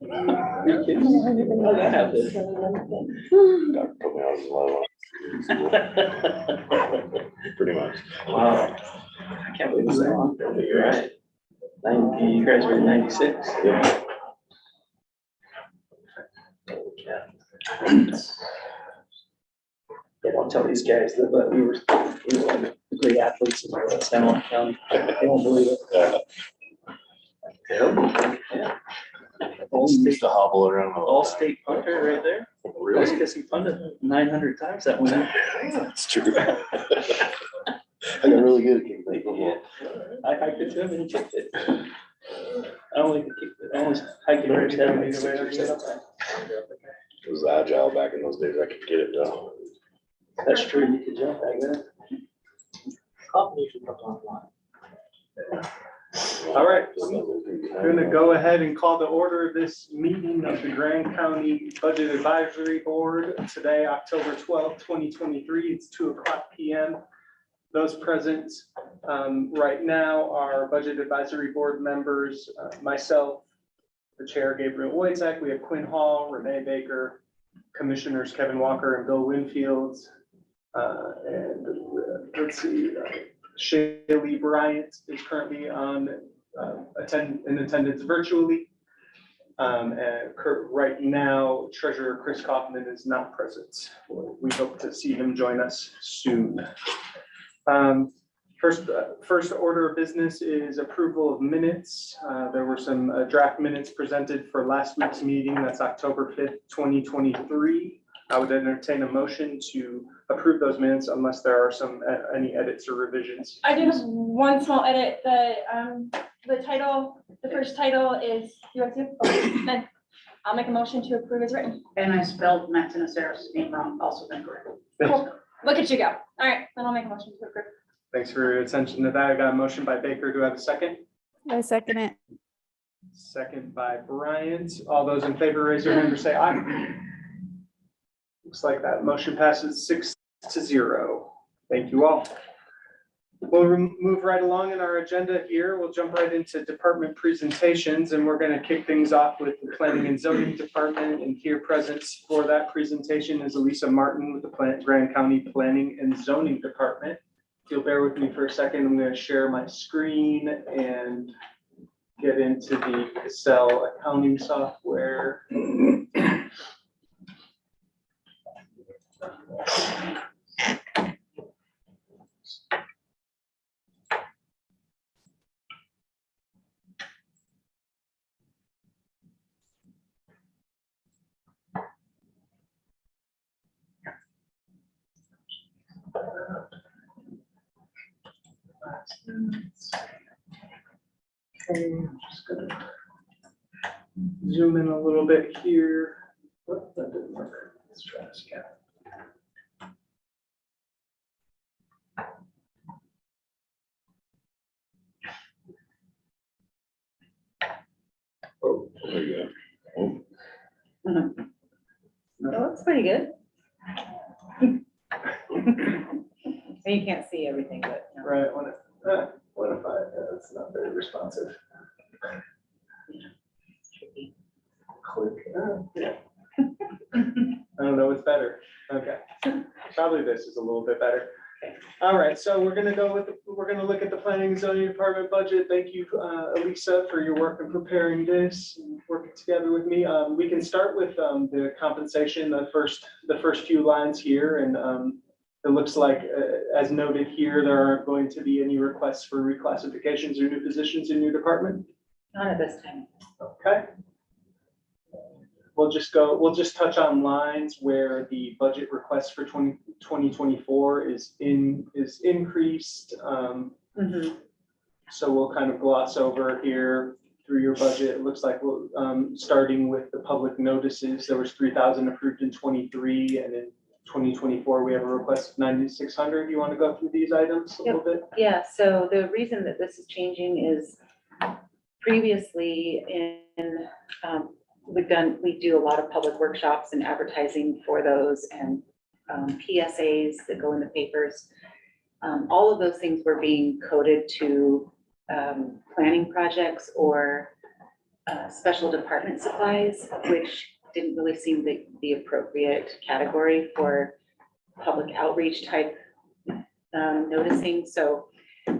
Your kids? Oh, that happened. Doctor told me I was low. Pretty much. Wow. I can't believe it's that long. But you're right. 90, you graduated 96. Yeah. They don't tell these guys that, but we were one of the great athletes in San Juan County. They won't believe it. Yeah. He used to hobble around. All state punter right there. Really? Because he punted 900 times that winter. That's true. I got really good at kicking the football. I hiked it to him and he kicked it. I only could kick it. I only hiked it every 7 days. It was agile back in those days. I could get it done. That's true. You could jump back then. All right, we're gonna go ahead and call to order this meeting of the Grand County Budget Advisory Board today, October 12th, 2023. It's 2:00 p.m. Those present right now are Budget Advisory Board members, myself, the chair, Gabriel Wojcik. We have Quinn Hall, Renee Baker, Commissioners Kevin Walker and Bill Winfield. Let's see, Shaylee Bryant is currently on in attendance virtually. And right now, Treasurer Chris Kaufman is not present. We hope to see him join us soon. First order of business is approval of minutes. There were some draft minutes presented for last week's meeting. That's October 5th, 2023. I would entertain a motion to approve those minutes unless there are any edits or revisions. I do have one small edit. The title, the first title is, you want to? Okay, then I'll make a motion to approve as written. And I spelled Matt Tinasaris' name wrong, also incorrect. Cool. Look at you go. All right, then I'll make a motion to approve. Thanks for your attention to that. I got a motion by Baker. Do I have a second? I second it. Second by Bryant. All those in favor, raise your hand or say aye. Looks like that motion passes 6-0. Thank you all. We'll move right along in our agenda here. We'll jump right into department presentations, and we're going to kick things off with the Planning and Zoning Department. And here present for that presentation is Elisa Martin with the Grand County Planning and Zoning Department. If you'll bear with me for a second, I'm going to share my screen and get into the Excel accounting software. Okay, I'm just gonna zoom in a little bit here. Oh, that didn't work. Let's try this again. Oh, there you go. No, that's pretty good. You can't see everything, but. no. Right, what if it's not very responsive. Tricky. Click, yeah. I don't know what's better. Okay, probably this is a little bit better. All right, so we're gonna look at the Planning and Zoning Department budget. Thank you, Elisa, for your work in preparing this and working together with me. We can start with the compensation, the first few lines here, and it looks like, as noted here, there aren't going to be any requests for reclassifications or new positions in your department. Not at this time. Okay. We'll just touch on lines where the budget request for 2024 is increased. So we'll kind of gloss over here through your budget. It looks like starting with the public notices, there was 3,000 approved in 23, and in 2024 we have a request of 9,600. You want to go through these items a little bit? Yeah, so the reason that this is changing is previously we do a lot of public workshops and advertising for those, and PSAs that go in the papers. All of those things were being coded to planning projects or special department supplies, which didn't really seem the appropriate category for public outreach type noticing. So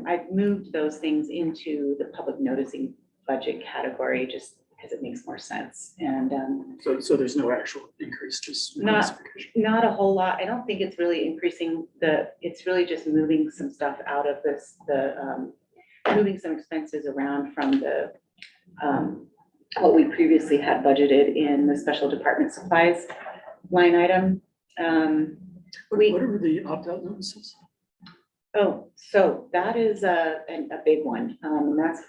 I've moved those things into the public noticing budget category just because it makes more sense. And So there's no actual increase, just. Not- classification. not a whole lot. I don't think it's really increasing it's really just moving some stuff out of moving some expenses around from the, what we previously had budgeted in the special department supplies line item. What are the opt-out notices? Oh, so that is a big one.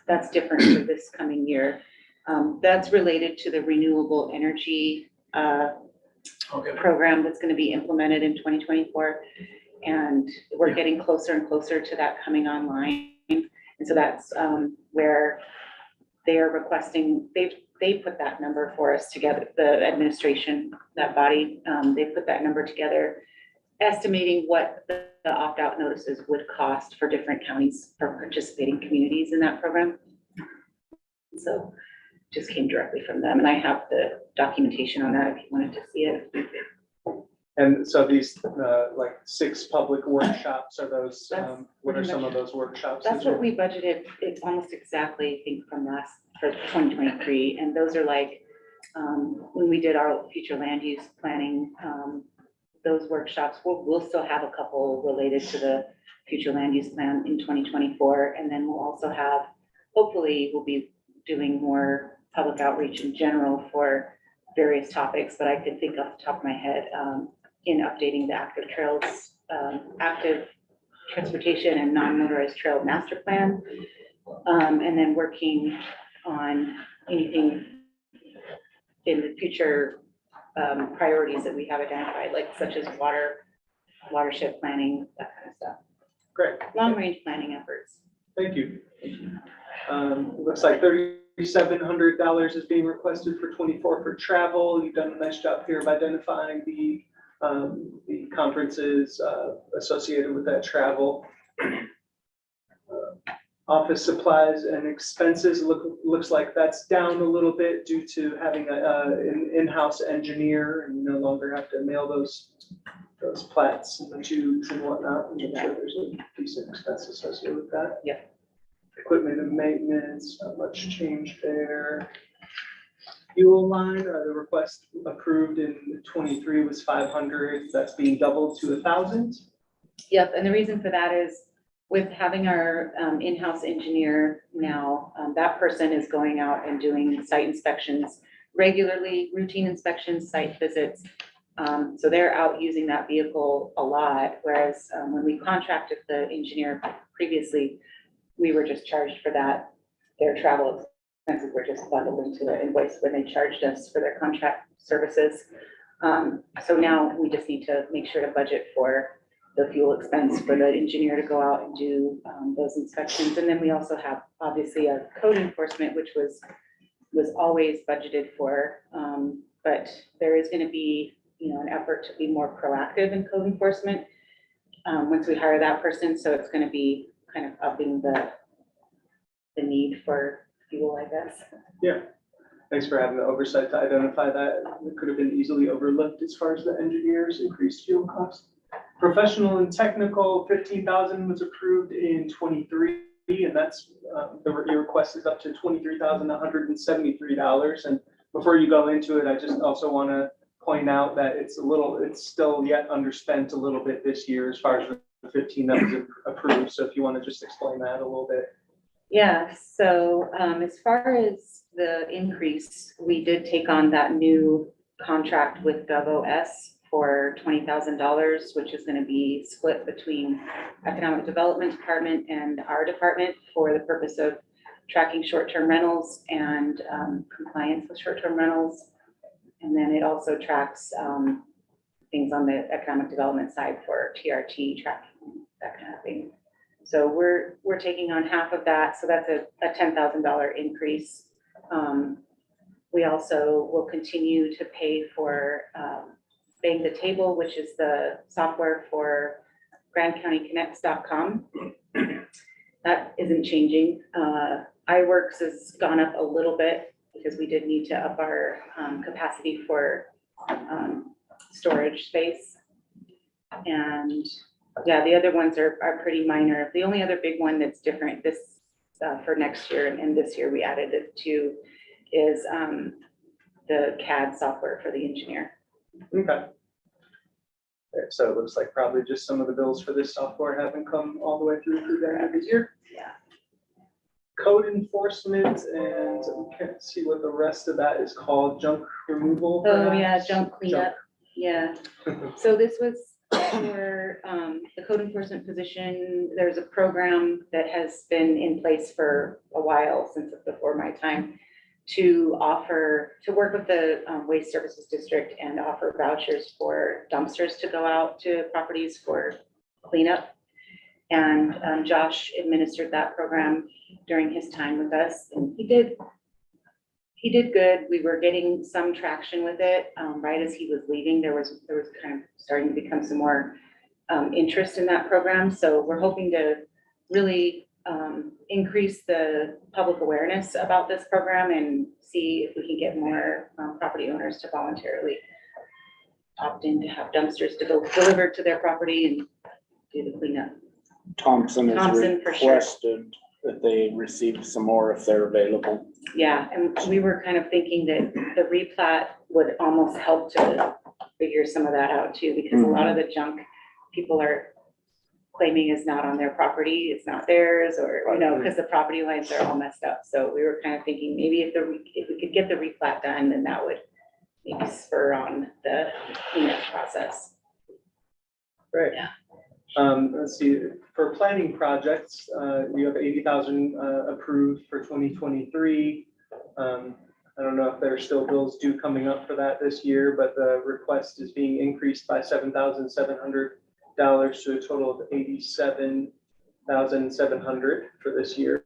That's different for this coming year. That's related to the renewable energy Okay. program that's going to be implemented in 2024. And we're Yeah. getting closer and closer to that coming online. And so that's where they are requesting, they put that number for us together, the administration, that body, they put that number together, estimating what the opt-out notices would cost for different counties or participating communities in that program. So just came directly from them, and I have the documentation on that if you wanted to see it. And so these, like 6 public workshops, are those, That's what are pretty some much- of those workshops? That's what we budgeted, it's almost exactly, I think, from for 2023, and those are like, when we did our future land use planning, those workshops, we'll still have a couple related to the future land use plan in 2024, and then we'll also have, hopefully, we'll be doing more public outreach in general for various topics, but I could think off the top of my head, in updating the active trails, active transportation and non-motorized trail master plan, and then working on anything in the future priorities that we have identified, like such as watershed planning, that kind of stuff, Great, long-range planning efforts. thank you. Looks like $3,700 is being requested for 24 for travel. You've done a nice job here of identifying the conferences associated with that travel. Office supplies and expenses, looks like that's down a little bit due to having an in-house engineer, and you no longer have to mail those plats and the tubes and whatnot. I'm sure there's a decent expense associated with that. Yeah. Equipment and maintenance, not much change there. Fuel line, the request approved in 23 was 500. That's being doubled to 1,000. Yep, and the reason for that is with having our in-house engineer now, that person is going out and doing site inspections regularly, routine inspections, site visits. So they're out using that vehicle a lot, whereas when we contracted the engineer previously, we were just charged for that. Their travel expenses were just bundled into the invoice when they charged us for their contract services. So now we just need to make sure to budget for the fuel expense for the engineer to go out and do those inspections. And then we also have obviously a code enforcement, which was always budgeted for. But there is going to be, an effort to be more proactive in code enforcement once we hire that person. So it's going to be kind of upping the need for fuel, I guess. Yeah. Thanks for having the oversight to identify that. It could have been easily overlooked as far as the engineers' increased fuel costs. Professional and technical, 15,000 was approved in 23, and that's your request is up to $23,173. And before you go into it, I just also want to point out that it's still yet underspent a little bit this year as far as the 15 that was approved. So if you want to just explain that a little bit. Yeah, so as far as the increase, we did take on that new contract with GovOS for $20,000, which is going to be split between Economic Development Department and our department for the purpose of tracking short-term rentals and compliance with short-term rentals. And then it also tracks things on the economic development side for TRT tracking, that kind of thing. So we're taking on half of that. So that's a $10,000 increase. We also will continue to pay for Bang the Table, which is the software for GrandCountyConnects.com. That isn't changing. iWorks has gone up a little bit because we did need to up our capacity for storage space. And yeah, the other ones are pretty minor. The only other big one that's different this for next year and this year we added it to is the CAD software for the engineer. Okay. So it looks like probably just some of the bills for this software haven't come all the way through the end of the year. Yeah. Code enforcement, and we can't see what the rest of that is called, junk removal. Oh, yeah, perhaps? junk cleanup, yeah. So this was for the code enforcement position. There's a program that has been in place for a while, since before my time, to work with the Waste Services District and offer vouchers for dumpsters to go out to properties for cleanup. And Josh administered that program during his time with us, and he did good. We were getting some traction with it. Right as he was leaving, there was kind of starting to become some more interest in that program. So we're hoping to really increase the public awareness about this program and see if we can get more property owners to voluntarily opt in to have dumpsters to go delivered to their property and do the cleanup. Thompson has Thompson, for sure. requested that they receive some more if they're available. Yeah, and we were kind of thinking that the replat would almost help to figure some of that out too, because a lot of the junk people are claiming is not on their property, it's not theirs, or, you know, because the property lines are all messed up. So we were kind of thinking maybe if we could get the replat done, then that would maybe spur on the cleanup process. Right. Yeah. Let's see, for planning projects, you have 80,000 approved for 2023. I don't know if there are still bills due coming up for that this year, but the request is being increased by $7,700 to a total of $87,700 for this year.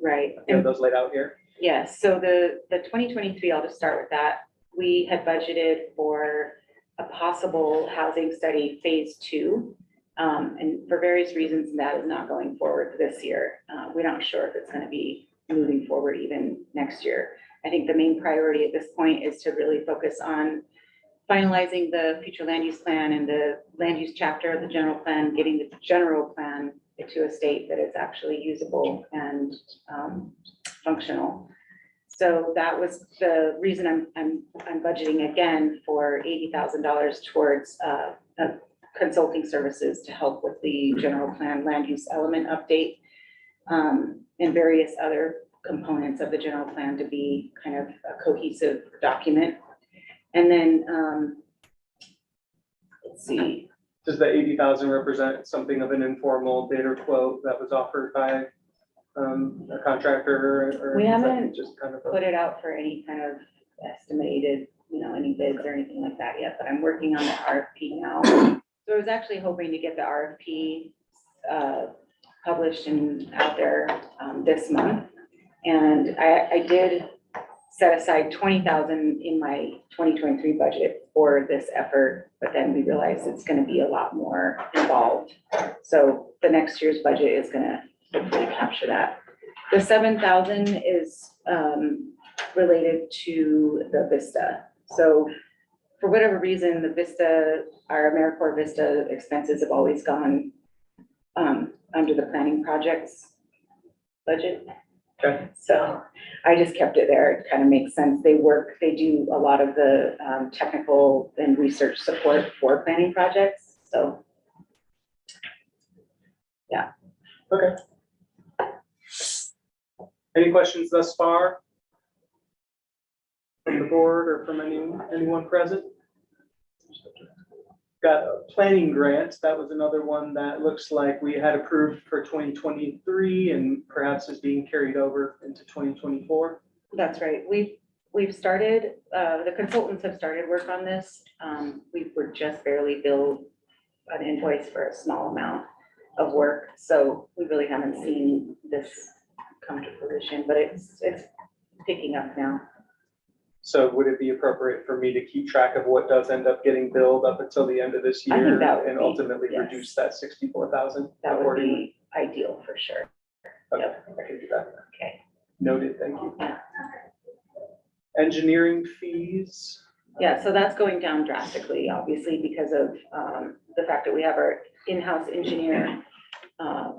Right. You have those laid out here. Yes, so the 2023, I'll just start with that. We had budgeted for a possible housing study phase 2. And for various reasons, that is not going forward this year. We're not sure if it's going to be moving forward even next year. I think the main priority at this point is to really focus on finalizing the future land use plan and the land use chapter of the general plan, getting the general plan to a state that is actually usable and functional. So that was the reason I'm budgeting again for $80,000 towards consulting services to help with the general plan land use element update and various other components of the general plan to be kind of a cohesive document. And then, let's see. Does the 80,000 represent something of an informal bid or quote that was offered by a contractor, or We is that haven't just kind of Put it out for any kind of estimated, you know, any bids or anything like that yet, but I'm working on the RFP now. So I was actually hoping to get the RFP published and out there this month. And I did set aside 20,000 in my 2023 budget for this effort, but then we realized it's going to be a lot more involved. So the next year's budget is going to hopefully capture that. The 7,000 is related to the Vista. So for whatever reason, the Vista, our AmeriCorps Vista expenses have always gone under the planning projects budget. Okay. So I just kept it there. It kind of makes sense. They do a lot of the technical and research support for planning projects. So, yeah. Okay. Any questions thus far from the board or from anyone present? Got a planning grant. That was another one that looks like we had approved for 2023 and perhaps is being carried over into 2024. That's right. We've started, the consultants have started work on this. We were just barely billed an invoice for a small amount of work. So we really haven't seen this come to fruition, but it's picking up now. So would it be appropriate for me to keep track of what does end up getting billed up until the end of this I think year that would and be- ultimately yes. reduce that 64,000? That would accordingly? be ideal for sure. Okay, I can do that. Okay. Noted, thank you. Engineering fees. Yeah, so that's going down drastically, obviously, because of the fact that we have our in-house engineer.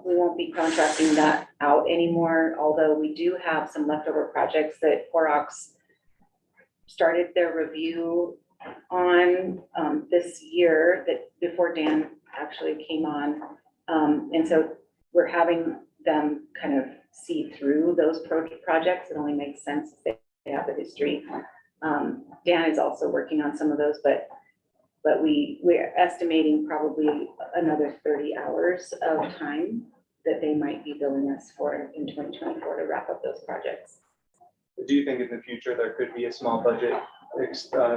We won't be contracting that out anymore, although we do have some leftover projects that Clorox started their review on this year, that before Dan actually came on. And so we're having them kind of see through those projects. It only makes sense if they have the history. Dan is also working on some of those, but we're estimating probably another 30 hours of time that they might be billing us for in 2024 to wrap up those projects. Do you think in the future there could be a small budget,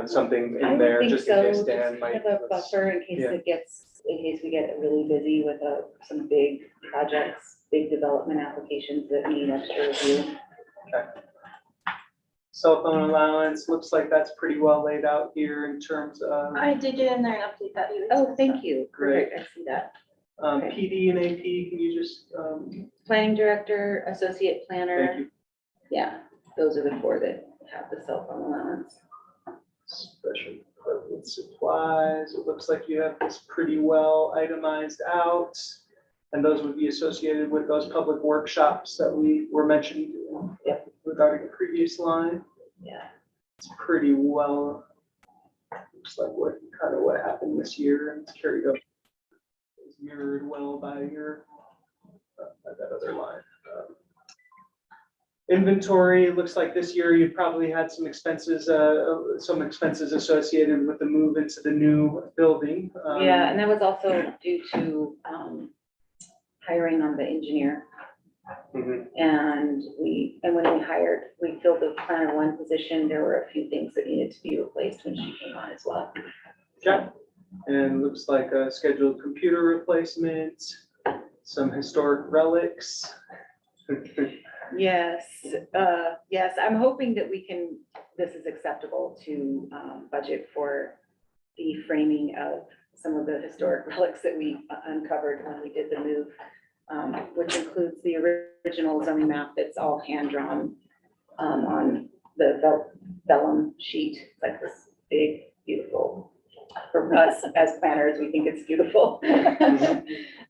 something I in would there think just so, in case just Dan kind might? of a buffer in case Yeah. in case we get really busy with some big projects, big development applications that need extra review. Cell phone allowance, looks like that's pretty well laid out here in terms of I did get in there and update that. Oh, thank you. Great. Perfect, I see that. PD and AP. Can you just, Planning director, associate planner. thank you. Yeah, those are the four that have the cell phone allowance. Special equipment supplies, it looks like you have this pretty well itemized out. And those would be associated with those public workshops that we were mentioning regarding the previous line. Yeah. It's pretty well, looks like what happened this year and it's carried over. It's mirrored well by your, by that other line. Inventory, it looks like this year you probably had some expenses associated with the move into the new building. Yeah, and that was also due to hiring on the engineer. Mhm. And when we filled the planner one position, there were a few things that needed to be replaced when she came on as well. Okay, and looks like a scheduled computer replacement, some historic relics. Yes, yes, I'm hoping that this is acceptable to budget for the framing of some of the historic relics that we uncovered when we did the move, which includes the original zoning map that's all hand-drawn on the vellum sheet. It's like this big, beautiful, for us as planners, we think it's beautiful.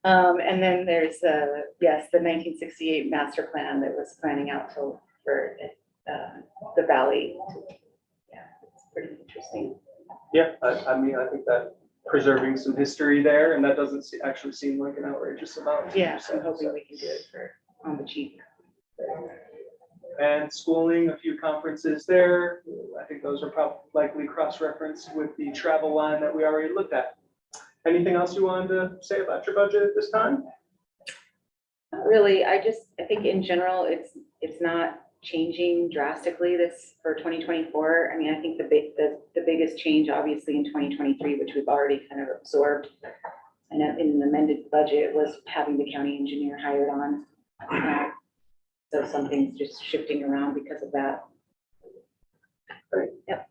And then there's, yes, the 1968 master plan that was planning out for the valley. Yeah, it's pretty interesting. Yeah, I mean, I think that preserving some history there, and that doesn't actually seem like an outrageous amount. Yeah, I'm hoping we can do it on the cheap. And schooling, a few conferences there. I think those are probably likely cross-referenced with the travel line that we already looked at. Anything else you wanted to say about your budget at this time? Not really, I think in general, it's not changing drastically for 2024. I mean, I think the biggest change, obviously, in 2023, which we've already kind of absorbed, and in the amended budget, was having the county engineer hired on. So something's just shifting around because of that. Great. Yep.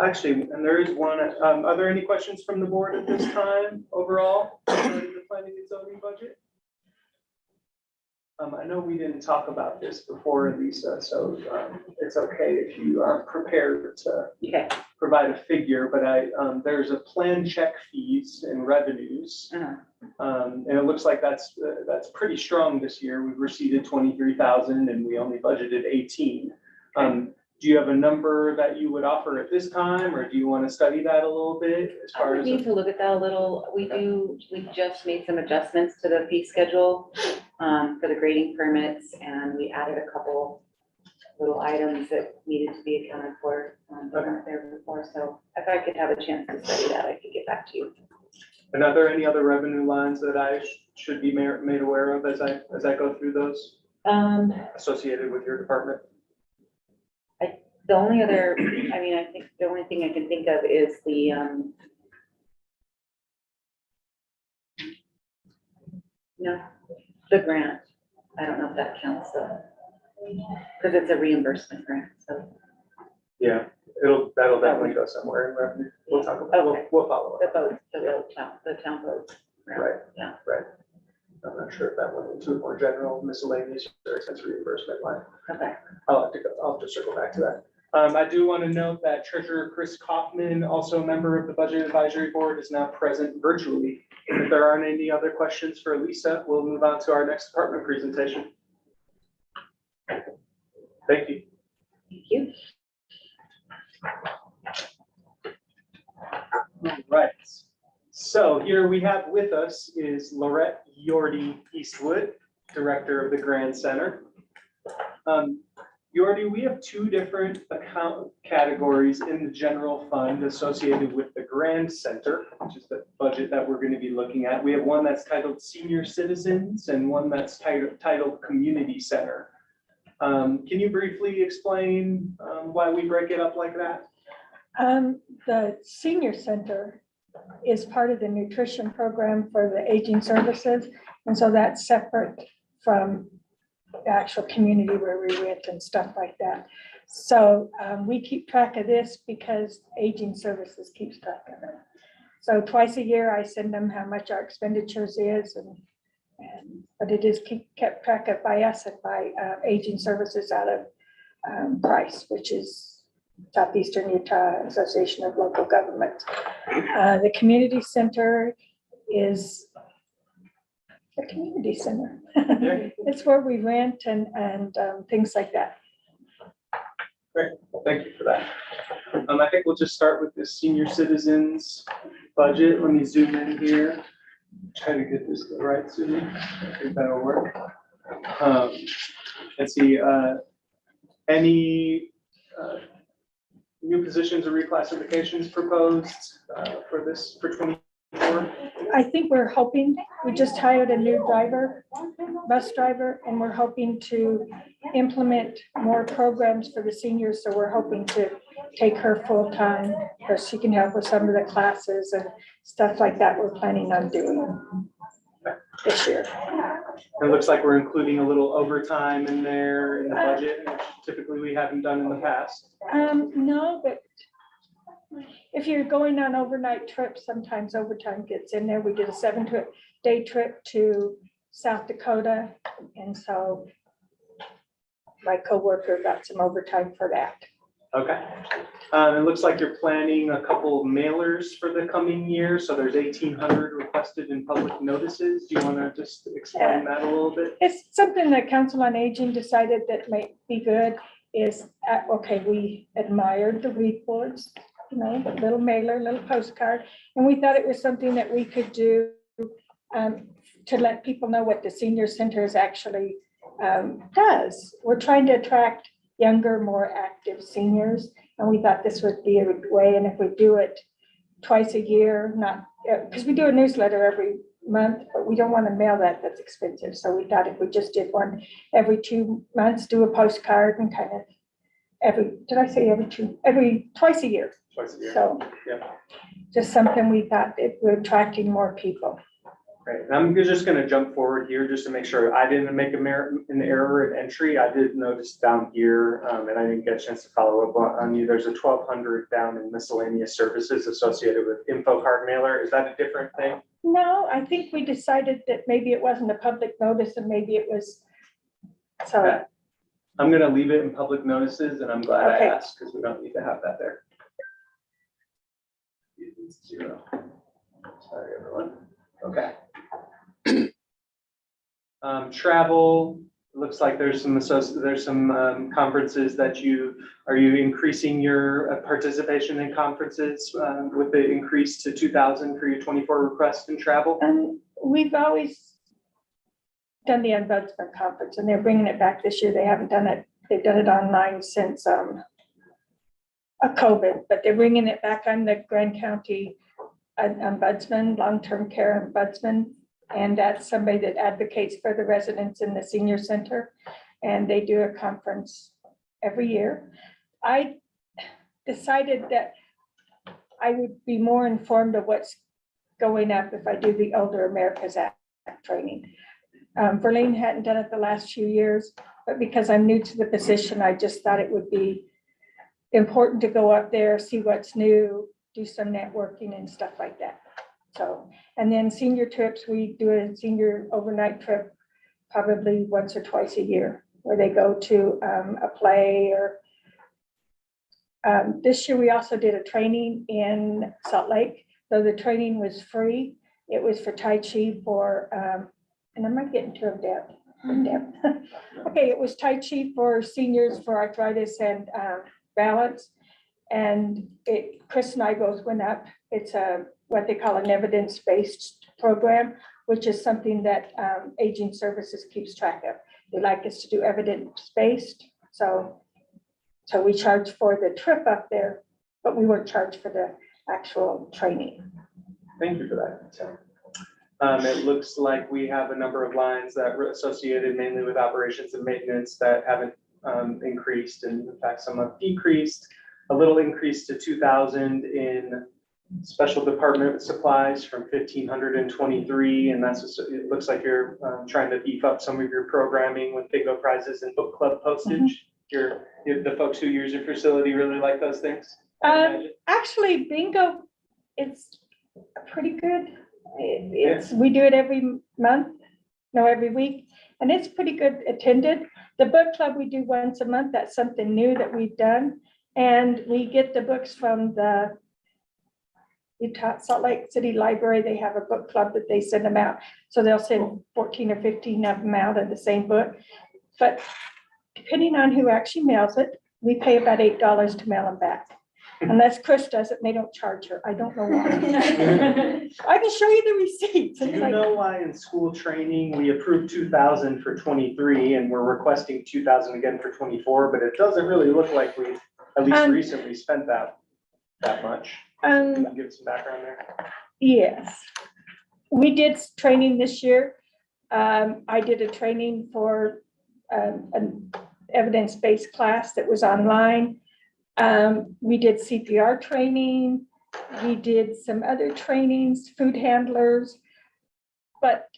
Actually, and there is one, are there any questions from the board at this time overall regarding the planning and zoning budget? I know we didn't talk about this before, Lisa, so it's okay if you aren't prepared to Okay. provide a figure, but there's a plan check fees and revenues. And it looks like that's pretty strong this year. We've received 23,000 and we only budgeted 18. Do you have a number that you would offer at this time, or do you want to study that a little bit as I far would as? need to look at that a little. We just made some adjustments to the fee schedule for the grading permits, and we added a couple little items that needed to be accounted for that weren't there before. So if I could have a chance to study that, I could get back to you. And are there any other revenue lines that I should be made aware of as I go through those associated with your department? The only other, I mean, I think the only thing I can think of is the grant. I don't know if that counts though, because it's a reimbursement grant, so. Yeah, that'll definitely go somewhere in revenue. We'll talk about, Okay. we'll follow The up. vote, the town vote. grant. Right. Yeah. Right. I'm not sure if that went into a more general miscellaneous or expense reimbursement line. Okay. I'll have to circle back to that. I do want to note that Treasurer Chris Kaufman, also a member of the Budget Advisory Board, is now present virtually. If there aren't any other questions for Lisa, we'll move on to our next department presentation. Thank you. Thank you. All right. So here we have with us is Laurette Yordi Eastwood, Director of the Grand Center. Yordi, we have two different account categories in the general fund associated with the Grand Center, which is the budget that we're going to be looking at. We have one that's titled Senior Citizens and one that's titled Community Center. Can you briefly explain why we break it up like that? The senior center is part of the nutrition program for the aging services. And so that's separate from the actual community where we rent and stuff like that. So we keep track of this because aging services keeps track of it. So twice a year, I send them how much our expenditures is but it is kept track of by us and by aging services out of Price, which is Southeastern Utah Association of Local Governments. The community center is the community center. It's where we rent and things like that. Thank you for that. I think we'll just start with the senior citizens budget. Let me zoom in here. Try to get this right, Susie. I think that'll work. Let's see, any new positions or reclassifications proposed for 24? I think we're hoping, we just hired a new bus driver, and we're hoping to implement more programs for the seniors. So we're hoping to take her full-time, because she can help with some of the classes and stuff like that we're planning on doing this year. It looks like we're including a little overtime in there in the budget, which typically we haven't done in the past. No, but if you're going on overnight trips, sometimes overtime gets in there. We did a 7-day trip to South Dakota. And so my coworker got some overtime for that. Okay. It looks like you're planning a couple of mailers for the coming year. So there's 1,800 requested in public notices. Do you want to just explain that a little bit? It's something that Council on Aging decided that might be good is, okay, we admired the weed boards, you know, little mailer, little postcard. And we thought it was something that we could do to let people know what the senior center is actually does. We're trying to attract younger, more active seniors. And we thought this would be a way. And if we do it twice a year, not, because we do a newsletter every month, but we don't want to mail that, that's expensive. So we thought if we just did one every 2 months, do a postcard and kind of twice a year. Twice a year. So Yeah. just something we thought it we're attracting more people. Right, and I'm just gonna jump forward here just to make sure I didn't make an error in entry. I did notice down here, and I didn't get a chance to follow up on you. There's a 1,200 down in miscellaneous services associated with info card mailer. Is that a different thing? No, I think we decided that maybe it wasn't a public notice and maybe it was, so, Okay. I'm gonna leave it in public notices, and I'm glad Okay. I asked, because we don't need to have that there. 0. Sorry, everyone. Okay. Travel, looks like there's some conferences that are you increasing your participation in conferences with the increase to 2,000 for your 24 requests in travel? we've always done the Ombudsman Conference and they're bringing it back this year. They haven't done it, they've done it online since COVID, but they're bringing it back on the Grand County Ombudsman, long-term care Ombudsman. And that's somebody that advocates for the residents in the senior center. And they do a conference every year. I decided that I would be more informed of what's going up if I do the Older Americas Act training. Verlene hadn't done it the last few years, but because I'm new to the position, I just thought it would be important to go up there, see what's new, do some networking and stuff like that. So, and then senior trips, we do a senior overnight trip probably once or twice a year, where they go to a play or This year, we also did a training in Salt Lake, though the training was free. It was for Tai Chi for, and I might get into a depth. Okay, it was Tai Chi for seniors for arthritis and balance. And Chris and I both went up. It's what they call an evidence-based program, which is something that Aging Services keeps track of. They like us to do evidence-based. So we charge for the trip up there, but we weren't charged for the actual training. Thank you for that. So, it looks like we have a number of lines that were associated mainly with operations and maintenance that haven't increased, and in fact, some have decreased. A little increase to 2,000 in special department supplies from 1,523, and that's just, it looks like you're trying to beef up some of your programming with bingo prizes and book club postage. The folks who use your facility really like those things? I imagine. Actually, bingo, it's pretty good. We do it every month, no, every week, and it's pretty good attended. The book club we do once a month. That's something new that we've done. And we get the books from the Utah Salt Lake City Library. They have a book club that they send them out. So they'll send 14 or 15 of them out of the same book. But depending on who actually mails it, we pay about $8 to mail them back. Unless Chris does it, and they don't charge her. I don't know why. I can show you the receipts. Do you know why in school training, we approved 2,000 for 23 and we're requesting 2,000 again for 24, but it doesn't really look like we, at least recently, spent that much? Can you give some background there? Yes. We did training this year. I did a training for an evidence-based class that was online. We did CPR training. We did some other trainings, food handlers. But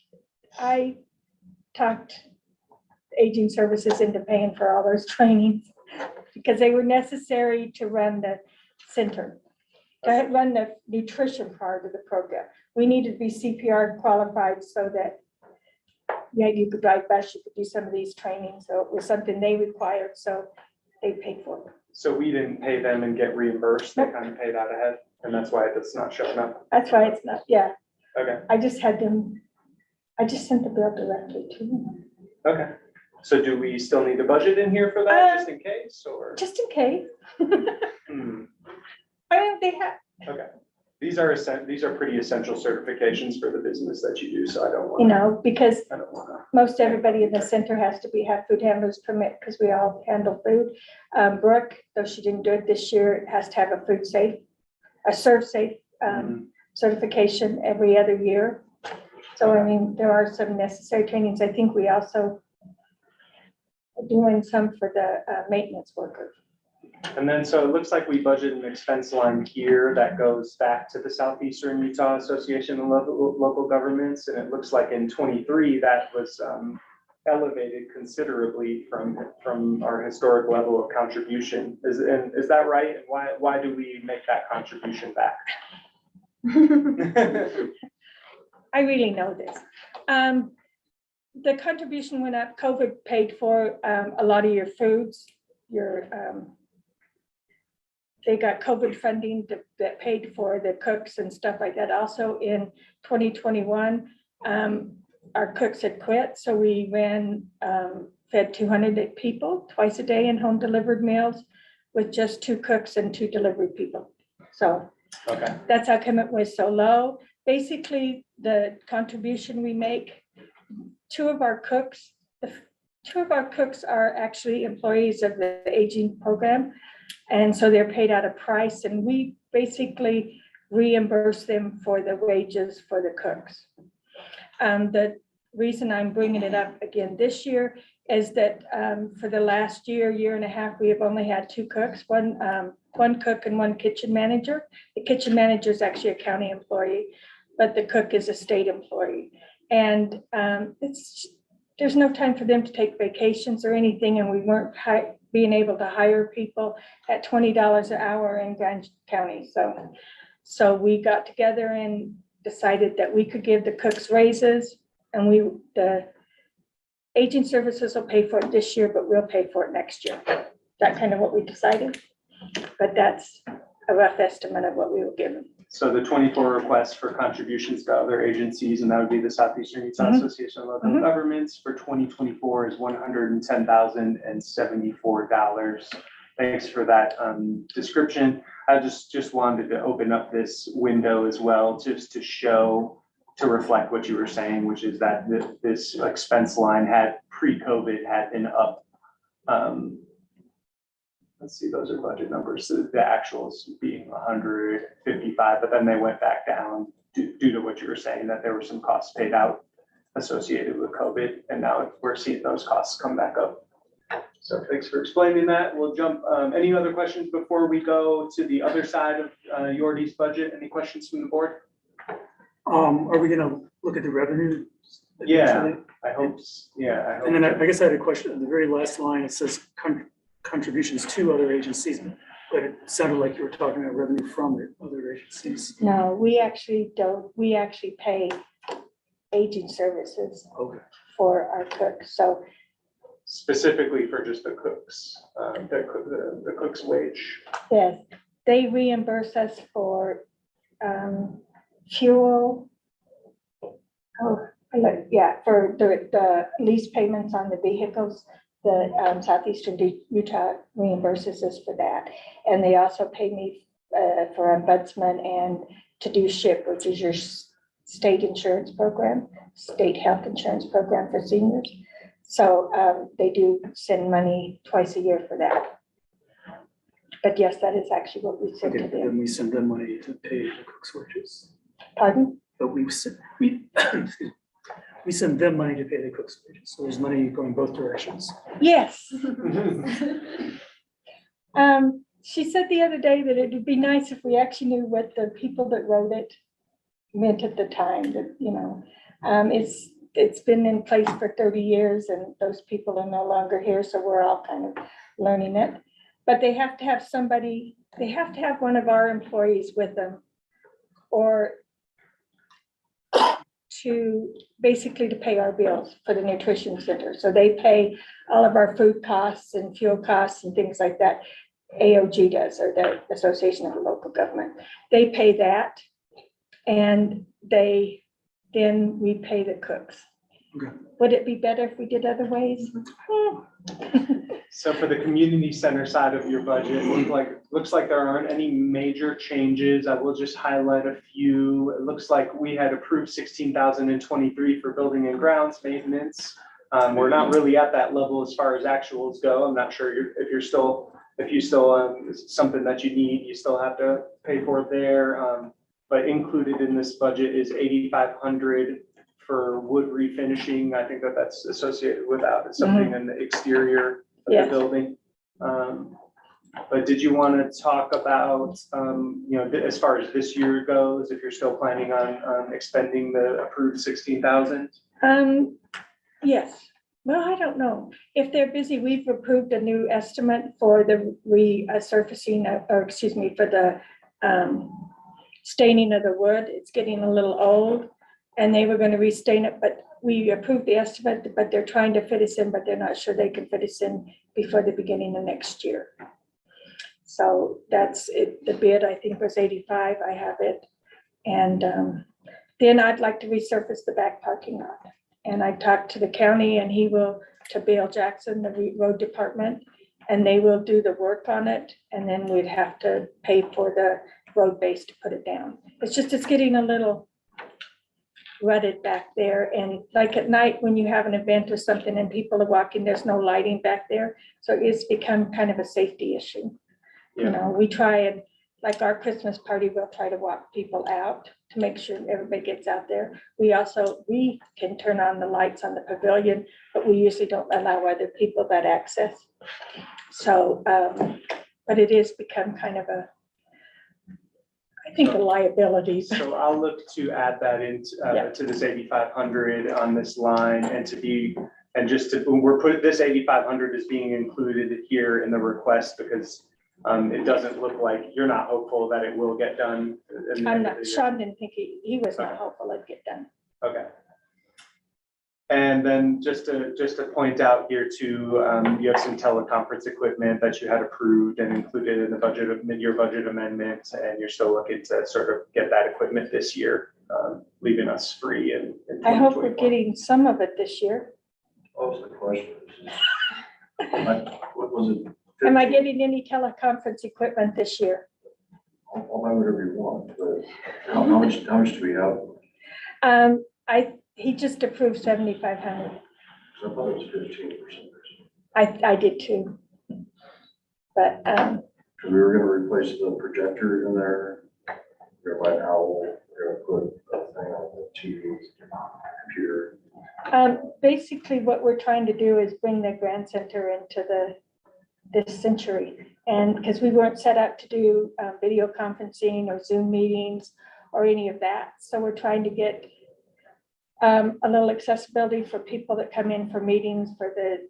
I talked Aging Services into paying for all those trainings because they were necessary to run the center, to run the nutrition part of the program. We needed to be CPR qualified so that, yeah, you could ride bus, you could do some of these trainings. So it was something they required, so they paid for it. So we didn't pay them and get reimbursed, they kind of paid out ahead, and that's why it's not showing up. That's why it's not, yeah. Okay, I just sent the bill directly to them, okay. So do we still need a budget in here for that, just in case, or? just in case. Hmm, I mean, they have, okay. These are pretty essential certifications for the business that you do, so I don't you want know, because I don't want to. most everybody in the center has to have food handlers permit because we all handle food. Brooke, though she didn't do it this year, has to have a serve safe certification every other year. So, I mean, there are some necessary trainings. I think we also are doing some for the maintenance workers. And then, so it looks like we budget an expense line here that goes back to the Southeastern Utah Association of Local Governments. And it looks like in 23, that was elevated considerably from our historic level of contribution. Is that right? And why do we make that contribution back? I really know this. The contribution went up. COVID paid for a lot of your foods, they got COVID funding that paid for the cooks and stuff like that. Also in 2021, our cooks had quit. So we fed 200 people twice a day in home delivered meals with just 2 cooks and 2 delivery people. So Okay. that's how come it was so low. Basically, the contribution we make, 2 of our cooks are actually employees of the aging program. And so they're paid out of price, and we basically reimburse them for the wages for the cooks. The reason I'm bringing it up again this year is that for the last year and a half, we have only had 2 cooks, one cook and 1 kitchen manager. The kitchen manager is actually a county employee, but the cook is a state employee. And there's no time for them to take vacations or anything, and we weren't being able to hire people at $20 an hour in Grand County. So we got together and decided that we could give the cooks raises, and the Aging Services will pay for it this year, but we'll pay for it next year. That kind of what we decided. But that's a rough estimate of what we were given. So the 24 requests for contributions to other agencies, and that would be the Southeastern Utah Mhm. Association of Local Mhm. Governments for 2024 is $110,074. Thanks for that description. I just wanted to open up this window as well, just to show, to reflect what you were saying, which is that this expense line had pre-COVID had been up. Let's see, those are budget numbers. So the actuals being 155, but then they went back down due to what you were saying, that there were some costs paid out associated with COVID, and now we're seeing those costs come back up. So thanks for explaining that. We'll jump, any other questions before we go to the other side of Yordi's budget? Any questions from the board? Are we gonna look at the revenue? Yeah. eventually? I hope, yeah. I hope And then so. I guess I had a question, at the very last line, it says contributions to other agencies, but it sounded like you were talking about revenue from other agencies. No, we actually don't, we actually pay aging services Okay. for our cooks. So Specifically for just the cooks, the cook's wage. yes, they reimburse us for fuel. For the lease payments on the vehicles. The Southeastern Utah reimburses us for that. And they also pay me for ombudsman and to do SHIP, which is your state insurance program, state health insurance program for seniors. So they do send money twice a year for that. But yes, that is actually what we send Okay, to but them. then we send them money to pay the cook's wages. Pardon? But excuse me, we send them money to pay the cook's wages. So there's money going both directions. Yes. She said the other day that it'd be nice if we actually knew what the people that wrote it meant at the time, that, you know, it's been in place for 30 years and those people are no longer here, so we're all kind of learning it. But they have to have somebody, they have to have one of our employees with them, or to basically to pay our bills for the nutrition center. So they pay all of our food costs and fuel costs and things like that. AOG does, or the Association of the Local Government. They pay that, and then we pay the cooks. Okay. Would it be better if we did other ways? So for the community center side of your budget, looks like there aren't any major changes. I will just highlight a few. It looks like we had approved 16,023 for building and grounds maintenance. We're not really at that level as far as actuals go. I'm not sure if you still something that you need, you still have to pay for it there. But included in this budget is 8,500 for wood refinishing. I think that's associated with that. It's something in the exterior of the Yes. building. But did you want to talk about, as far as this year goes, if you're still planning on expending the approved 16,000? Yes. Well, I don't know. If they're busy, we've approved a new estimate for the resurfacing, for the staining of the wood. It's getting a little old, and they were going to restain it, but we approved the estimate, but they're trying to fit us in, but they're not sure they can fit us in before the beginning of next year. So that's it. The bid, I think, was 85. I have it. And then I'd like to resurface the back parking lot. And I talked to the county, and he will, to Bill Jackson, the road department, and they will do the work on it. And then we'd have to pay for the road base to put it down. It's getting a little rutted back there. And like at night, when you have an event or something and people are walking, there's no lighting back there. So it's become kind of a safety issue. You know, we try and, like our Christmas party, we'll try to walk people out to make sure everybody gets out there. We can turn on the lights on the pavilion, but we usually don't allow other people that access. So, but it has become kind of a liability. So I'll look to add that into to this 8,500 on this line, and this 8,500 is being included here in the request because it doesn't look like, you're not hopeful that it will get done. I'm not, Sean didn't think he was not hopeful it'd get done. Okay. And then just to point out here too, you have some teleconference equipment that you had approved and included in the budget of mid-year budget amendment, and you're still looking to sort of get that equipment this year, leaving us free in I hope we're 2024. getting some of it this year. What was the question? What was it? Am I getting any teleconference equipment this year? I'll buy whatever you want, but how much do we have? He just approved 7,500. I thought it was 15%. I did too. But, Because we were gonna replace the projector in there. We're gonna buy an owl, we're gonna put a thing on the TV, computer. basically what we're trying to do is bring the Grand Center into this century. And because we weren't set up to do video conferencing or Zoom meetings or any of that. So we're trying to get a little accessibility for people that come in for meetings, for the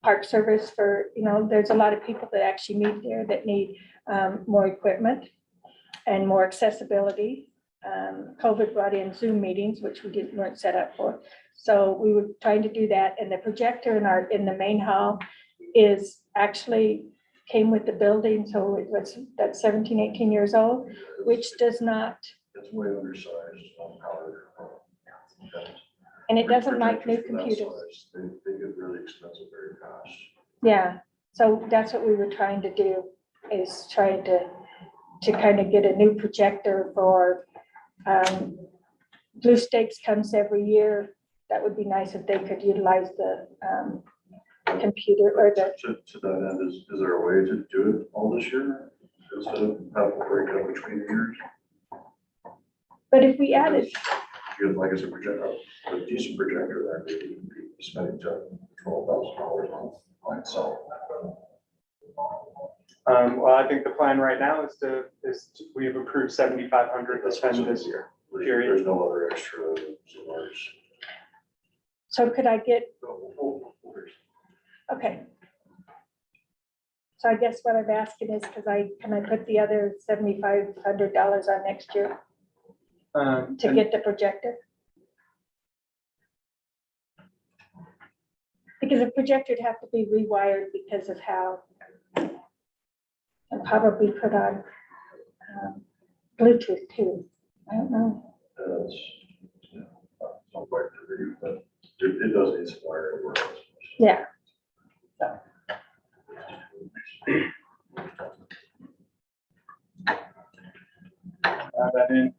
park service, for, there's a lot of people that actually meet there that need more equipment and more accessibility. COVID brought in Zoom meetings, which we weren't set up for. So we were trying to do that. And the projector in the main hall is actually came with the building. So that's 17, 18 years old, which does not, It's way undersized on power. and it doesn't like new Projectors for that computers. size, They get really expensive very fast. Yeah, so that's what we were trying to do, is trying to kind of get a new projector for, Blue Stakes comes every year. That would be nice if they could utilize the computer or the, To that end, is there a way to do it all this year? Instead of having to break it up between years? but if we added, If you had like as a projector, a decent projector, there, maybe you'd be spending $12,000 on itself. Well, I think the plan right now is we have approved 7,500 to spend this year. Period. There's no other extra. so could I get, okay. So I guess what I'm asking is, can I put the other $7,500 on next year to And- get the projector? Because the projector would have to be rewired because of how, and probably put on Bluetooth too. I don't know. Not quite for you, but it does need some wiring work. Yeah, Add that in.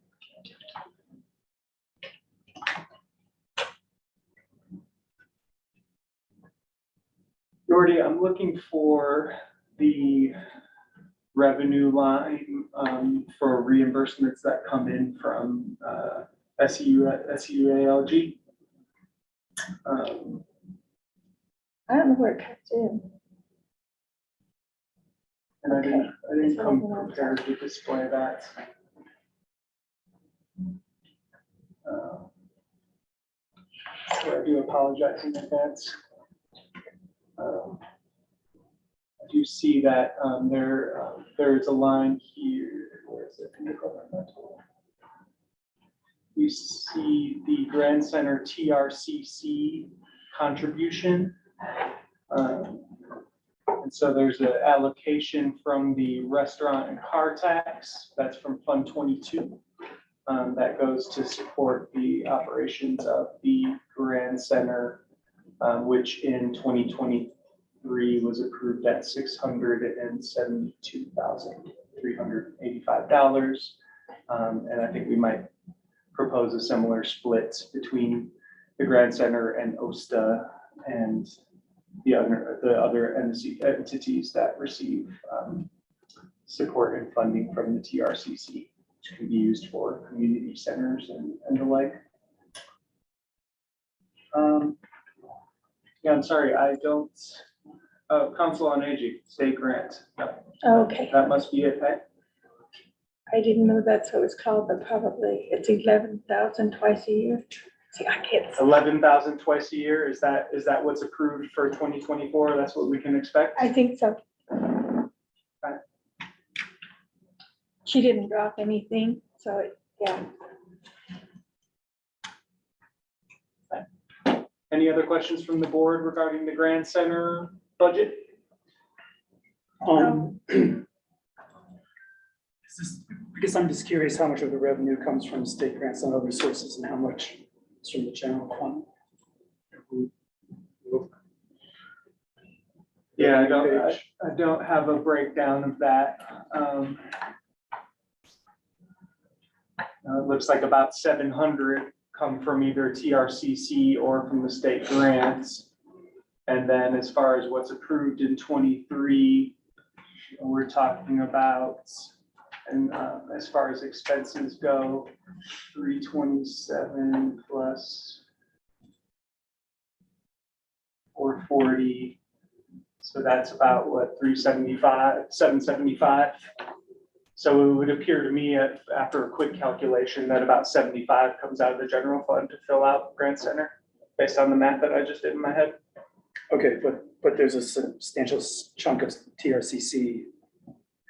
Jordy, I'm looking for the revenue line for reimbursements that come in from SUALG. I don't know where it comes in. And I didn't Okay. come prepared to display that. So I do apologize in advance. I do see that there's a line here. Where is it? You see the Grand Center TRCC contribution. And so there's an allocation from the restaurant and car tax, that's from Fund 22. That goes to support the operations of the Grand Center, which in 2023 was approved at $672,385. And I think we might propose a similar split between the Grand Center and OSTA and the other entities that receive support and funding from the TRCC, which can be used for community centers and the like. Yeah, I'm sorry, I don't, Council on Aging, state grant. Okay, That must be it, right? I didn't know that's what it was called, but probably it's 11,000 twice a year. See, I can't. 11,000 twice a year, is that what's approved for 2024? That's what we can expect? I think so. She didn't drop anything, so yeah. Any other questions from the board regarding the Grand Center budget? I guess I'm just curious how much of the revenue comes from state grants and other sources and how much is from the general fund? Yeah, I don't have a breakdown of that. It looks like about 700 come from either TRCC or from the state grants. And then as far as what's approved in 23, we're talking about, and as far as expenses go, 327 plus 440. So that's about what, 375, 775. So it would appear to me after a quick calculation that about 75 comes out of the general fund to fill out Grand Center based on the math that I just did in my head. Okay, but there's a substantial chunk of TRCC.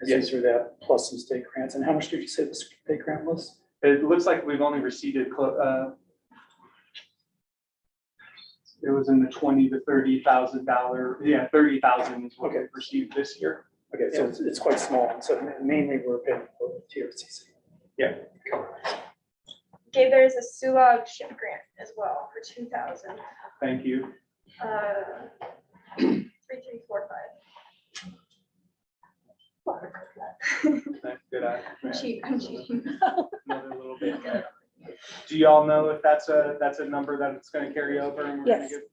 Yes. For that, plus some state grants. And how much did you say the state grant was? It looks like we've only received it was in the $20,000 to $30,000. Yeah, 30,000 is what Okay. we've received this year. Okay, so it's quite small. And so mainly we're paying for TRCC. Yeah. Okay, there's a SULOG ship grant as well for 2,000. Thank you. 3345. Good eye. I'm cheating. Another little bit. Do y'all know if that's a number that it's going to carry over? And we're gonna Yes. get-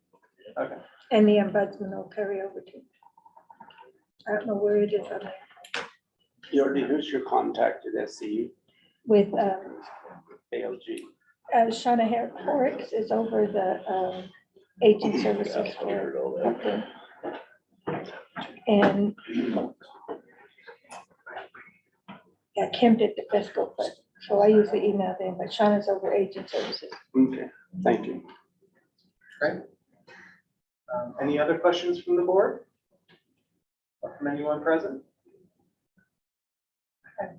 Okay. And the ombudsman will carry over too. I don't know where it is on there. Jordy, who's your contact at SCU, With, ALG? Shauna Horrocks is over the, aging services for up there. And yeah, Kim did the fiscal, but, so I usually email them, but Shauna's over aging services. Okay, thank you. Any other questions from the board? Or from anyone present? Okay.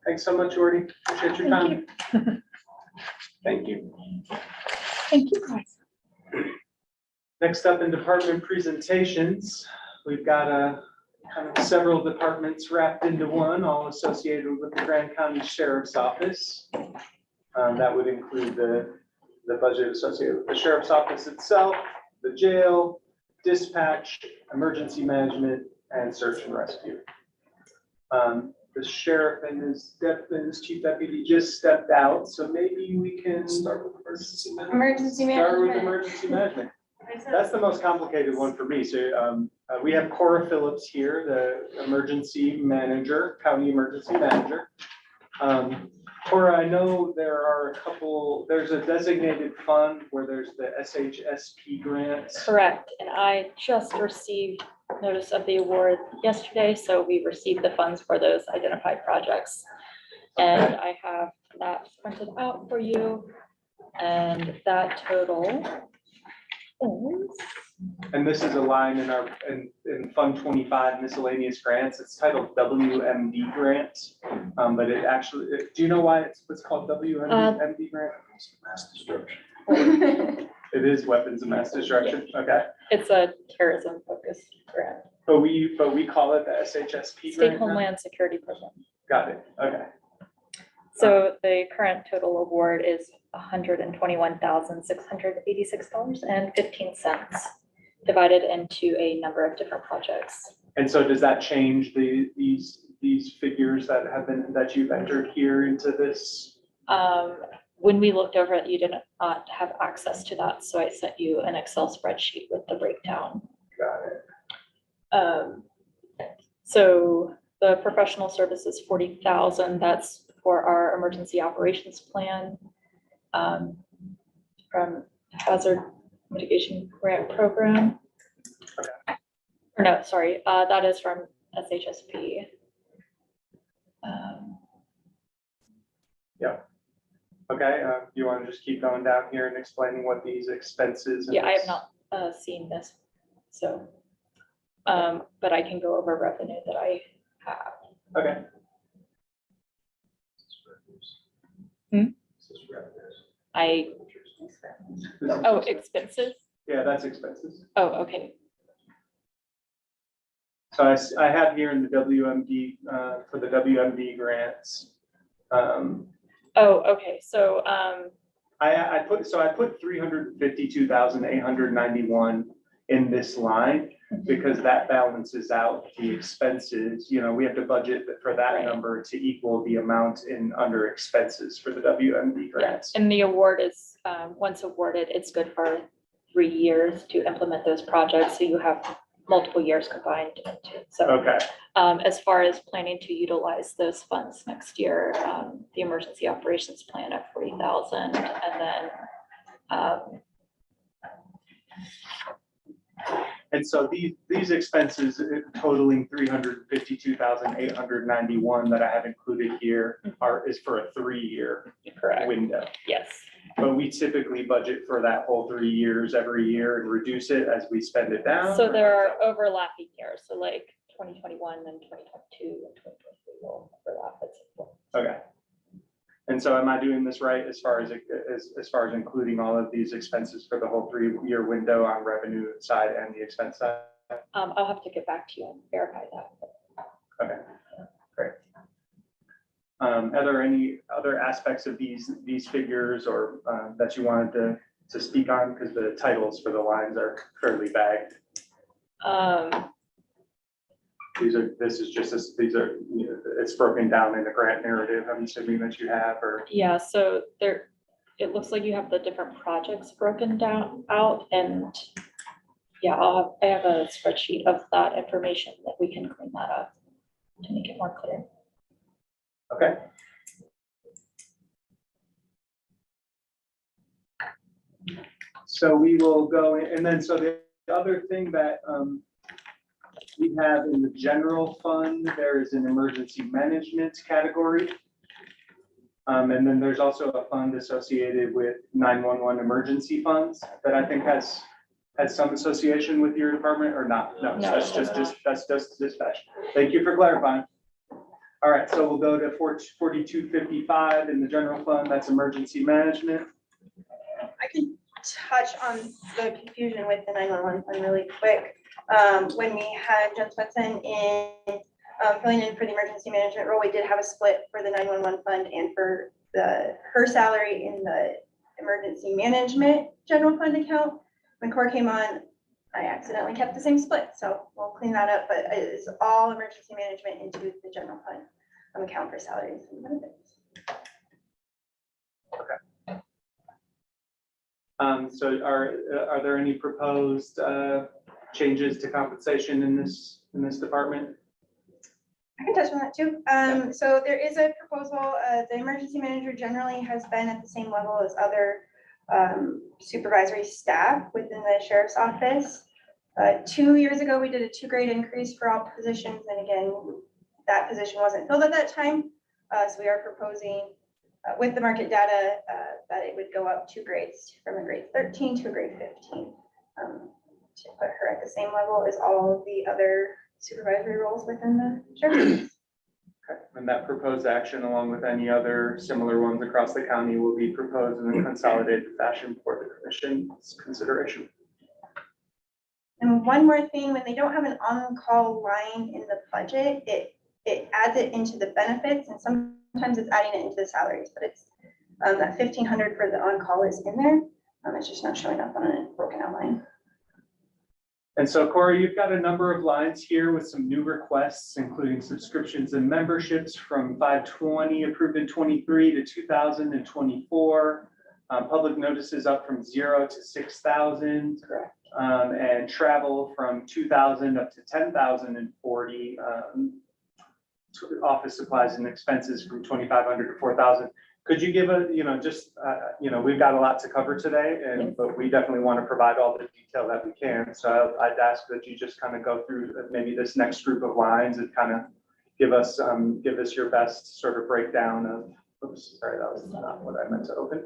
Thanks so much, Jordy. Appreciate your time. Thank you. Thank you, guys. Next up in department presentations, we've got kind of several departments wrapped into one, all associated with the Grand County Sheriff's Office. That would include the budget associated with the Sheriff's Office itself, the jail, dispatch, emergency management, and search and rescue. The sheriff and his chief deputy just stepped out, so maybe we can start with emergency management. Emergency Start with management. emergency management. That's the most complicated one for me. So we have Cora Phillips here, the emergency manager, county emergency manager. Cora, I know there's a designated fund where there's the SHSP grants. Correct, and I just received notice of the award yesterday, so we received the funds for those identified projects. And I have that printed out for you, and that total is, And this is a line in Fund 25 miscellaneous grants. It's titled WMD grant. But it actually, do you know why it's called WMD grant? Mass destruction. It is weapons of mass destruction. Okay. it's a terrorism focused grant, But we call it the SHSP State grant now? Homeland Security Program. Got it. Okay. So the current total award is $121,686.15, divided into a number of different projects. And so does that change these figures that you've entered here into this? When we looked over it, you did not have access to that, so I sent you an Excel spreadsheet with the breakdown. Got it. So the professional services, 40,000, that's for our emergency operations plan from hazard mitigation grant program. Or no, sorry, that is from SHSP. Okay, you want to just keep going down here and explaining what these expenses? and Yeah, I have this- not seen this, so, but I can go over revenue that I have. Okay. Oh, expenses? Yeah, that's expenses. Oh, okay. So I have here in the WMD, for the WMD grants. Oh, okay, so, I put 352,891 in this line because that balances out the expenses. You know, we have to budget for that Right. number to equal the amount in under expenses for the WMD yeah, grants. and the award is, once awarded, it's good for 3 years to implement those projects, so you have multiple years combined into it. So, Okay, as far as planning to utilize those funds next year, the emergency operations plan at 40,000, and then, and so these expenses totaling 352,891 that I have included here is for a 3-year correct, window. yes. But we typically budget for that whole 3 years every year and reduce it as we spend it down. So there are overlapping years, so like 2021 and 2022 and 2023 will overlap at some point. Okay. And so am I doing this right as far as including all of these expenses for the whole 3-year window on revenue side and the expense side? I'll have to get back to you and verify that. Okay, great. Are there any other aspects of these figures or that you wanted to speak on? Because the titles for the lines are fairly vague. These are, it's broken down in the grant narrative, I'm assuming that you have, or, Yeah, so there, it looks like you have the different projects broken down out, and yeah, I have a spreadsheet of that information that we can clean that up to make it more clear. okay. So we will go, and then, so the other thing that we have in the general fund, there is an emergency management category. And then there's also a fund associated with 911 emergency funds that I think has some association with your department or not? No, No, that's it does just dispatch. Thank you for clarifying. All right, so we'll go to 4255 in the general fund, that's emergency management. I can touch on the confusion with the 911 fund really quick. When we had Jen Swenson in filling in for the emergency management role, we did have a split for the 911 fund and for her salary in the emergency management general fund account. When Core came on, I accidentally kept the same split, so we'll clean that up, but it is all emergency management into the general fund account for salaries and benefits. So are there any proposed changes to compensation in this department? I can touch on that too. So there is a proposal, the emergency manager generally has been at the same level as other supervisory staff within the sheriff's office. 2 years ago, we did a 2-grade increase for all positions. And again, that position wasn't filled at that time. So we are proposing with the market data that it would go up 2 grades from a grade 13 to a grade 15 to put her at the same level as all of the other supervisory roles within the sheriff's office. Okay. And that proposed action, along with any other similar ones across the county, will be proposed in a consolidated fashion for the commission's consideration. And one more thing, when they don't have an on-call line in the budget, it adds it into the benefits, and sometimes it's adding it into the salaries, but it's that 1,500 for the on-call is in there. It's just not showing up on a broken out line. And so Corey, you've got a number of lines here with some new requests, including subscriptions and memberships from 520 approved in 23 to 2024. Public notices up from 0 to 6,000. Correct. And travel from 2,000 up to 10,040. Office supplies and expenses from 2,500 to 4,000. Could you give a, we've got a lot to cover today, but we definitely want to provide all the detail that we can. So I'd ask that you just kind of go through maybe this next group of lines and kind of give us your best sort of breakdown of, oops, sorry, that was not what I meant to open.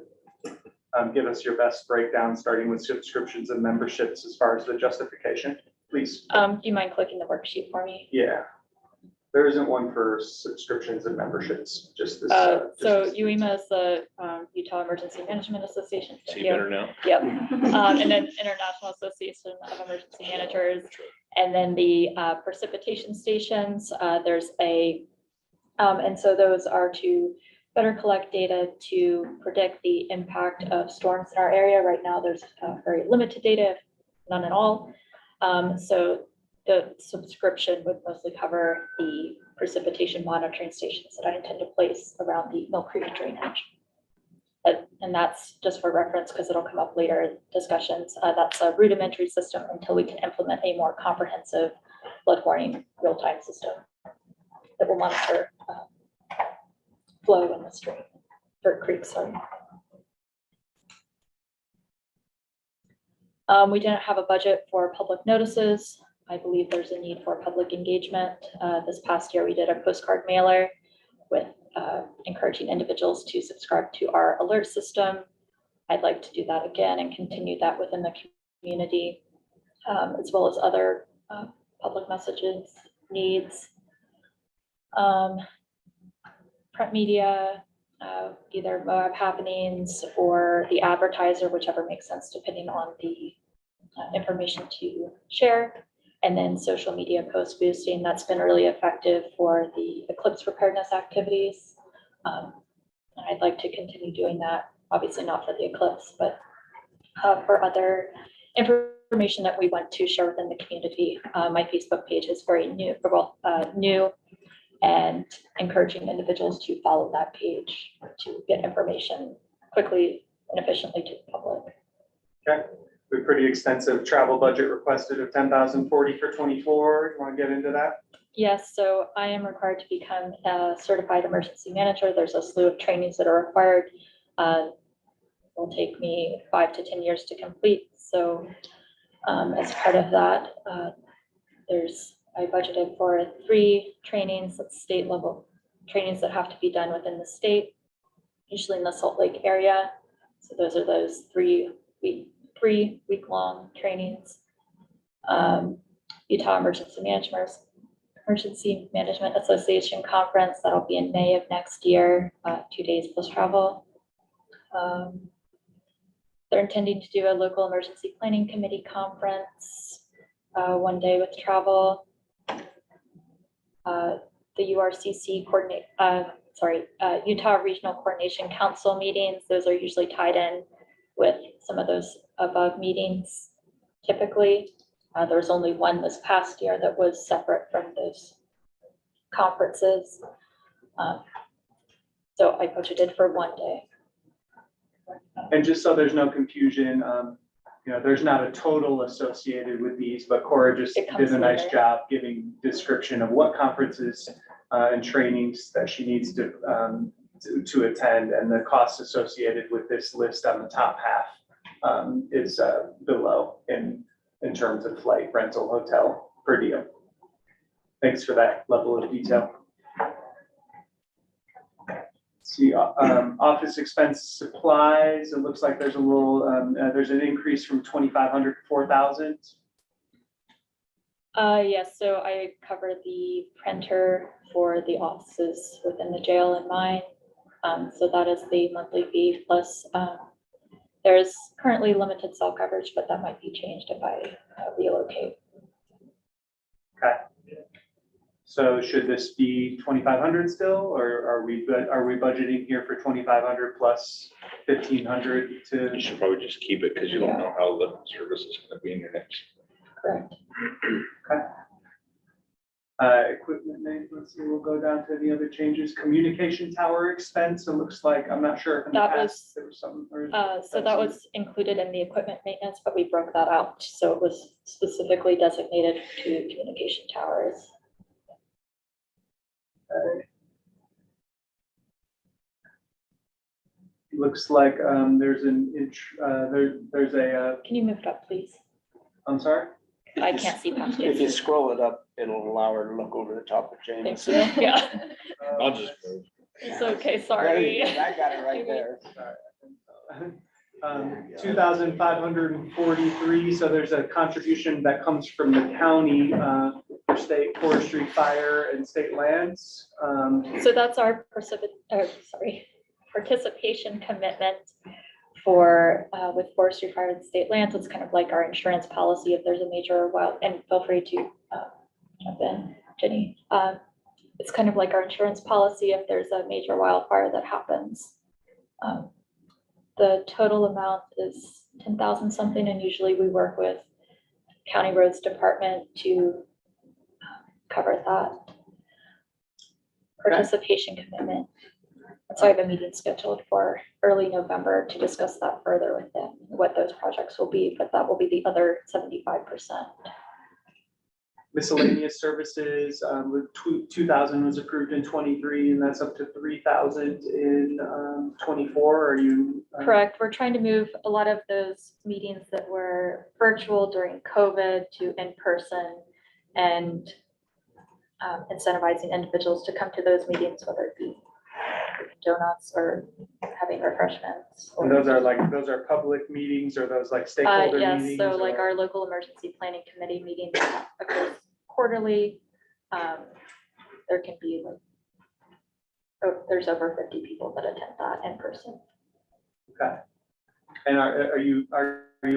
Give us your best breakdown, starting with subscriptions and memberships as far as the justification, please. Do you mind clicking the worksheet for me? Yeah. There isn't one for subscriptions and memberships, just this. So just this- UEMA is the Utah Emergency Management Association. So Thank you you. better know. Yep. And then International Association of Emergency Managers. And then the precipitation stations, there's a, and so those are to better collect data to predict the impact of storms in our area. Right now, there's very limited data, if none at all. So the subscription would mostly cover the precipitation monitoring stations that I intend to place around the Mill Creek drainage. And that's just for reference, because it'll come up later in discussions. That's a rudimentary system until we can implement a more comprehensive flood warning real-time system that will monitor flow in the stream, or creek, sorry. We didn't have a budget for public notices. I believe there's a need for public engagement. This past year, we did a postcard mailer with encouraging individuals to subscribe to our alert system. I'd like to do that again and continue that within the community, as well as other public messages, needs. Print media, either Moab Happenings or the Advertiser, whichever makes sense depending on the information to share. And then social media post boosting, that's been really effective for the eclipse preparedness activities. And I'd like to continue doing that, obviously not for the eclipse, but for other information that we want to share within the community. My Facebook page is very new, new, and encouraging individuals to follow that page to get information quickly and efficiently to the public. Okay, we have pretty extensive travel budget requested of 10,040 for 24. You want to get into that? Yes, so I am required to become a certified emergency manager. There's a slew of trainings that are required. It'll take me 5 to 10 years to complete. So as part of that, I budgeted for 3 trainings at state level, trainings that have to be done within the state, usually in the Salt Lake area. So those are those 3-week-long trainings. Utah Emergency Management Association Conference, that'll be in May of next year, 2 days plus travel. They're intending to do a local emergency planning committee conference, 1 day with travel. The URCC Utah Regional Coordination Council meetings, those are usually tied in with some of those above meetings. Typically, there was only one this past year that was separate from those conferences. So I budgeted for 1 day. And just so there's no confusion, there's not a total associated with these, but Cora just It comes did a nice later. job giving description of what conferences and trainings that she needs to attend, and the cost associated with this list on the top half is below in terms of flight, rental, hotel, per diem. Thanks for that level of detail. See, office expense supplies, it looks like there's a little, there's an increase from 2,500 to 4,000. Yes, so I cover the printer for the offices within the jail and mine. So that is the monthly fee plus, there's currently limited cell coverage, but that might be changed if I relocate. Okay. So should this be 2,500 still, or are we budgeting here for 2,500 plus 1,500 to? You should probably just keep it because you don't know how the service is going to be in your next. Correct. Equipment maintenance, we'll go down to the other changes. Communication tower expense, it looks like, I'm not sure if in the That past was- there was some. or- So that was included in the equipment maintenance, but we broke that out. So it was specifically designated to communication towers. Looks like there's there's a, Can you move it up, please? I'm sorry? I can't see past If you you. scroll it up, it'll allow her to look over the top of Thank James. you. Yeah, I'll just move. it's okay, There sorry. you go. I got it right there. 2,543, so there's a contribution that comes from the county for state forestry, fire, and state lands. So that's our participation commitment for, with forestry, fire, and state lands. It's kind of like our insurance policy if there's a major wild, and feel free to jump in, Jenny. It's kind of like our insurance policy if there's a major wildfire that happens. The total amount is 10,000 something, and usually we work with County Roads Department to cover that participation commitment. So I have a meeting scheduled for early November to discuss that further with them, what those projects will be, but that will be the other 75%. Miscellaneous services, with 2,000 was approved in 23, and that's up to 3,000 in 24. Are you? Correct. We're trying to move a lot of those meetings that were virtual during COVID to in person, and incentivizing individuals to come to those meetings, whether it be donuts or having refreshments. And those are public meetings, or those like stakeholder meetings? Yes, so like or- our local emergency planning committee meeting that occurs quarterly. There can be like, there's over 50 people that attend that in person. Okay. And are you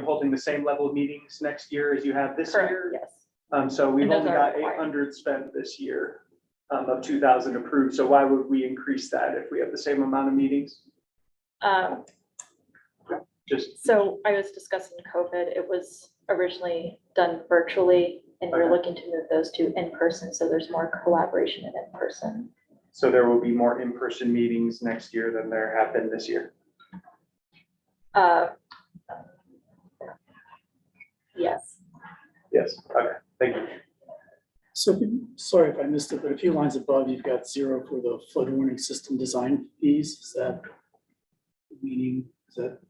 holding the same level of meetings next year as you have this Correct, year? yes. So we've And those only are got required. 800 spent this year, of 2,000 approved. So why would we increase that if we have the same amount of meetings? Just, So I was discussing COVID. It was originally done virtually, and we're Okay. looking to move those to in person, so there's more collaboration in person. so there will be more in-person meetings next year than there have been this year. Yes. Yes, okay, thank you. So, sorry if I missed it, but a few lines above, you've got 0 for the flood warning system design fees. Is that meaning, is that?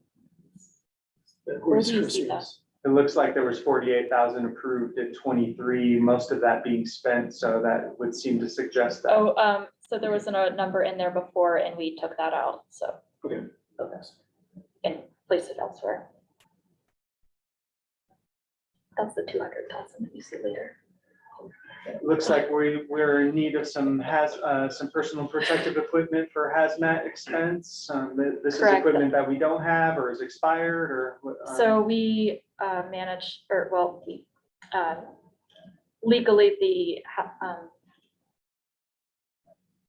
Where Where is do you see cursor that? is? It looks like there was 48,000 approved in 23, most of that being spent, so that would seem to suggest that. Oh, so there wasn't a number in there before and we took that out, so. Okay. And placed it elsewhere. That's the 200,000 that you see later. Looks like we're in need of some personal protective equipment for hazmat expense. This is Correct. equipment that we don't have or is expired or. So we manage, or well, we legally, the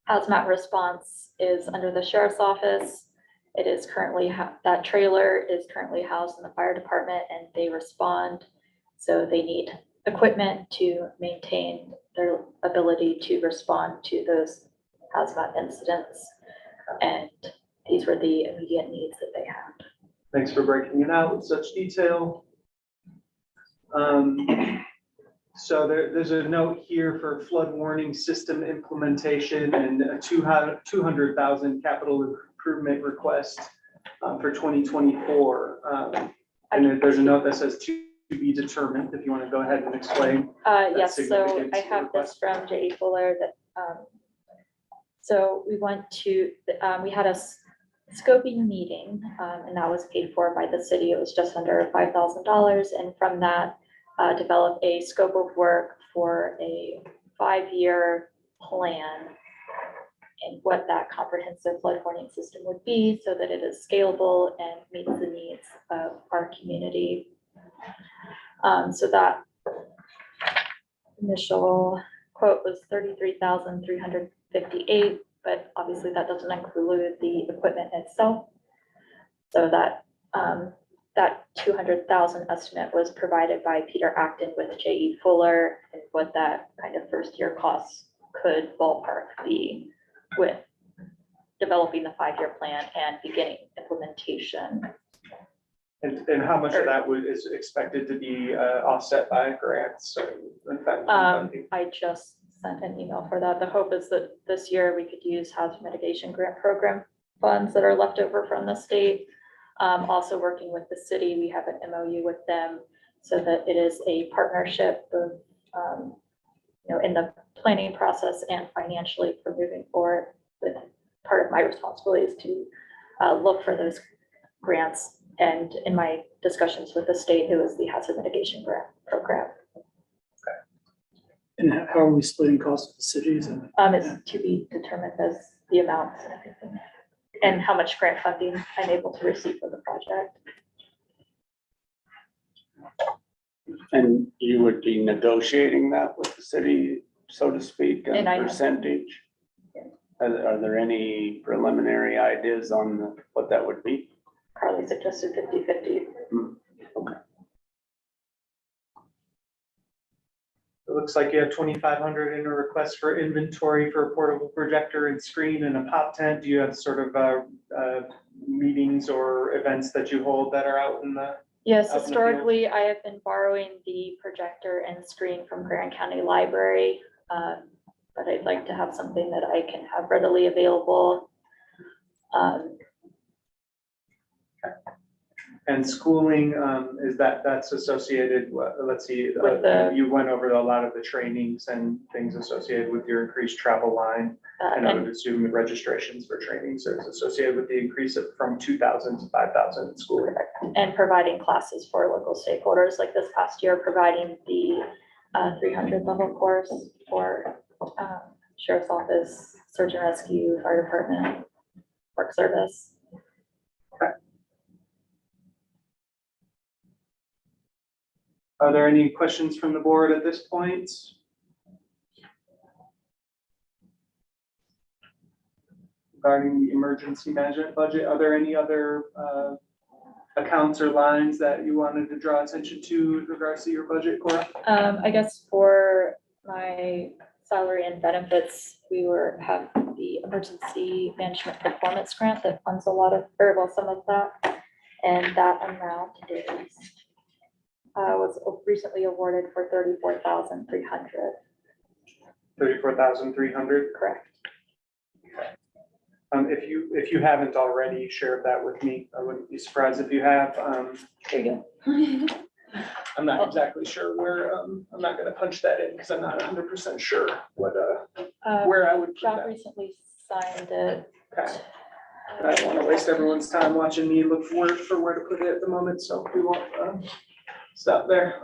hazmat response is under the sheriff's office. It is currently, that trailer is currently housed in the fire department, and they respond. So they need equipment to maintain their ability to respond to those hazmat incidents. And these were the immediate needs that they had. Thanks for breaking it out with such detail. So there's a note here for flood warning system implementation and a 200,000 capital improvement request for 2024. And then there's a note that says to be determined, if you want to go ahead and explain. Yes, so significance I of the have this from J.E. Fuller that, so we went to, we had a scoping meeting, and that was paid for by the city. It was just under $5,000. And from that, develop a scope of work for a 5-year plan and what that comprehensive flood warning system would be so that it is scalable and meets the needs of our community. So that initial quote was $33,358, but obviously that doesn't include the equipment itself. So that that 200,000 estimate was provided by Peter Acton with J.E. Fuller, and what that kind of first year costs could ballpark be with developing the 5-year plan and beginning implementation. And how much of that is expected to be offset by grants? So in fact, funding? I just sent an email for that. The hope is that this year we could use hazard mitigation grant program funds that are left over from the state. Also working with the city, we have an MOU with them so that it is a partnership of, in the planning process and financially for moving forward. With part of my responsibility is to look for those grants. And in my discussions with the state, it was the hazard mitigation grant program. And how are we splitting costs with the cities? And It's to be determined as the amounts and everything, and how much grant funding I'm able to receive for the project. And you would be negotiating that with the city, so to speak, And I on have- percentage? Are there any preliminary ideas on what that would be? Carly suggested 50-50. It looks like you have 2,500 in a request for inventory for a portable projector and screen and a pop tent. Do you have sort of meetings or events that you hold that are out in the? Yes, Out in the field. historically, I have been borrowing the projector and screen from Grand County Library. But I'd like to have something that I can have readily available. And schooling, that's associated, let's see, With the- you went over a lot of the trainings and things associated with your increased travel line. And I would And assume the registrations for trainings is associated with the increase from 2,000 to 5,000 in schooling. and providing classes for local stakeholders, like this past year, providing the 300 level course for Sheriff's Office, Search and Rescue, Fire Department, Work Service. Are there any questions from the board at this point? Regarding the emergency management budget, are there any other accounts or lines that you wanted to draw attention to in regards to your budget, Cora? I guess for my salary and benefits, we have the emergency management performance grant that funds a lot of, or well, some of that. And that amount is, was recently awarded for 34,300, 34,300. correct? If you haven't already shared that with me, I wouldn't be surprised if you have. There you go. I'm not exactly sure where, I'm not gonna punch that in because I'm not 100% sure what, where I would put Job that. recently signed it. Okay. I don't want to waste everyone's time watching me look for where to put it at the moment, so we won't stop there.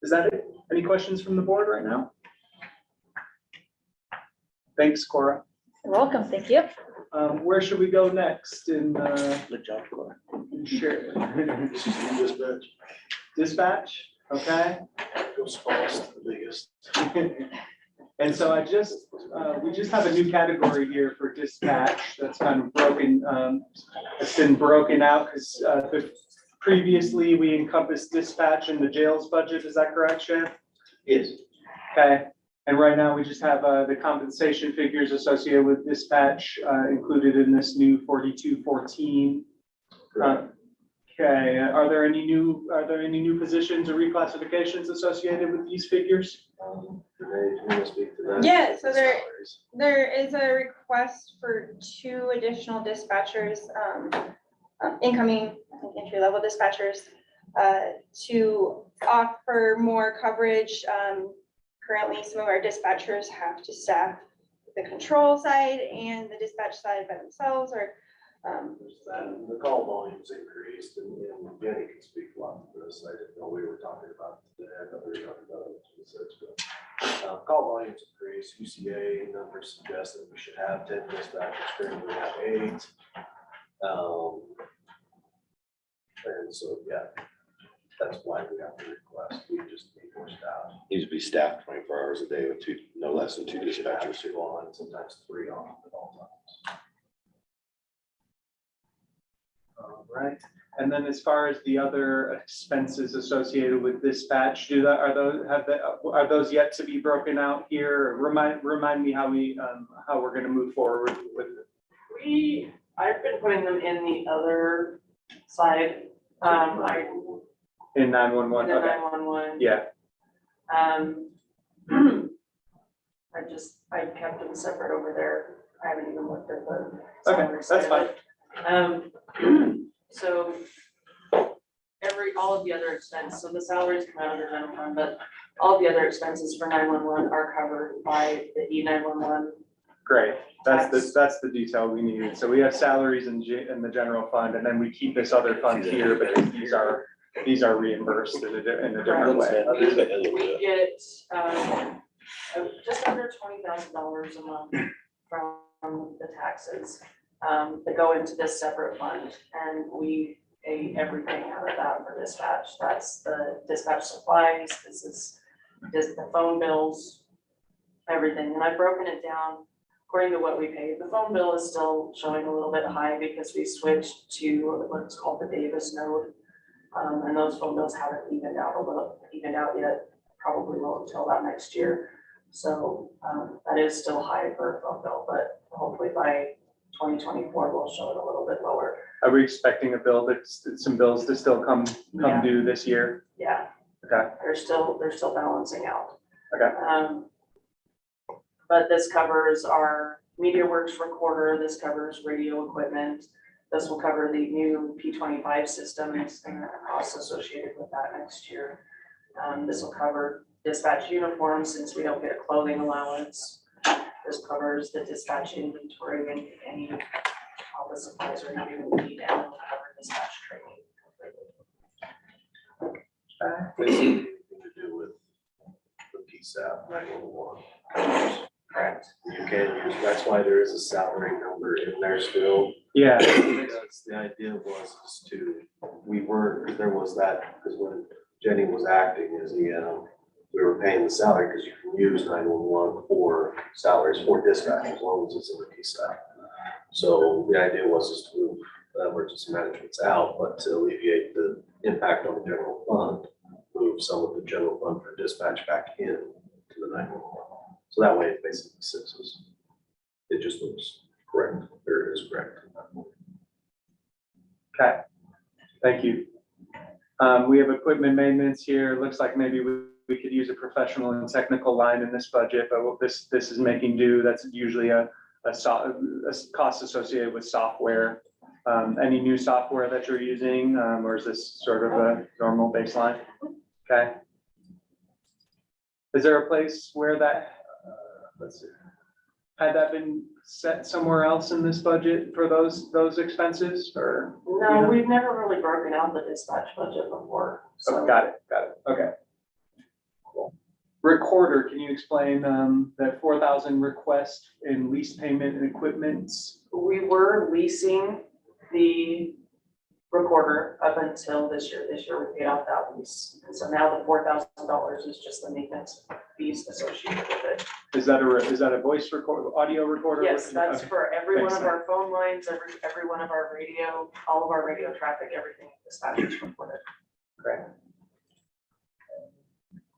Is that it? Any questions from the board right now? Thanks, Cora. You're welcome, thank you. Where should we go next in Good job, Cora. share? Dispatch Dispatch, okay? goes smallest to the biggest. And so we just have a new category here for dispatch that's kind of broken, it's been broken out because previously we encompassed dispatch in the jails budget, is that correct, Shan? Yes. Okay, and right now we just have the compensation figures associated with dispatch included in this new 4214. Okay, are there any new positions or reclassifications associated with these figures? Renee, do you want to speak to that? Yeah, so there is a request for 2 additional dispatchers, incoming entry-level dispatchers, to offer more coverage. Currently, some of our dispatchers have to staff the control side and the dispatch side by themselves, or The call volumes increased, and Jenny can speak a lot to this. I didn't know we were talking about today. I thought we were talking about it in 26, but call volumes increased. UCA numbers suggest that we should have 10 dispatchers, currently we have 8. And so, yeah, that's why we have to request. We just need more staff. Needs to be staffed 24 hours a day with no less than 2 We should have dispatchers. 2 on, sometimes 3 on at all times. All right, and then as far as the other expenses associated with dispatch, are those yet to be broken out here? Remind me how we're gonna move forward with it. I've been putting them in the other side, In 911, the okay, 911. yeah, I kept them separate over there. I haven't even looked at the. okay, salary side that's of fine. it. So all of the other expenses, so the salaries come out of the general fund, but all the other expenses for 911 are covered by the E911. Great, that's the detail we needed. So we have salaries in the general fund, and then we keep this other fund here because these are these are reimbursed in a different way. We get, just under $20,000 a month from the taxes, that go into this separate fund, and we pay everything out of that for dispatch. That's the dispatch supplies, this is just the phone bills, everything, and I've broken it down according to what we paid. The phone bill is still showing a little bit high because we switched to what's called the Davis node. And those phone bills haven't evened out yet, probably won't until about next year. So, that is still high for a phone bill, but hopefully by 2024, we'll show it a little bit lower. Are we expecting some bills to still come Yeah. due this year? Yeah, Okay, they're still balancing out. okay, But this covers our MediaWorks recorder, this covers radio equipment. This will cover the new P25 systems and the costs associated with that next year. This will cover dispatch uniforms since we don't get a clothing allowance. This covers the dispatch inventory and any office supplies or anything we need, and it'll cover dispatch training. Basically, anything to do with the PSAP 911. Correct. You can use, that's why there is a salary number in there still. yeah, Because the idea was is to, we were, because there was that, because when Jenny was acting as the, we were paying the salary, because you can use 911 for salaries for dispatch as long as it's in the PSAP. So the idea was just to move emergency management's out, but to alleviate the impact on the general fund, move some of the general fund for dispatch back in to the 911. So that way it basically sits, it just looks correct, or is correct. okay, thank you. We have equipment maintenance here. Looks like maybe we could use a professional and technical line in this budget, but this is making do. That's usually a cost associated with software. Any new software that you're using, or is this sort of a normal baseline? Okay. Is there a place where that, let's see, had that been set somewhere else in this budget for those expenses, or? No, we've never really broken out the dispatch budget before, Oh, so. got it, okay. Cool. Recorder, can you explain the 4,000 request in lease payment and equipment? We were leasing the recorder up until this year. This year we paid off that lease. And so now the $4,000 is just the maintenance fees associated with it. Is that a voice recorder, audio recorder? Yes, that's Okay. for every one Thanks, of our phone lines, every one of our radio, all of our radio traffic, everything dispatch is recorded. Great.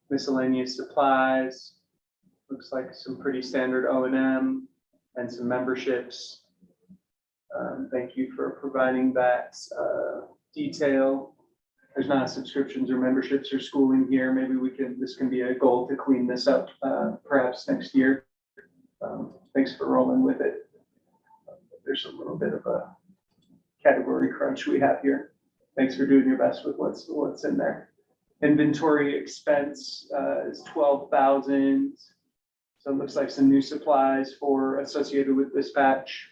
Miscellaneous supplies, looks like some pretty standard O&M and some memberships. Thank you for providing that detail. There's not subscriptions or memberships or schooling here. Maybe this can be a goal to clean this up perhaps next year. Thanks for rolling with it. There's a little bit of a category crunch we have here. Thanks for doing your best with what's in there. Inventory expense is 12,000. So it looks like some new supplies associated with dispatch.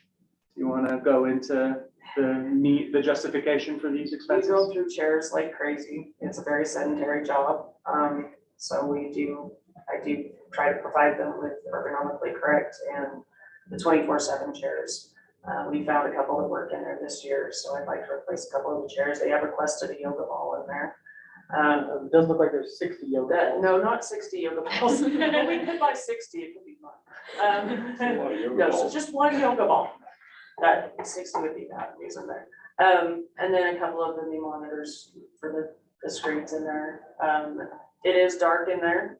You want to go into the justification for these We expenses? go through chairs like crazy. It's a very sedentary job. So I do try to provide them with ergonomically correct and the 24/7 chairs. We found a couple that work in there this year, so I'd like to replace a couple of the chairs. They have requested a yoga ball in there. It does look like there's 60 yoga balls. No, not 60 yoga balls. We could buy 60, it could be fun. No, so just one yoga ball. That 60 would be bad, using there. And then a couple of the new monitors for the screens in there. It is dark in there,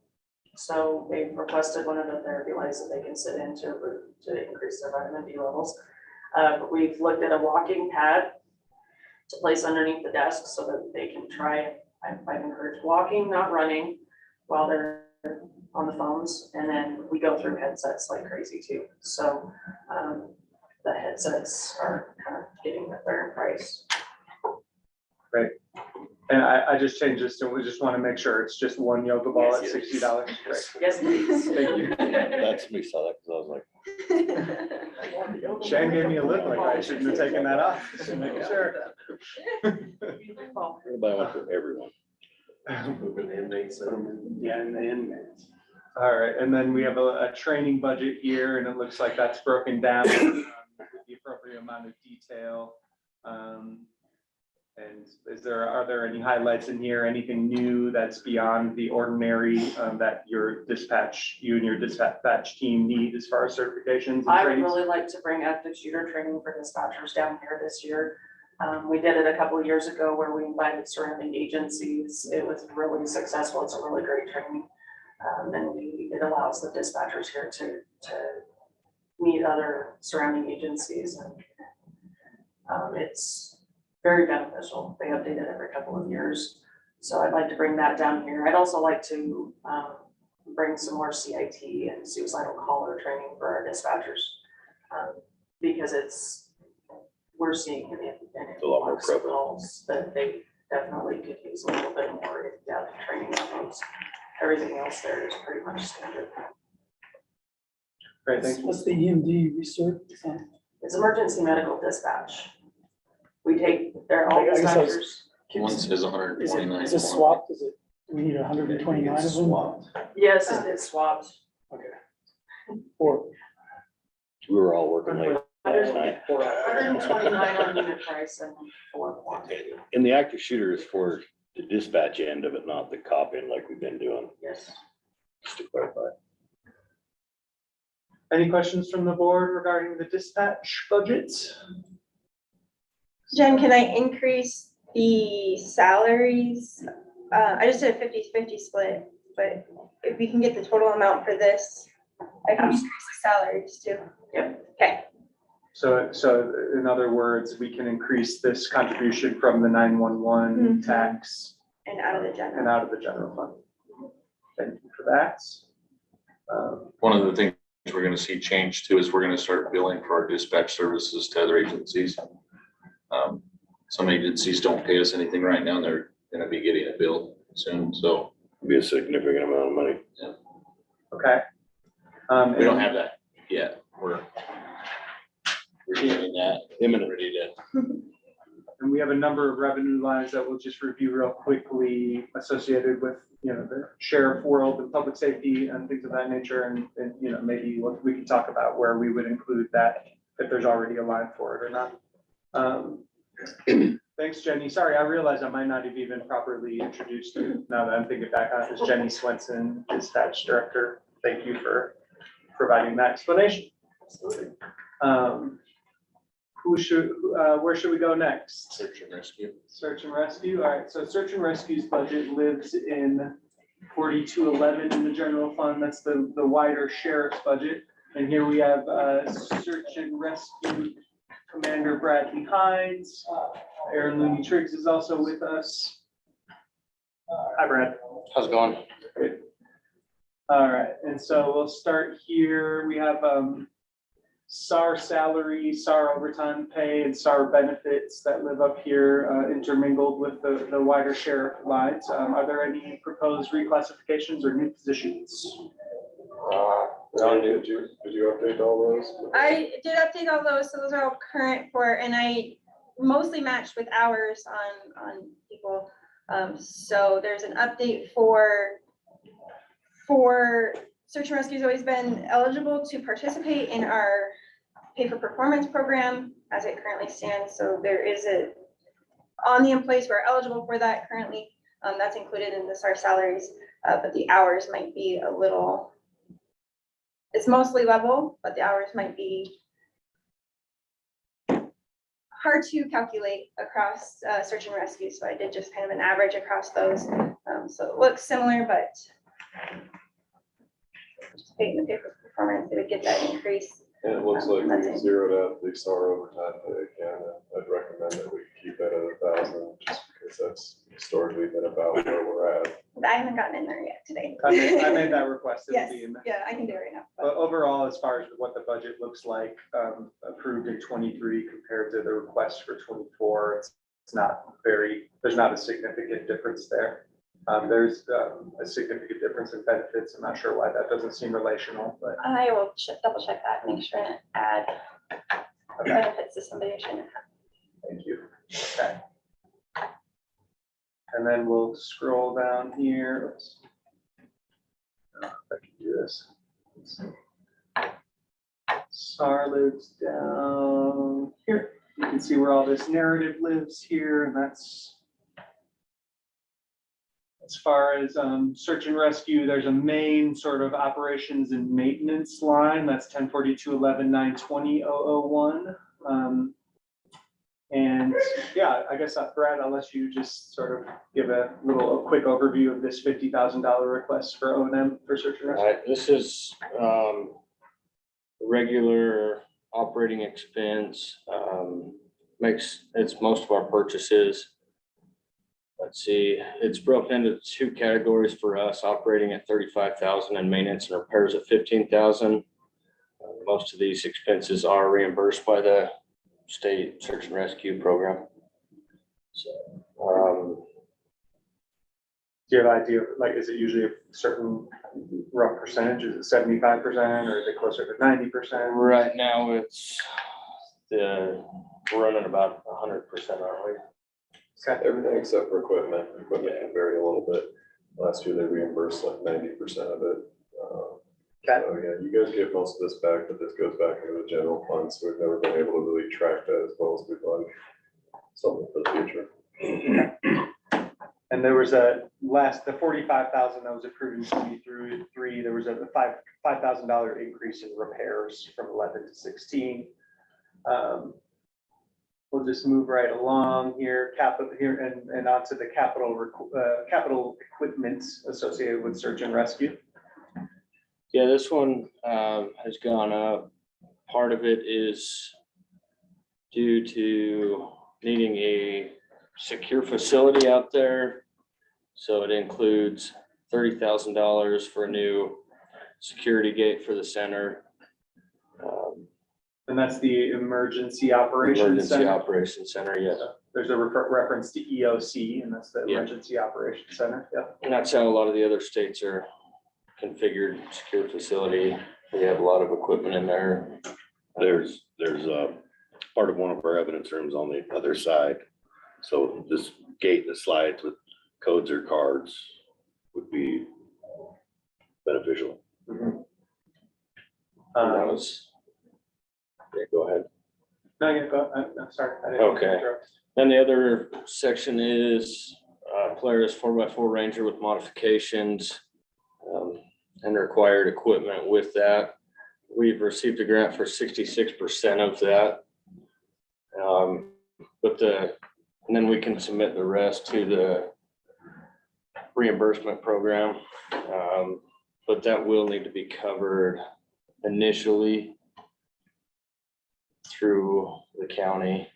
so they've requested one of the therapy lights that they can sit in to increase their vitamin D levels. We've looked at a walking pad to place underneath the desk so that they can try. I've encouraged walking, not running, while they're on the phones, and then we go through headsets like crazy too. So the headsets are kind of getting up there in price. Great. And I just changed this, and we just want to make sure it's just one yoga ball at Yes, $60. Great. Yes, please. Thank you. That's me, saw that, because I was like, Shane gave me a look like I shouldn't have taken that off. Just making sure. Everybody went for everyone. Moving inmates in. Yeah, and the inmates. All right, and then we have a training budget here, and it looks like that's broken down with the appropriate amount of detail. And are there any highlights in here, anything new that's beyond the ordinary that you and your dispatch team need as far as certifications and I would trainings? really like to bring active shooter training for dispatchers down here this year. We did it a couple of years ago where we invited surrounding agencies. It was really successful. It's a really great training. And it allows the dispatchers here to meet other surrounding agencies, and it's very beneficial. They update it every couple of years. So I'd like to bring that down here. I'd also like to bring some more CIT and suicidal caller training for our dispatchers. Because we're seeing an A lot more influx of prevalent. calls that they definitely could use a little bit more in-depth training on those. Everything else there is pretty much standard. Great, thanks. What's the EMD research? It's emergency medical dispatch. We take, they're all I guess I was- dispatchers. One says 129. Is it swapped? Is it, do we need 129 of them? Swapped. Yes, it's swapped. Okay. Or, We were all working late last night. 129 on unit price and 4 quantity. And the active shooter is for the dispatch end of it, not the cop end like we've been doing, Yes. just to clarify. Any questions from the board regarding the dispatch budgets? Jen, can I increase the salaries? I just did a 50-50 split, but if we can get the total amount for this, I can increase the salaries too. Yep. Okay, So in other words, we can increase this contribution from the 911 Mhm. tax and out of the and general. out of the general fund. Thank you for that. One of the things we're gonna see change too is we're gonna start billing for our dispatch services to other agencies. Some agencies don't pay us anything right now, and they're gonna be getting a bill soon, so Be a significant amount of money. Okay. we don't have that yet. We're getting that imminent, ready to. And we have a number of revenue lines that we'll just review real quickly associated with, the sheriff world and public safety and things of that nature. And maybe we can talk about where we would include that if there's already a line for it or not. Thanks, Jenny. Sorry, I realize I might not have even properly introduced you now that I'm thinking back on it. It's Jenny Swenson, Dispatch Director. Thank you for providing that explanation. Where should we go next? Search and rescue. Search and rescue. All right, so search and rescue's budget lives in 4211 in the general fund. That's the wider sheriff's budget. And here we have search and rescue Commander Bradley Hines. Aaron Looney Triggs is also with us. Hi, Brad. How's it going? Good. All right, and so we'll start here. We have SAR salary, SAR overtime pay, and SAR benefits that live up here intermingled with the wider sheriff lines. Are there any proposed reclassifications or new positions? Did you update all those? I did update all those, so those are all current and I mostly matched with hours on people. So there's an update for search and rescue's always been eligible to participate in our pay for performance program as it currently stands. So there is on the employees who are eligible for that currently, that's included in the SAR salaries, but the hours might be a little, it's mostly level, but the hours might be hard to calculate across search and rescue. So I did just kind of an average across those. So it looks similar, but participating in the pay for performance, it would get that increase. And it looks like That's we it. zeroed out the SAR overtime pay again. I'd recommend that we keep that at 1,000, just because that's historically been about where we're at. I haven't gotten in there yet today. I made that request. It'll Yes, be in there. yeah, I can do it right now. But overall, as far as what the budget looks like, approved in 23 compared to the request for 24, it's not there's not a significant difference there. There's a significant difference in benefits. I'm not sure why that doesn't seem relational, but I will double check that, make sure and add benefits to somebody I shouldn't have. thank you. Okay. And then we'll scroll down here. Let's see. If I can do this. Let's see. SAR lives down here. You can see where all this narrative lives here, and that's as far as search and rescue. There's a main sort of operations and maintenance line. That's 1042.11.920.001. And yeah, I guess Brad, I'll let you just sort of give a quick overview of this $50,000 request for O&M for search and rescue. Right, this is regular operating expense, it's most of our purchases. Let's see, it's broken into two categories for us, operating at 35,000 and maintenance and repairs at 15,000. Most of these expenses are reimbursed by the state search and rescue program. So, do you have an idea, like, is it usually a certain rough percentage? Is it 75% or is it closer to 90%? right now it's we're running about 100%, aren't we? Everything except for equipment. Equipment can vary a little bit. Last year they reimbursed like 90% of it. So yeah, you guys get most of this back, but this goes back into the general fund, so we've never been able to really track that as well as we'd like. Something for the future. And there was the 45,000 that was approved in 2023. There was a $5,000 increase in repairs from 11 to 16. We'll just move right along here, and onto the capital equipment associated with search and rescue. Yeah, this one has gone up. Part of it is due to needing a secure facility out there. So it includes $30,000 for a new security gate for the center. And that's the Emergency Operations Center. Emergency Operations Center, yes. There's a reference to EOC, and that's the Yeah. Emergency Operations Center. Yeah. And that's how a lot of the other states are configured, secure facility. They have a lot of equipment in there. There's part of one of our evidence rooms on the other side. So this gate that slides with codes or cards would be beneficial. And that was, yeah, go ahead. No, yeah, go, I'm sorry. I didn't Okay. interrupt. Then the other section is Polaris 4x4 Ranger with modifications and required equipment with that. We've received a grant for 66% of that. And then we can submit the rest to the reimbursement program. But that will need to be covered initially through the county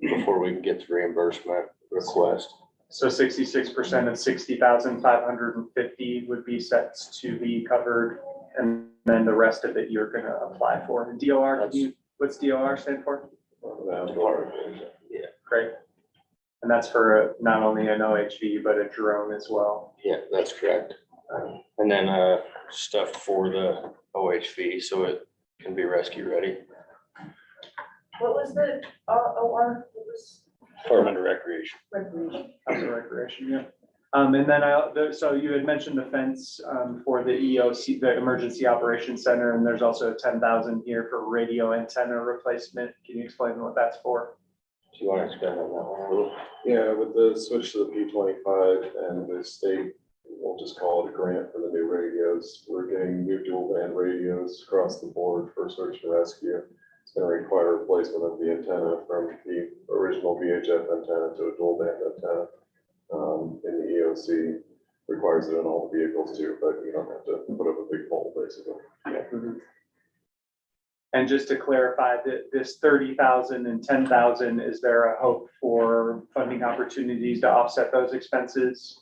before we can get the reimbursement request. So 66% of 60,550 would be set to be covered, and then the rest of it you're gonna apply for. And DOR, what's DOR stand for? Yeah. Great. And that's for not only an OHV, but a drone as well. Yeah, that's correct. And then stuff for the OHV so it can be rescue ready. What was the OR? What was Department of Recreation. recreation? House of Recreation, yeah. And then so you had mentioned the fence for the EOC, the Emergency Operations Center, and there's also 10,000 here for radio antenna replacement. Can you explain what that's for? Do you want to expand on that one a little? Yeah, with the switch to the P25 and the state, we'll just call it a grant for the new radios. We're getting new dual band radios across the board for search and rescue. It's going to require replacement of the antenna from the original VHF antenna to a dual band antenna. In the EOC requires it in all the vehicles too, but you don't have to put up a big pole basically. And just to clarify, that this 30,000 and 10,000, is there a hope for funding opportunities to offset those expenses?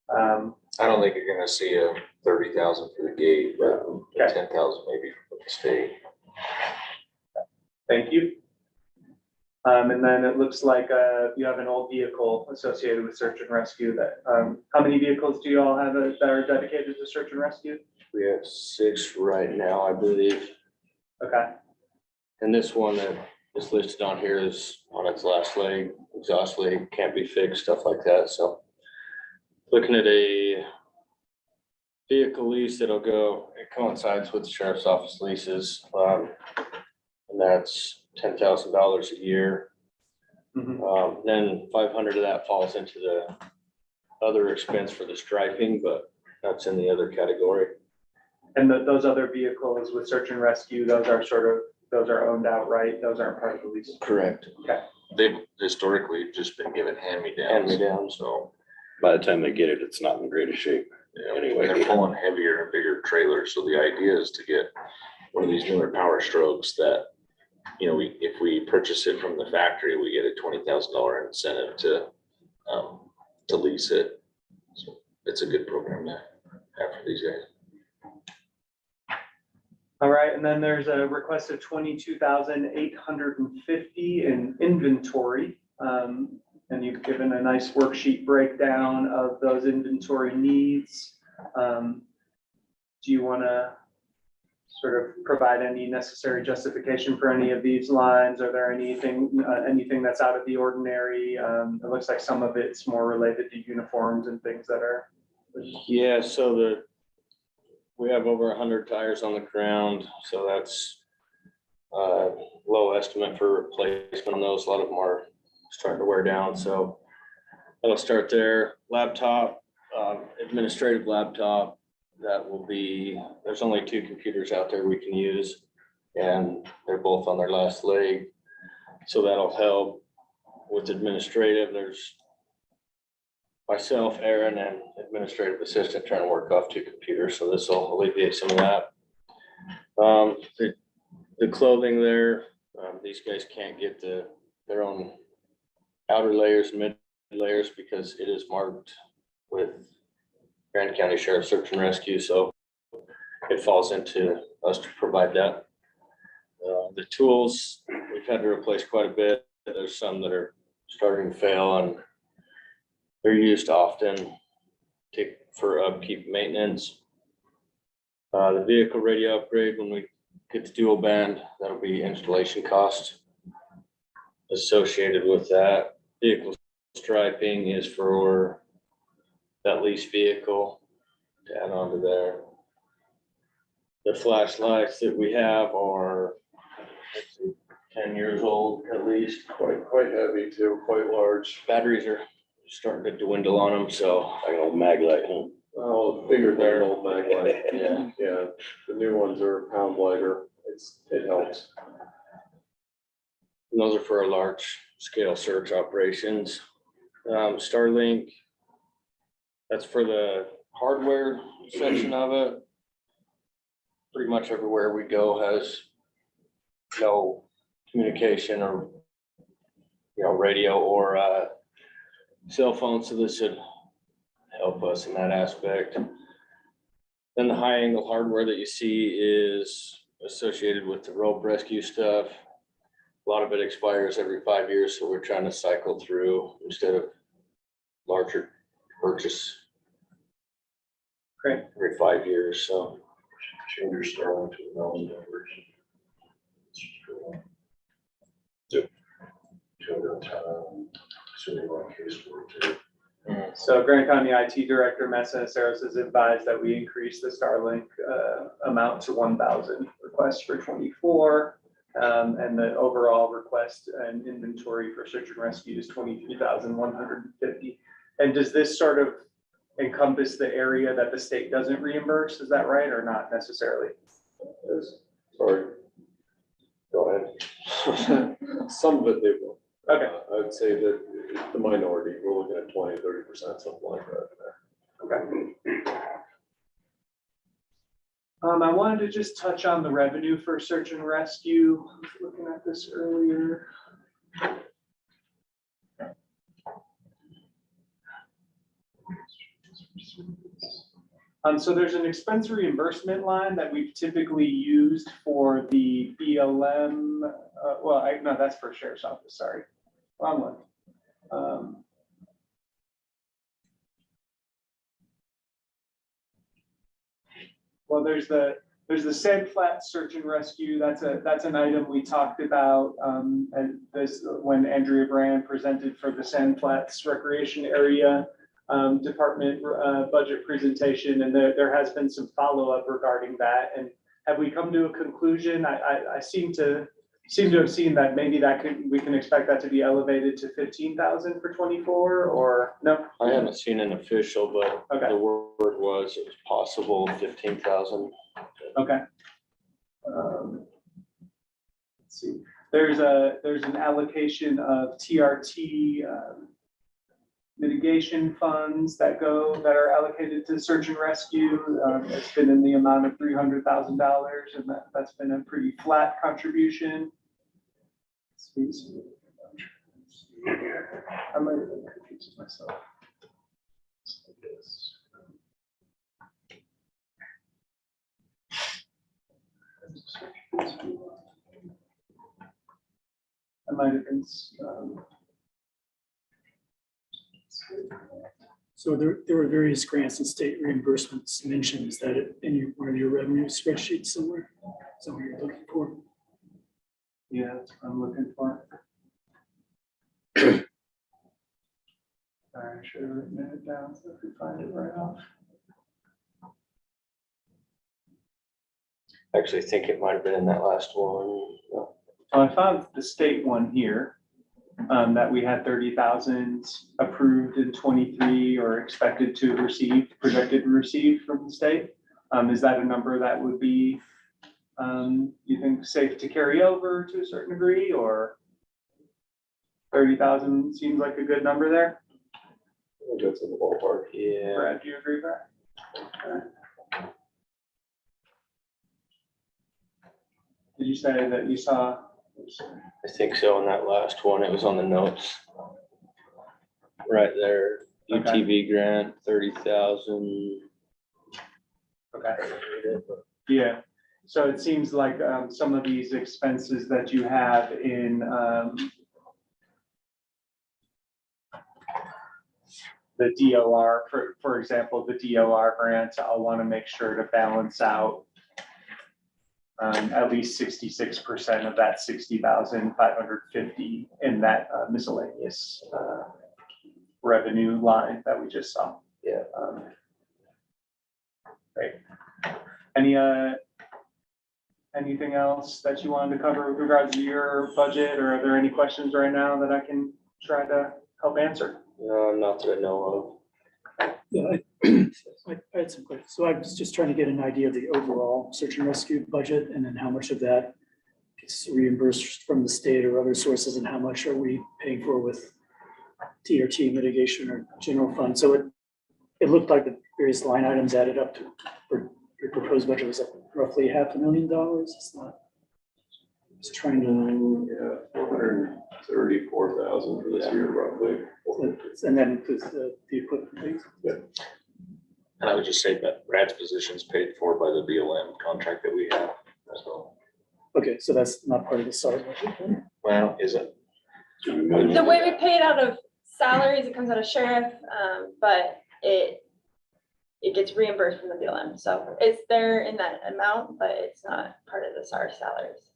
I don't think you're gonna see a 30,000 for the gate, but Okay. 10,000 maybe from the state. Thank you. And then it looks like you have an old vehicle associated with search and rescue that, how many vehicles do you all have that are dedicated to search and rescue? We have 6 right now, I believe. Okay, And this one that is listed on here is on its last leg, exhaust leg, can't be fixed, stuff like that. So Looking at a vehicle lease that'll go, it coincides with the sheriff's office leases. And that's $10,000 a year. Then 500 of that falls into the other expense for the striping, but that's in the other category. And those other vehicles with search and rescue, those are owned outright, those aren't part of the lease. Correct. They've historically just been given hand-me-downs. Hand-me-downs. So, By the time they get it, it's not in greatest shape. anyway, they're pulling heavier and bigger trailers. So the idea is to get one of these newer Power Strokes that, you know, if we purchase it from the factory, we get a $20,000 incentive to lease it. So it's a good program to have for these guys. All right, and then there's a request of 22,850 in inventory. And you've given a nice worksheet breakdown of those inventory needs. Do you want to sort of provide any necessary justification for any of these lines? Are there anything that's out of the ordinary? It looks like some of it's more related to uniforms and things that are. Yeah, so we have over 100 tires on the ground, so that's low estimate for replacement on those. A lot of them are starting to wear down, so I'll start there. Laptop, administrative laptop, that will be, there's only 2 computers out there we can use, and they're both on their last leg, so that'll help with administrative. There's myself, Aaron, and administrative assistant trying to work off 2 computers, so this will alleviate some of that. The clothing there, these guys can't get their own outer layers, mid layers, because it is marked with Grand County Sheriff Search and Rescue, so it falls into us to provide that. The tools, we've had to replace quite a bit. There's some that are starting to fail, and they're used often for upkeep maintenance. The vehicle radio upgrade, when we get the dual band, that'll be installation cost associated with that. Vehicle striping is for that lease vehicle to add on to there. The flashlights that we have are 10 years old at least. Quite heavy too, quite large. Batteries are starting to dwindle on them, so. Like an old mag light, huh? Oh, bigger than an old mag light. Yeah. Yeah, the new ones are a pound lighter. It helps. And those are for our large scale search operations. Starlink, that's for the hardware section of it. Pretty much everywhere we go has no communication or, radio or cell phone, so this should help us in that aspect. Then the high angle hardware that you see is associated with the rope rescue stuff. A lot of it expires every 5 years, so we're trying to cycle through instead of larger purchase. Great. Every 5 years, so. Change your Starlink to a $1,000 version. Assuming one case for too. So Grand County IT Director Messa Saros has advised that we increase the Starlink amount to 1,000 requests for 24. And the overall request and inventory for search and rescue is 23,150. And does this sort of encompass the area that the state doesn't reimburse? Is that right, or not necessarily? Sorry. Go ahead. Some of it they will. Okay. I'd say that the minority, we're looking at 20-30%, something like that. Okay. I wanted to just touch on the revenue for search and rescue. I was looking at this earlier. So there's an expense reimbursement line that we've typically used for the BLM. No, that's for Sheriff's Office, sorry. Wrong one. Well, there's the Sand Flats Search and Rescue. That's an item we talked about, and this when Andrea Brand presented for the Sand Flats Recreation Area. department budget presentation, and there has been some follow-up regarding that. And have we come to a conclusion? I seem to have seen that maybe we can expect that to be elevated to 15,000 for 24, or no? I haven't seen an official, but Okay. the word was it was possible 15,000. Okay. Let's see, there's an allocation of TRT mitigation funds that are allocated to search and rescue. It's been in the amount of $300,000, and that's been a pretty flat contribution. Let's see. I might have been confused myself. I might have been. So there were various grants and state reimbursements mentioned. Is that in one of your revenue spreadsheets somewhere? Is that what you're looking for? Yeah, that's what I'm looking for. I should have written it down so I could find it right off. Actually, I think it might have been in that last one. So I found the state one here, that we had 30,000 approved in 23 or expected to receive, projected to receive from the state. Is that a number that would be, you think, safe to carry over to a certain degree, or 30,000 seems like a good number there? I think that's in the ballpark. Yeah. Brad, do you agree with that? Okay. Did you say that you saw? I think so. In that last one, it was on the notes. Right there, Okay. UTV grant, 30,000. Okay. Yeah, so it seems like some of these expenses that you have in the DOR, for example, the DOR grants, I'll want to make sure to balance out at least 66% of that 60,550 in that miscellaneous revenue line that we just saw. Yeah. Great. Anything else that you wanted to cover with regards to your budget, or are there any questions right now that I can try to help answer? No, not that I know Yeah, I had some questions. So I was just trying to get an idea of the overall search and rescue budget, and then how much of that gets reimbursed from the state or other sources, and how much are we paying for with TRT mitigation or general fund. So it looked like the various line items added up to, for your proposed budget was up roughly $500,000. It's not. Just trying to. Yeah, 434,000 for this year roughly. And then includes the equipment things. Yeah. And I would just say that Brad's position is paid for by the BLM contract that we have as well. Okay, so that's not part of the SAR budget then? Well, is it? The way we pay it out of salaries, it comes out of sheriff, but it gets reimbursed from the BLM. So it's there in that amount, but it's not part of the SAR salaries.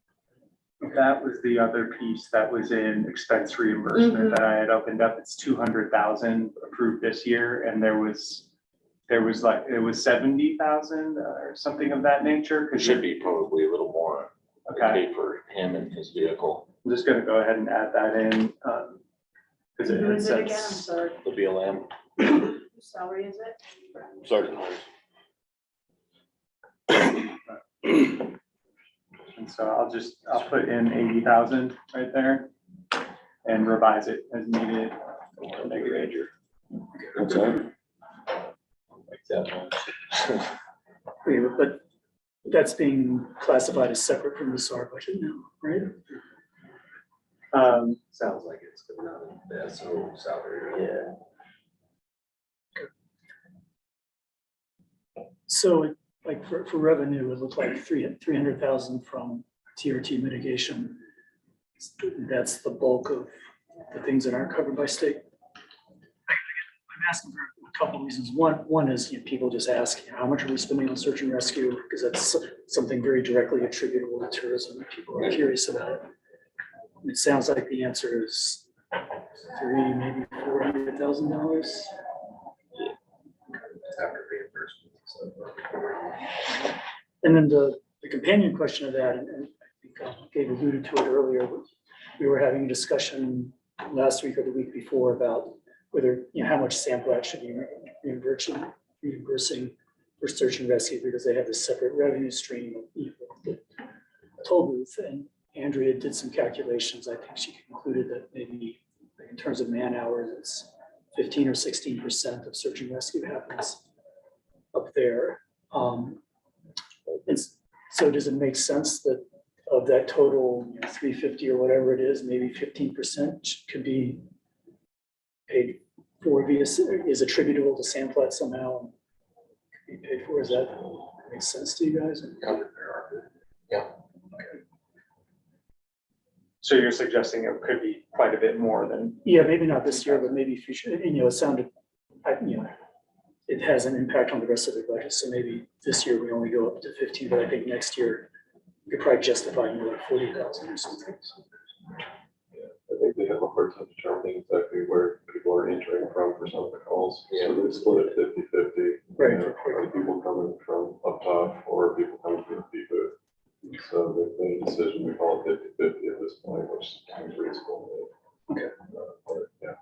That was the other piece that was in expense reimbursement that I had opened up. It's 200,000 approved this year, and there was like, it was 70,000 or something of that nature. It should be probably a little more. Okay. Paid for him and his vehicle, I'm just gonna go ahead and add that in, because it Who is it again? I'm says, sorry. the BLM. Whose salary is it? Sergeant Holmes. and so I'll put in 80,000 right there and revise it as needed. Ranger. What's that? Like that much. Okay, but that's being classified as separate from the SAR budget now, right? Sounds like it's coming out of the SO salary. Yeah. So like for revenue, it looked like 300,000 from TRT mitigation. That's the bulk of the things that aren't covered by state. I'm asking for a couple of reasons. One is, people just ask, how much are we spending on search and rescue? Because that's something very directly attributable to tourism that people are curious about. It sounds like the answer is maybe $400,000. after reimbursement. So, And then the companion question of that, and I think Gabe alluded to it earlier, we were having a discussion last week or the week before about whether, how much Sandflat should be reimbursing for search and rescue, because they have a separate revenue stream of the toll booth. And Andrea did some calculations. I think she concluded that maybe in terms of man hours, it's 15 or 16% of search and rescue happens up there. So does it make sense that of that total 350 or whatever it is, maybe 15% could be paid for is attributable to Sandflat somehow? And could be paid for, is that makes sense to you guys? Yeah. So you're suggesting it could be quite a bit more than, Yeah, maybe not this year, but maybe future, and it sounded, it has an impact on the rest of the budget, so maybe this year we only go up to 15, but I think next year you could probably justify more like 40,000 or something. I think they have a hard time determining exactly where people are entering from for some of the calls. So they split it 50-50. Right. Are people coming from up top or people coming from the fee booth? So they made a decision, we call it 50-50 at this point, which seems reasonable. Okay. But yeah,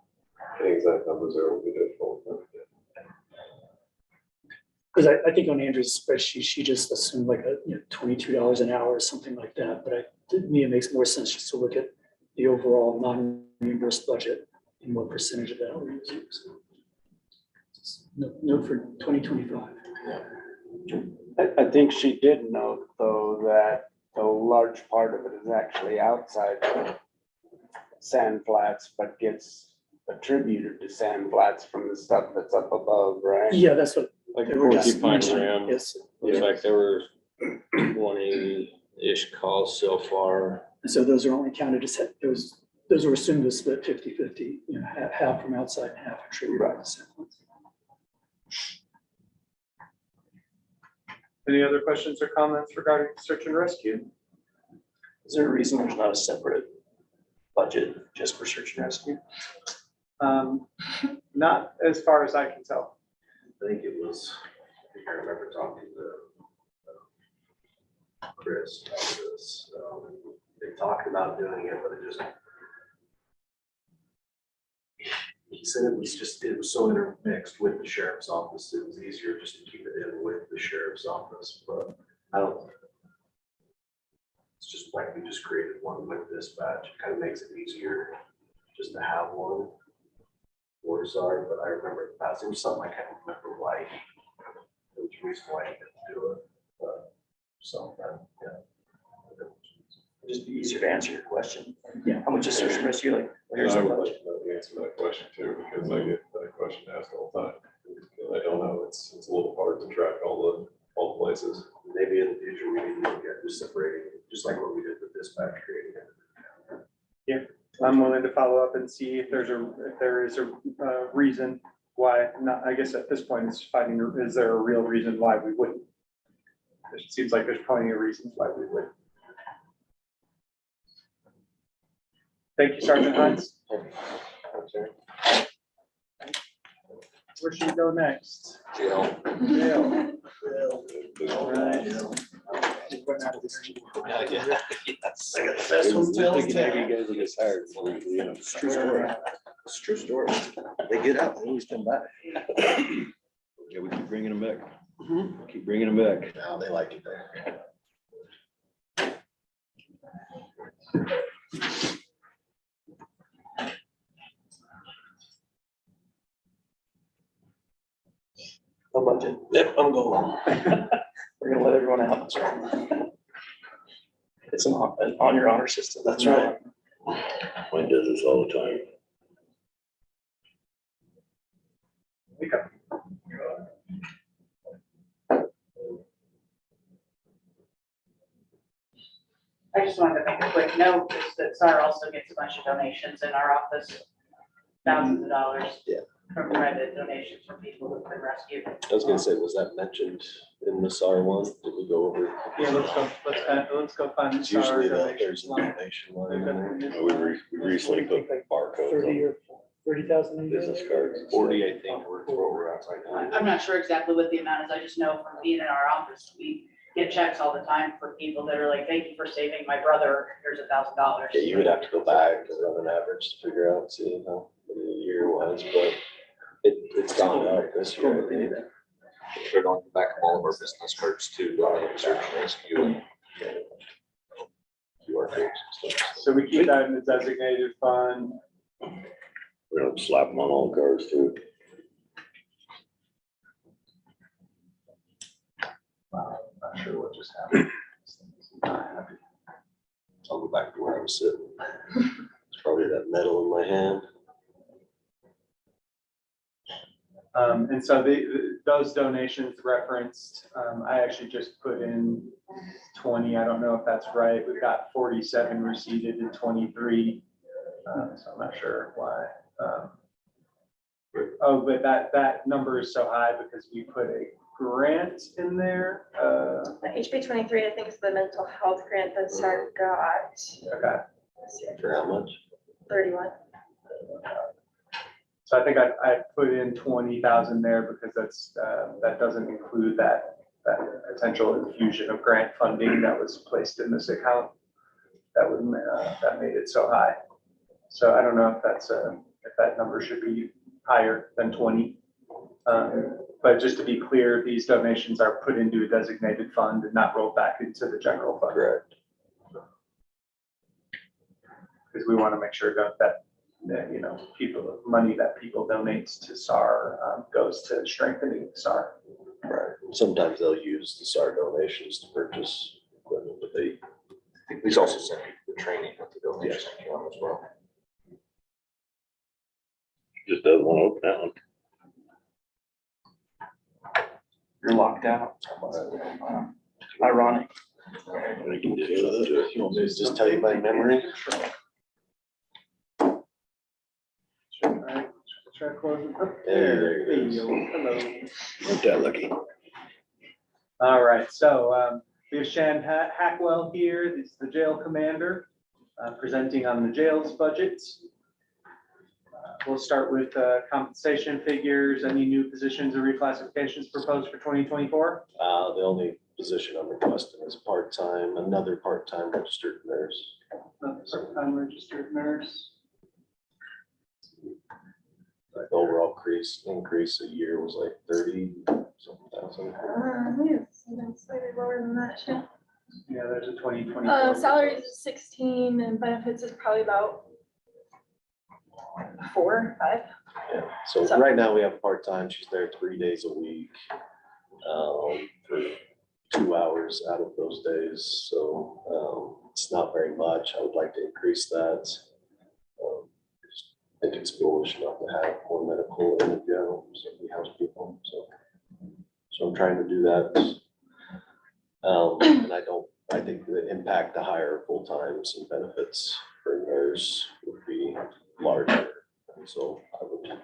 the exact numbers there will be difficult. Because I think on Andrew's spreadsheet, she just assumed like a $22 an hour or something like that. But to me, it makes more sense just to look at the overall non-reimbursed budget and what percentage of that we're using. So, note for 2025. I think she did note, though, that a large part of it is actually outside sand flats, but gets attributed to sand flats from the stuff that's up above, right? Yeah, that's what. Like they were just Porcupine mentioning. Rim, Yes. looks like there were 20-ish calls so far. So those are only counted as, those were assumed to split 50-50, half from outside and half attributed to sand flats. any other questions or comments regarding search and rescue? Is there a reason there's not a separate budget just for search and rescue? Not as far as I can tell. I think it was, I remember talking to Chris about this. They talked about doing it, but it just, he said it was so intermixed with the sheriff's office, it was easier just to keep it in with the sheriff's office, but it's just like we just created one with dispatch. It kind of makes it easier just to have one. Or sorry, but I remember in the past, there was something I can't remember why. There was a reason why he didn't do it, but Just be easier to answer your question. Yeah. How much is search and rescue like? Here's I the would like budget. to know the answer to that question too, because I get that question asked all the time. And I don't know, it's a little hard to track all the places. Maybe in the future, we need to look at just separating, just like what we did with dispatch creating it. Yeah, I'm willing to follow up and see if there is a reason why not. I guess at this point it's finding, is there a real reason why we wouldn't? It seems like there's plenty of reasons why we would. Thank you, Sergeant Hines. Where should we go next? Jail. Jail. All right. Yes. I got the best hotels in town. You guys will get tired. It's a true story. It's a true story. They get out, they always come back. Yeah, we keep bringing them back. Keep bringing them back. Now they like it there. No budget. Yep, I'm going. We're gonna let everyone out. It's on your honor system. That's right. Mine does this all the time. I just wanted to make a quick note, is that SAR also gets a bunch of donations in our office, thousands of dollars. Yeah. From private donations from people who've been rescued. I was gonna say, was that mentioned in the SAR one? Did we go over? Yeah, let's go find the It's usually SAR there's a donation line. donation line. We recently put barcodes 30 on. or 30,000? Business cards. 40, I think, where we're at right now. I'm not sure exactly what the amount is. I just know from being in our office, we get checks all the time for people that are like, thank you for saving my brother. Here's $1,000. Yeah, you would have to go back and run an average to figure out, see how the year was, but it's gone up this year, I think. Put it on the back of all of our business cards to search and rescue and QR codes and stuff. So we keep that in the designated fund. We don't slap them on all cars too. Not sure what just happened. Not happy. I'll go back to where I was sitting. It's probably that metal in my hand. And so those donations referenced, I actually just put in 20. I don't know if that's right. We've got 47 receipted in 23. So I'm not sure why. Oh, but that number is so high because we put a grant in there. The HB 23, I think, is the mental health grant that SAR got. Okay. For how much? 31. So I think I put in 20,000 there because that doesn't include that potential infusion of grant funding that was placed in this account. That made it so high. So I don't know if if that number should be higher than 20. But just to be clear, these donations are put into a designated fund and not rolled back into the general fund. Correct. Because we want to make sure that money that people donate to SAR goes to strengthening SAR. Right. Sometimes they'll use the SAR donations to purchase equipment, but I think we also sent people the training with the donations as well. Just doesn't want to open that one. You're locked out. Ironic. We can do it. you want me to just tell you by memory? Try closing. There it is. Hello. Ain't that lucky? All right, so we have Shan Hackwell here. This is the jail commander presenting on the jail's budget. We'll start with compensation figures, any new positions or reclassifications proposed for 2024? The only position I'm requesting is part-time, another part-time registered nurse. Another part-time registered nurse. The overall increase a year was like 30-something thousand. Slightly lower than that, Shan. Yeah, there's a 2024. Salaries is 16 and benefits is probably about 4, 5. Yeah, so right now we have part-time, she's there 3 days a week, for 2 hours out of those days, so, it's not very much, I would like to increase that. I think it's foolish not to have more medical in the jail, so we house people, so I'm trying to do that. And I think the impact to hire full-times and benefits for nurse would be larger. And so I would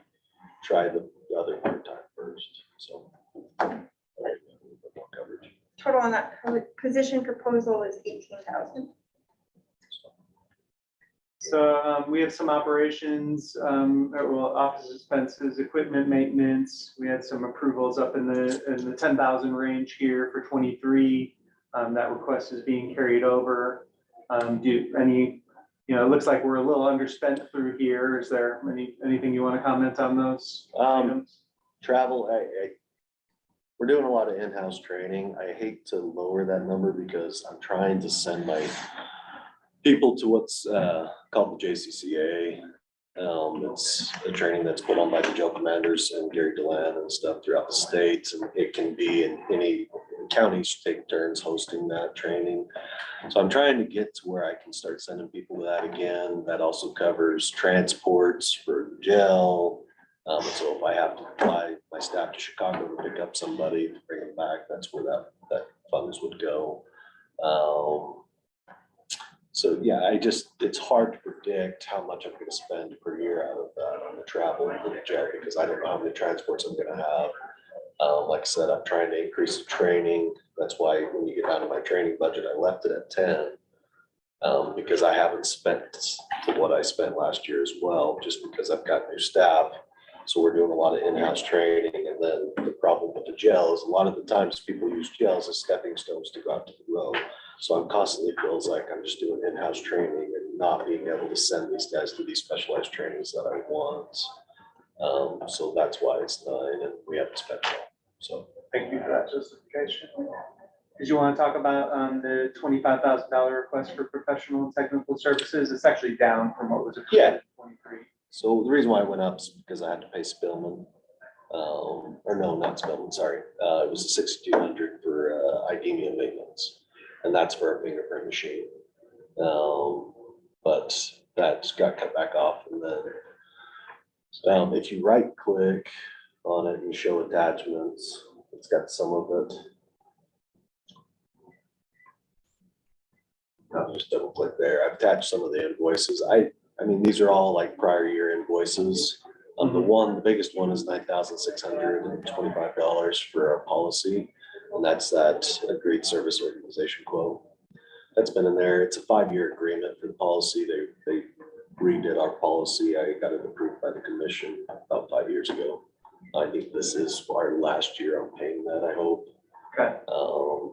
try the other part-time first, so. More coverage. Total on that position proposal is 18,000. So we have some operations, office expenses, equipment maintenance. We had some approvals up in the 10,000 range here for 23. That request is being carried over. It looks like we're a little underspent through here. Is there anything you want to comment on those items? Travel, we're doing a lot of in-house training. I hate to lower that number because I'm trying to send my people to what's called the JCCA. It's a training that's put on by the jail commanders and Gary Deland and stuff throughout the state. And it can be in any counties take turns hosting that training. So I'm trying to get to where I can start sending people to that again. That also covers transports for the jail. So if I have to fly my staff to Chicago to pick up somebody to bring them back, that's where that funds would go. So yeah, it's hard to predict how much I'm gonna spend per year out of that on the travel for the jail because I don't know how many transports I'm gonna have. Like I said, I'm trying to increase the training. That's why when you get down to my training budget, I left it at 10. Because I haven't spent what I spent last year as well, just because I've got new staff. So we're doing a lot of in-house training, and then the problem with the jail is a lot of the times people use jails as stepping stones to go out to the road. So I'm constantly feels like I'm just doing in-house training and not being able to send these guys to these specialized trainings that I want. So that's why it's 9 and we haven't spent it. So. Thank you for that justification. Did you want to talk about the $25,000 request for professional and technical services? It's actually down from what was approved in 23. So the reason why I went up is because I had to pay Spillman. Or no, not Spillman, sorry. It was a 6,200 for IDEMIA maintenance. And that's for our fingerprint machine. But that got cut back off. And then if you right click on it and show attachments, it's got some of it. I'll just double click there. I've attached some of the invoices. I mean, these are all like prior year invoices. The biggest one is $9,625 for our policy. And that's that agreed service organization quote. That's been in there. It's a 5-year agreement for the policy. They redid our policy. I got it approved by the commission about 5 years ago. I think this is our last year on paying that, I hope. Okay.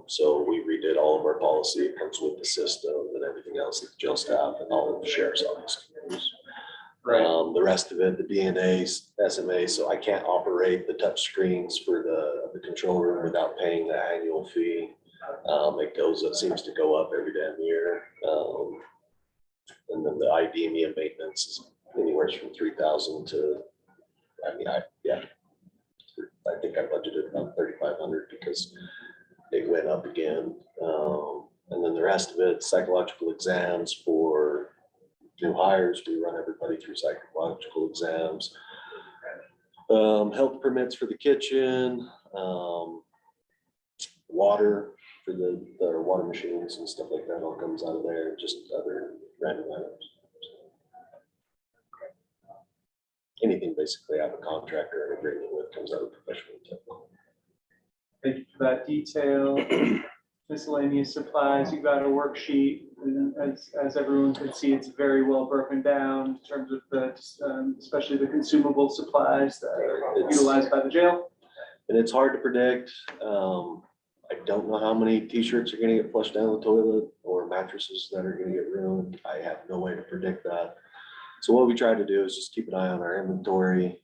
So we redid all of our policy. It comes with the system and everything else, the jail staff and all of the sheriff's office. Right. The rest of it, the DNAs, SMA, so I can't operate the touch screens for the control room without paying the annual fee. It seems to go up every damn year. And then the IDEMIA maintenance is anywhere from 3,000 to, I think I budgeted about 3,500 because it went up again. And then the rest of it, psychological exams for new hires. We run everybody through psychological exams. Health permits for the kitchen, water for the water machines and stuff like that all comes out of there, just other random items. Anything basically I have a contract or an agreement with comes out of professional and technical. Thank you for that detail. Miscellaneous supplies, you got a worksheet, and as everyone can see, it's very well broken down in terms of the, especially the consumable supplies that are utilized by the jail. And it's hard to predict. I don't know how many t-shirts are gonna get flushed down the toilet or mattresses that are gonna get ruined. I have no way to predict that. So what we try to do is just keep an eye on our inventory,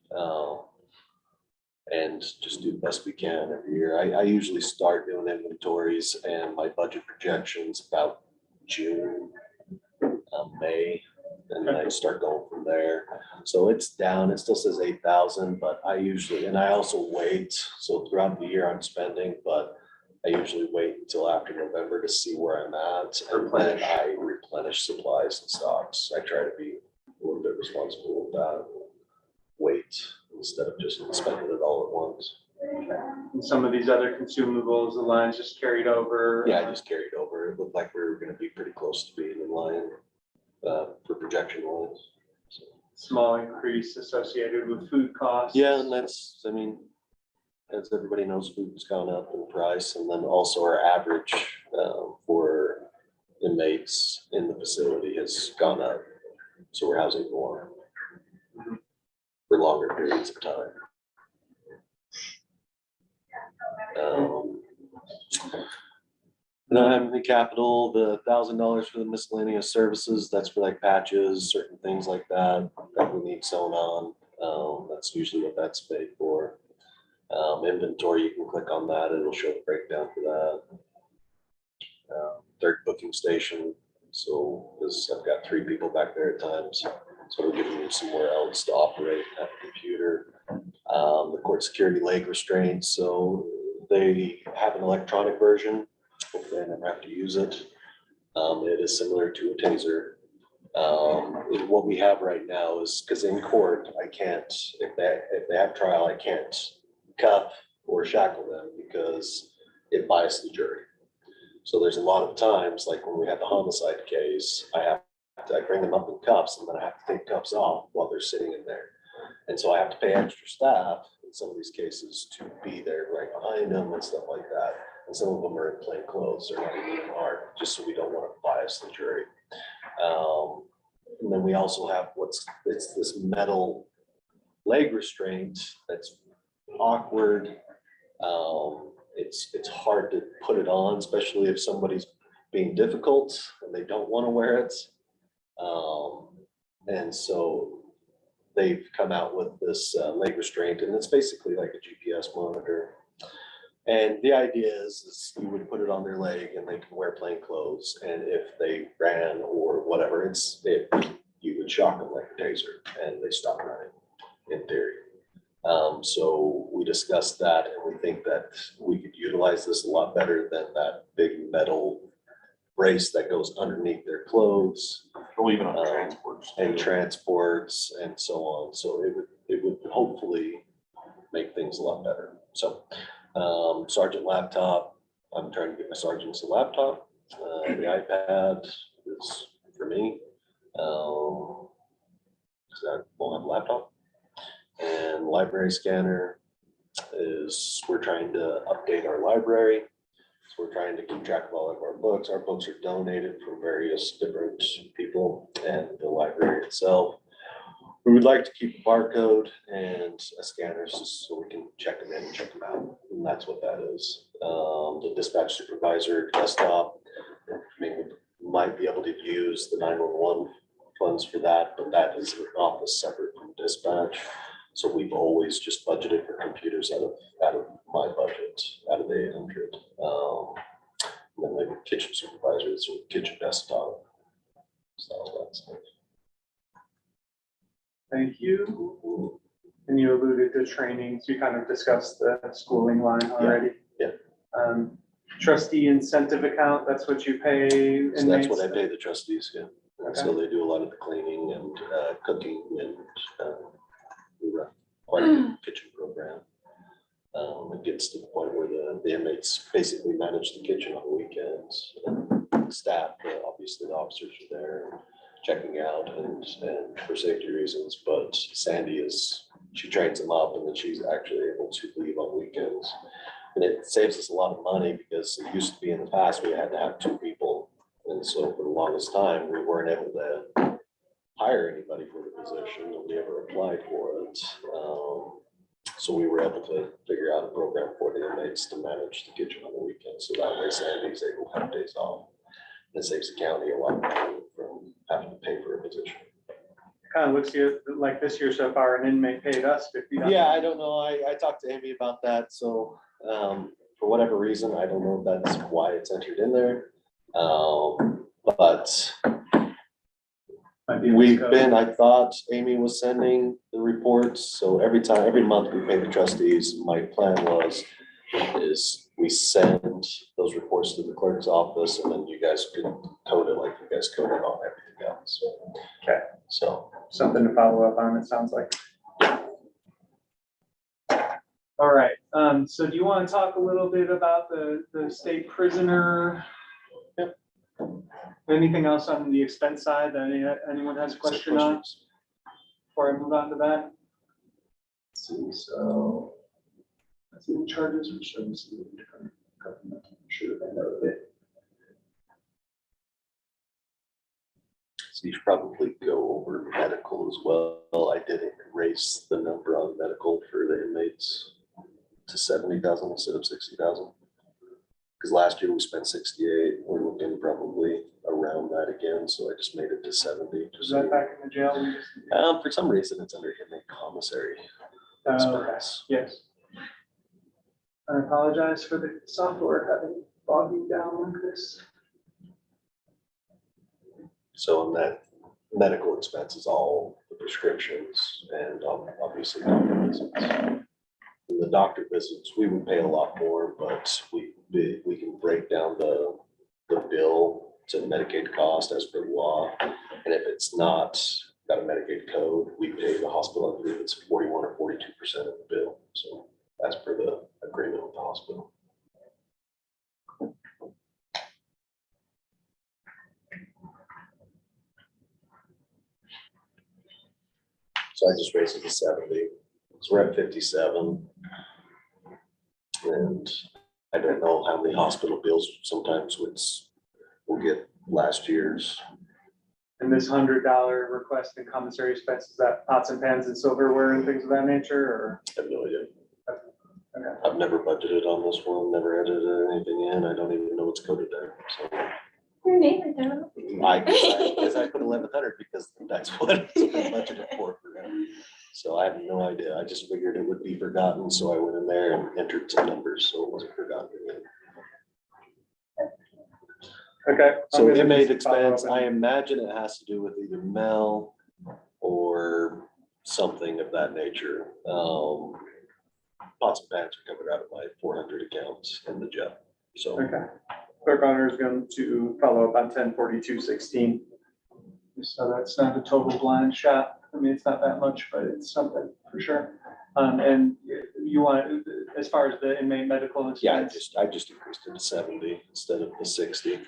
and just do the best we can every year. I usually start doing inventories and my budget projections about June, May, and then I start going from there. So it's down, it still says 8,000, but I also wait. So throughout the year I'm spending, but I usually wait until after November to see where I'm at. And then I replenish supplies and stocks. I try to be a little bit responsible with that. Wait instead of just spending it all at once. And some of these other consumables, the lines just carried over. Yeah, I just carried over. It looked like we were gonna be pretty close to being in line for projection lines. So. Small increase associated with food costs. Yeah, and that's, I mean, as everybody knows, food's gone up in price, and then also our average for inmates in the facility has gone up. So we're housing more for longer periods of time. Not having the capital, the $1,000 for the miscellaneous services, that's for like patches, certain things like that we need sewn on. That's usually what that's paid for. Inventory, you can click on that, it'll show the breakdown for that. Third booking station, so this, I've got 3 people back there at times, so we're giving them somewhere else to operate that computer. The court security leg restraints, so they have an electronic version, hopefully I never have to use it. It is similar to a taser. What we have right now is, because in court, I can't, if they have trial, I can't cuff or shackle them because it biases the jury. So there's a lot of times, like when we had the homicide case, I bring them up in cuffs and then I have to take cuffs off while they're sitting in there. And so I have to pay extra staff in some of these cases to be there right behind them and stuff like that. And some of them are in plain clothes, they're not even in art, just so we don't want to bias the jury. And then we also have it's this metal leg restraint that's awkward. It's hard to put it on, especially if somebody's being difficult and they don't want to wear it. And so they've come out with this leg restraint, and it's basically like a GPS monitor. And the idea is you would put it on their leg and they can wear plain clothes. And if they ran or whatever, you would shock them like a taser and they stop running, in theory. So we discussed that, and we think that we could utilize this a lot better than that big metal brace that goes underneath their clothes. Or even on transports. And transports and so on. So it would hopefully make things a lot better. So sergeant laptop, I'm trying to get my sergeants a laptop. The iPad is for me. Because I won't have a laptop. And library scanner is, we're trying to update our library. So we're trying to keep track of all of our books. Our books are donated from various different people and the library itself. We would like to keep a barcode and a scanner so we can check them in and check them out. And that's what that is. The dispatch supervisor desktop, I mean, we might be able to use the 911 funds for that, but that is an office separate from dispatch. So we've always just budgeted for computers out of my budget, out of the 800. And then the kitchen supervisors, kitchen desktop. So that's it. Thank you. And you alluded to trainings. You kind of discussed the schooling line already. Yeah. Trustee incentive account, that's what you pay So that's inmates? what I pay the trustees, yeah. And so Okay. they do a lot of the cleaning and cooking and we run quite a kitchen program. It gets to the point where the inmates basically manage the kitchen on the weekends. And staff, obviously the officers are there checking out and for safety reasons, but Sandy she trains them up and then she's actually able to leave on weekends. And it saves us a lot of money because it used to be in the past, we had to have 2 people. And so for the longest time, we weren't able to hire anybody for the position. Nobody ever applied for it. So we were able to figure out a program for the inmates to manage the kitchen on the weekend. So that way Sandy's able to have days off. It saves the county a lot of money from having to pay for a position. Kind of looks like this year so far, an inmate paid us $50. Yeah, I don't know. I talked to Amy about that. So for whatever reason, I don't know if that's why it's entered in there. But I thought Amy was sending the reports. So every month we pay the trustees. My plan is we send those reports to the clerk's office and then you guys could code it like you guys coded on everything else. Okay. So. Something to follow up on, it sounds like. All right, so do you want to talk a little bit about the state prisoner? Yep. Anything else on the expense side that anyone has a question on? Before I move on to that? Let's see, so. That's in charges for services of different government. I'm sure they know it. So you should probably go over medical as well. I did raise the number on medical for the inmates to 70,000 instead of 60,000. Because last year we spent 68, we're looking probably around that again, so I just made it to 70. Is that back in the jail? For some reason, it's under inmate commissary. Yes. I apologize for the software having bogged down like this. So in that medical expense is all the prescriptions and obviously doctor visits. And the doctor visits, we would pay a lot more, but we can break down the bill to Medicaid cost as per law. And if it's not got a Medicaid code, we pay the hospital, I believe it's 41 or 42% of the bill. So as per the agreement with the hospital. So I just raised it to 70. So we're at 57. And I don't know how many hospital bills, sometimes we'll get last year's. And this $100 request in commissary expense, is that pots and pans and silverware and things of that nature, or? I have no idea. Okay. I've never budgeted on this one, never edited anything in. I don't even know what's coded there, so. Your name is down. I guess I put 1,100 because that's what it's been budgeted for him. So I have no idea. I just figured it would be forgotten, so I went in there and entered some numbers, so it wasn't forgotten again. Okay. So I'm gonna inmate just follow up expense, I imagine it has to do with either Mel or something of that nature. Pots and pans are covered out of my 400 accounts in the jail, so. Okay. Clerk Honor is going to follow up on 104216. So that's not a total blind shot. I mean, it's not that much, but it's something for sure. And you want, as far as the inmate medical Yeah, expense? I just increased it to 70 instead of the 60.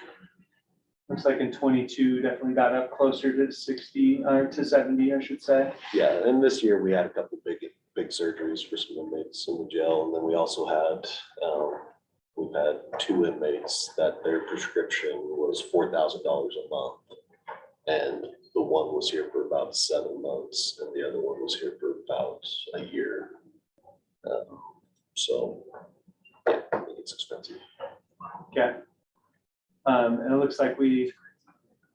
Looks like in 22 definitely got up closer to 60 or to 70, I should say. Yeah, and this year we had a couple big surgeries for some inmates in the jail, and then we also had, we've had 2 inmates that their prescription was $4,000 a month. And the one was here for about 7 months, and the other one was here for about a year. So, yeah, I think it's expensive. Okay. And it looks like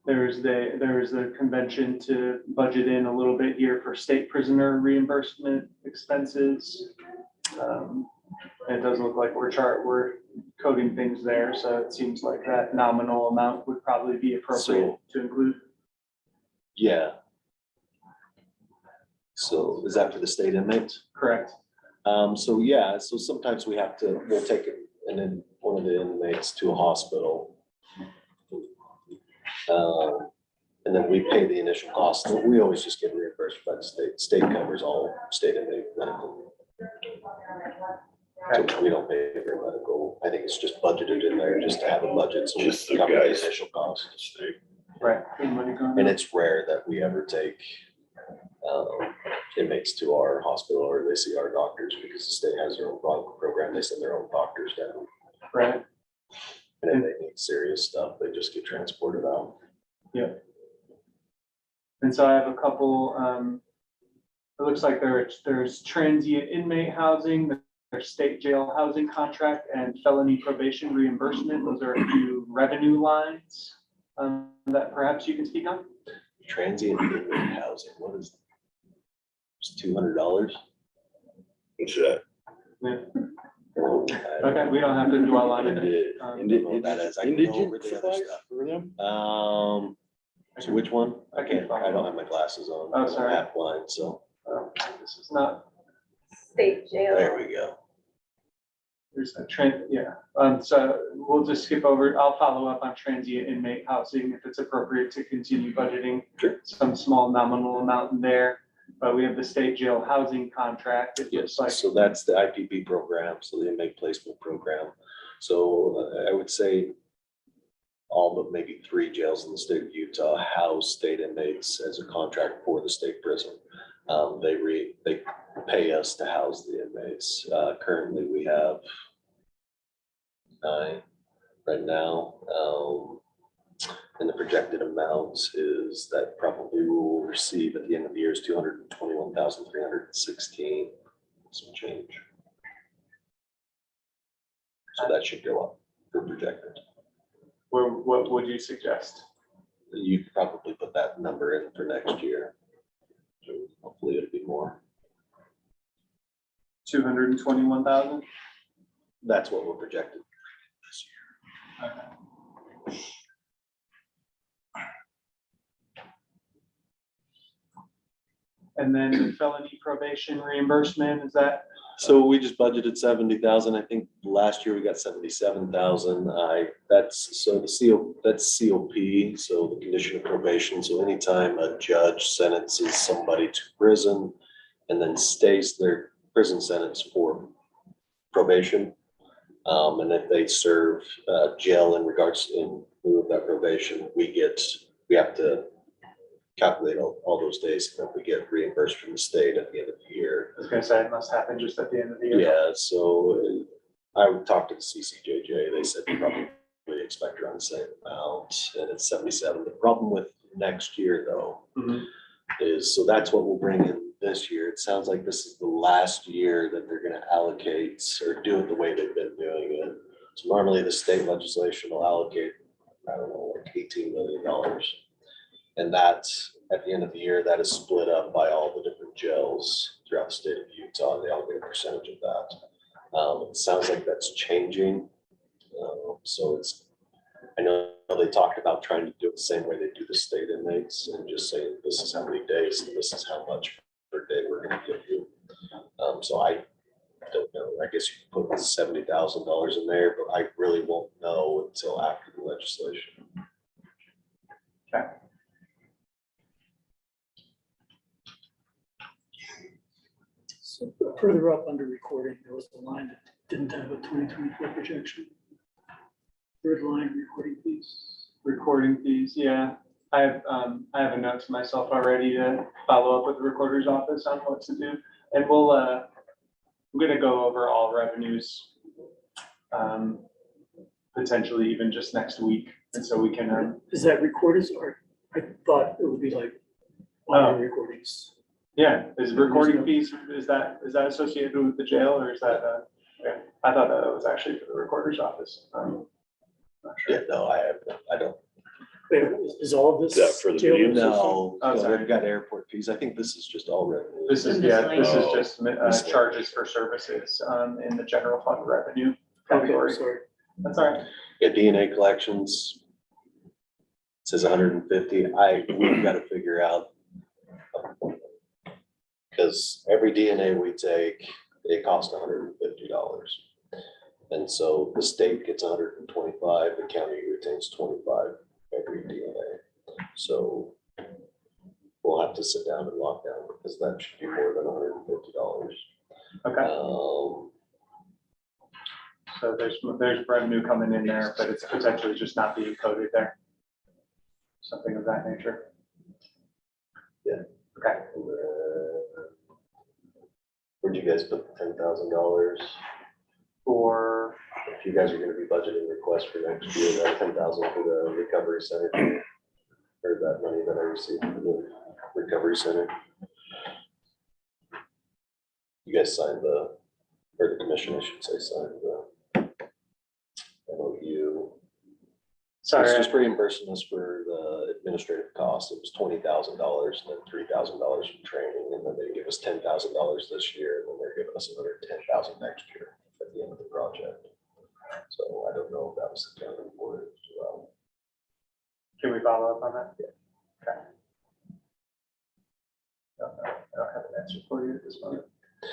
there's the convention to budget in a little bit here for state prisoner reimbursement expenses. And it doesn't look like we're coding things there, so it seems like that nominal amount would probably be appropriate to include. Yeah. So is that for the state inmates? Correct. So yeah, so sometimes we'll take it and then one of the inmates to a hospital. And then we pay the initial cost. So we always just get reimbursed by the state. State covers all state inmate medical. So we don't pay for medical. I think it's just budgeted in there just to have a budget. So we Just the cover the guys. initial cost. Right. Good money going And on. it's rare that we ever take inmates to our hospital or they see our doctors because the state has their own program. They send their own doctors down. Right. And if they need serious stuff, they just get transported out. And so I have a couple, it looks like there's transient inmate housing, there's state jail housing contract and felony probation reimbursement. Those are a few revenue lines that perhaps you can speak on. Transient inmate housing, what is? It's $200. What's that? Okay, we don't have to dwell on it. Indigent supplies for them? So which one? I can't I don't have my glasses on. Oh, sorry. I'm half blind, so This is not, State jail. there we go. there's a trend, yeah. So we'll just skip over, I'll follow up on transient inmate housing if it's appropriate to continue budgeting. Sure. Some small nominal amount in there, but we have the state jail housing contract. It Yes, looks like, so that's the IPP program, so the inmate placement program. So I would say all but maybe 3 jails in the state of Utah house state inmates as a contract for the state prison. They pay us to house the inmates. Currently, we have 9 right now. And the projected amount is that probably we will receive at the end of the year is 221,316, some change. So that should go up for projected. what would you suggest? You could probably put that number in for next year. So hopefully it'll be more. 221,000? That's what we're projected this year. Okay. And then felony probation reimbursement, is that? So we just budgeted 70,000. I think last year we got 77,000. That's COP, so the condition of probation. So anytime a judge sentences somebody to prison and then stays their prison sentence for probation, and if they serve jail in lieu of that probation, we have to calculate all those days, and then we get reimbursed from the state at the end of the year. I was gonna say, it must happen just at the end of the year. Yeah, so I would talk to the CCJJ, they said probably expect around the same amount, and it's 77. The problem with next year though, is, so that's what we'll bring in this year. It sounds like this is the last year that they're gonna allocate or do it the way they've been doing it. So normally the state legislation will allocate, I don't know, like $18 million. And that's, at the end of the year, that is split up by all the different jails throughout the state of Utah, and they all get a percentage of that. It sounds like that's changing. So it's, I know they talked about trying to do it the same way they do the state inmates and just saying, this is how many days and this is how much per day we're gonna give you. So I don't know, I guess you could put $70,000 in there, but I really won't know until after the legislation. Okay. So further up under recording, there was a line that didn't have a 2024 projection. Third line, recording fees. Recording fees, yeah. I have a note to myself already to follow up with the recorder's office on what to do. And we'll, I'm gonna go over all revenues, potentially even just next week. And so we can, Is that recorders, or I thought it would be like audio recordings? yeah, is recording fees, is that associated with the jail, or is that, yeah, I thought that was actually for the recorder's office. Not sure. Yeah, no, I don't. Wait, is all of this? Is that for the jail video? No, Oh, sorry. they've got airport fees. I think this is just all revenue. This is, The yeah, this is miscellaneous. just charges for services in the general fund revenue Okay, category. sorry. That's all right. Yeah, DNA collections. It says 150. We've got to figure out. Because every DNA we take, it costs $150. And so the state gets 125, the county retains 25 every DNA. So we'll have to sit down and lock down because that should be more than $150. Okay, so there's revenue coming in there, but it's potentially just not being coded there. Something of that nature. Yeah. Okay. Where'd you guys put the $10,000? For, If you guys are gonna be budgeting requests for next year, that 10,000 for the recovery center. Or that money that I received from the recovery center. You guys signed or the commission, I should say, signed the MOU. sorry, It's just reimbursing us for the administrative costs. It was $20,000 and then $3,000 for training, and then they give us $10,000 this year, and then they're giving us another $10,000 next year at the end of the project. So I don't know if that was accounted for it as well. can we follow up on that? Yeah. Okay. I don't have an answer for you at this moment.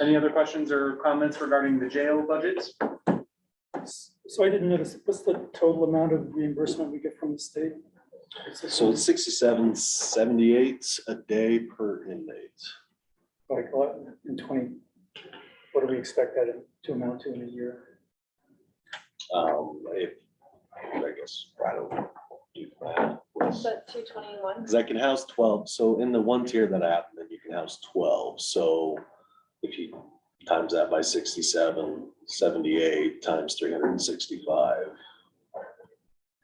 Any other questions or comments regarding the jail budgets? So I didn't notice, what's the total amount of reimbursement we get from the state? So it's $67.78 a day per inmate. Like, in 20, what do we expect that to amount to in a year? I guess, I don't do that. But 221. Because I can house 12, so in the one tier that I have, then you can house 12, so if you times that by 67, 78 times 365.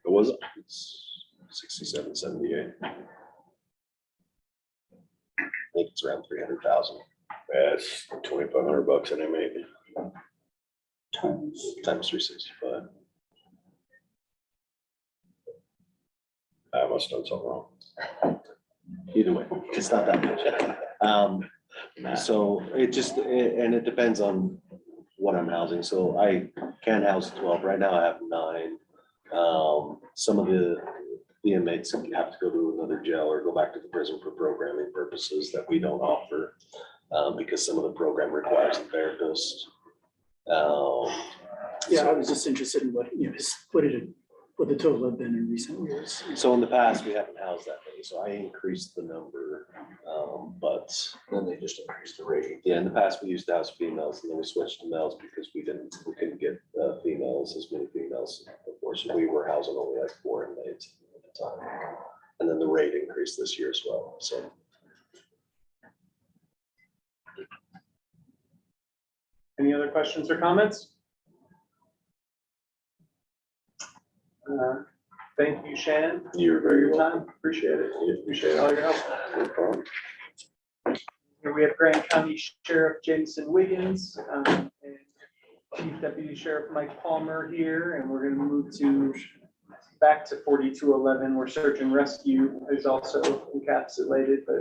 It was, it's 67, 78. I think it's around 300,000 That's $2,500 an inmate. Times. times 365. I must have done something wrong. Either way, it's not that much. So it just, and it depends on what I'm housing. So I can house 12. Right now I have 9. Some of the inmates have to go to another jail or go back to the prison for programming purposes that we don't offer because some of the program requires a therapist. Yeah, I was just interested in what, what the total have been in recent years. So in the past, we haven't housed that many, so I increased the number, but then they just increased the rate. Yeah, in the past, we used to house females, and then we switched to males because we couldn't get as many females before, so we were housing only like 4 inmates at the time. And then the rate increased this year as well, so. Any other questions or comments? Thank you, Shannon, You're for very your welcome. time. Appreciate it. Appreciate all your help. No problem. Here we have Grant County Sheriff Jason Wiggins, and Chief Deputy Sheriff Mike Palmer here, and we're gonna move back to 4211, where search and rescue is also encapsulated, but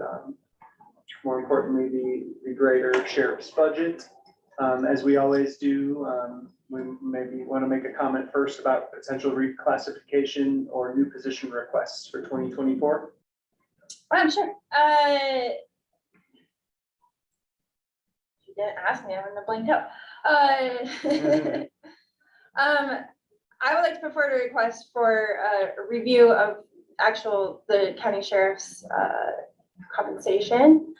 more importantly, the greater sheriff's budget. As we always do, we maybe want to make a comment first about potential reclassification or new position requests for 2024. Sure. You didn't ask me, I'm gonna blank out. I would like to prefer to request for a review of the county sheriff's compensation.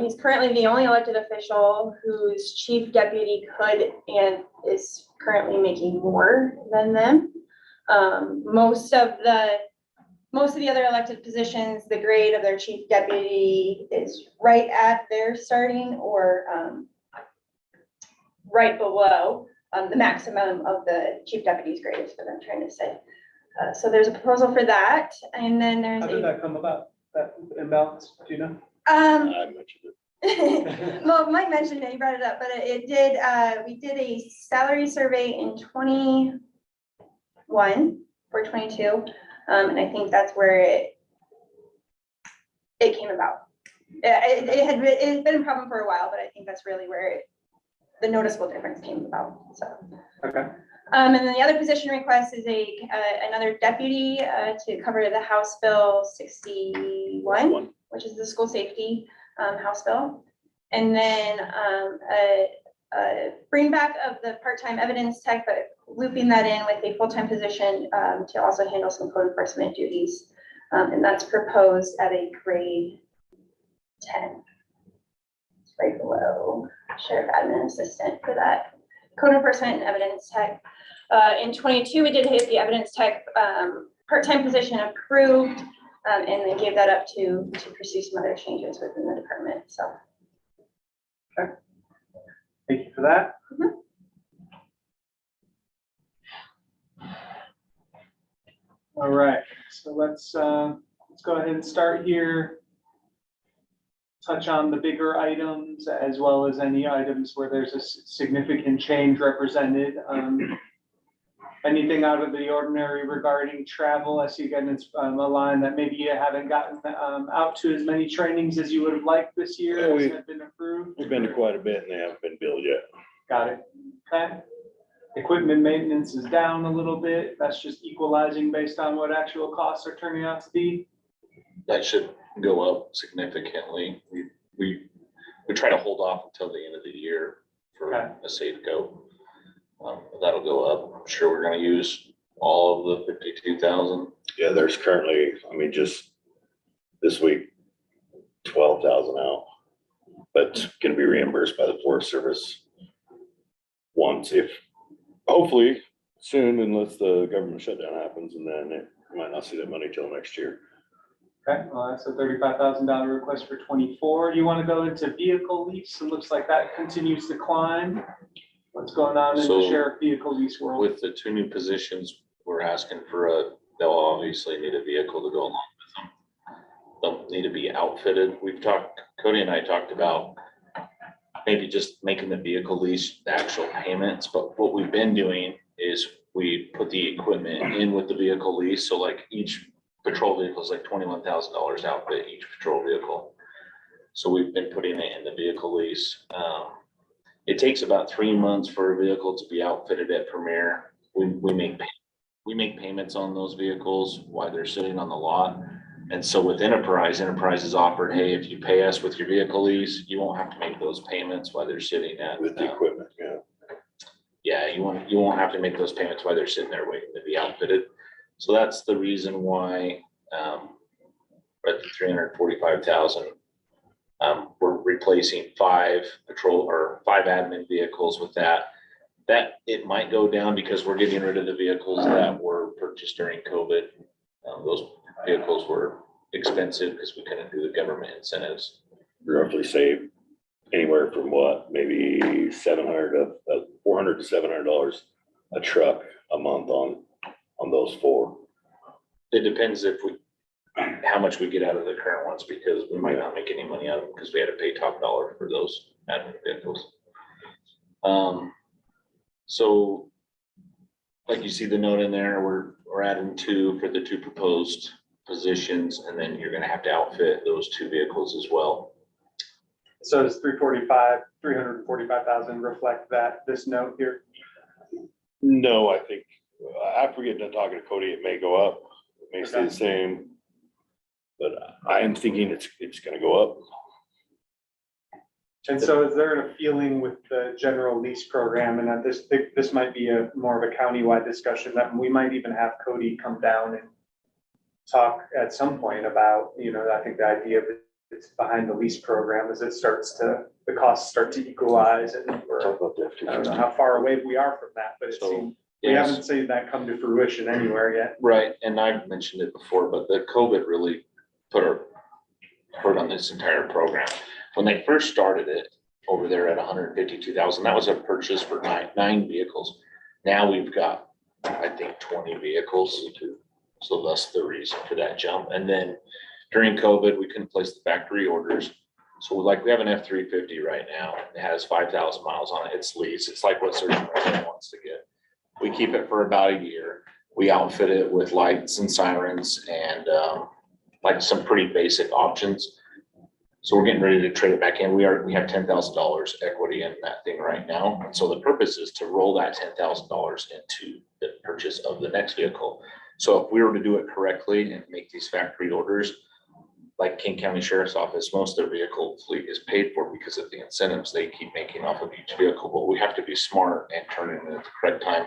He's currently the only elected official whose chief deputy could and is currently making more than them. Most of the other elected positions, the grade of their chief deputy is right at their starting or right below the maximum of the chief deputy's grade is what I'm trying to say. So there's a proposal for that, and then there's How did that come about, that imbalance, do you know? I mentioned it. Well, Mike mentioned it, he brought it up, but we did a salary survey in 21 for 22. And I think that's where it came about. It's been a problem for a while, but I think that's really where the noticeable difference came about, so. Okay. And then the other position request is another deputy to cover the House Bill 61, which is the school safety House Bill. And then a bring back of the part-time evidence tech, but looping that in with a full-time position to also handle some code enforcement duties. And that's proposed at a grade 10. It's right below sheriff admin assistant for that code enforcement and evidence tech. In 22, we did hit the evidence tech part-time position approved, and then gave that up to pursue some other changes within the department, so. Okay. Thank you for that. All right, so let's go ahead and start here. Touch on the bigger items as well as any items where there's a significant change represented. Anything out of the ordinary regarding travel? I see again, it's a line that maybe you haven't gotten out to as many trainings as you would have liked this year. Yeah, Has it been approved? We've been to quite a bit and they haven't been billed yet. Got it. Okay. Equipment maintenance is down a little bit. That's just equalizing based on what actual costs are turning out to be. That should go up significantly. We try to hold off until the end of the year for a safe go. That'll go up. I'm sure we're gonna use all of the 52,000. Yeah, there's currently, I mean, just this week, 12,000 out. But it's gonna be reimbursed by the Forest Service once, if, hopefully soon, unless the government shutdown happens, and then it might not see that money till next year. Okay, well, that's a $35,000 request for 24. You want to go into vehicle lease? It looks like that continues to climb. What's going on in the So, sheriff vehicle lease world? With the two new positions, we're asking for they'll obviously need a vehicle to go along with them. They'll need to be outfitted. Cody and I talked about maybe just making the vehicle lease the actual payments, but what we've been doing is we put the equipment in with the vehicle lease. So like each patrol vehicle is like $21,000 outfit each patrol vehicle. So we've been putting it in the vehicle lease. It takes about 3 months for a vehicle to be outfitted at Premier. We make payments on those vehicles while they're sitting on the lot. And so with Enterprise has offered, hey, if you pay us with your vehicle lease, you won't have to make those payments while they're sitting at. With the equipment, yeah. Yeah, you won't have to make those payments while they're sitting there waiting to be outfitted. So that's the reason why we're at the 345,000. We're replacing 5 admin vehicles with that. That it might go down because we're getting rid of the vehicles that were purchased during COVID. Those vehicles were expensive because we couldn't do the government incentives. Roughly save anywhere from what, maybe $400 to $700 a truck a month on those those four? It depends how much we get out of the current ones, because we might not make any money out of them, because we had to pay top dollar for those admin vehicles. So, like you see the note in there, we're adding 2 for the 2 proposed positions, and then you're gonna have to outfit those 2 vehicles as well. So does 345,000 reflect that, this note here? No, I think, after we get done talking to Cody, it may go up, it may stay the same. But I am thinking it's gonna go up. And so is there a feeling with the general lease program, and that this might be more of a countywide discussion, that we might even have Cody come down and talk at some point about, I think the idea of it's behind the lease program is the costs start to equalize, and I don't know how far away we are from that, but it seems, we haven't seen that come to fruition anywhere yet. Right, and I've mentioned it before, but the COVID really put a hurt on this entire program. When they first started it over there at 152,000, that was a purchase for nine vehicles. Now we've got, I think, 20 vehicles. So that's the reason for that jump. And then during COVID, we couldn't place the factory orders. So we have an F-350 right now. It has 5,000 miles on it. It's leased. It's like what Search and Rescue wants to get. We keep it for about a year. We outfit it with lights and sirens and like some pretty basic options. So we're getting ready to trade it back in. We have $10,000 equity in that thing right now. And so the purpose is to roll that $10,000 into the purchase of the next vehicle. So if we were to do it correctly and make these factory orders, like King County Sheriff's Office, most of their vehicle fleet is paid for because of the incentives they keep making off of each vehicle. But we have to be smart and turn it in at the correct time.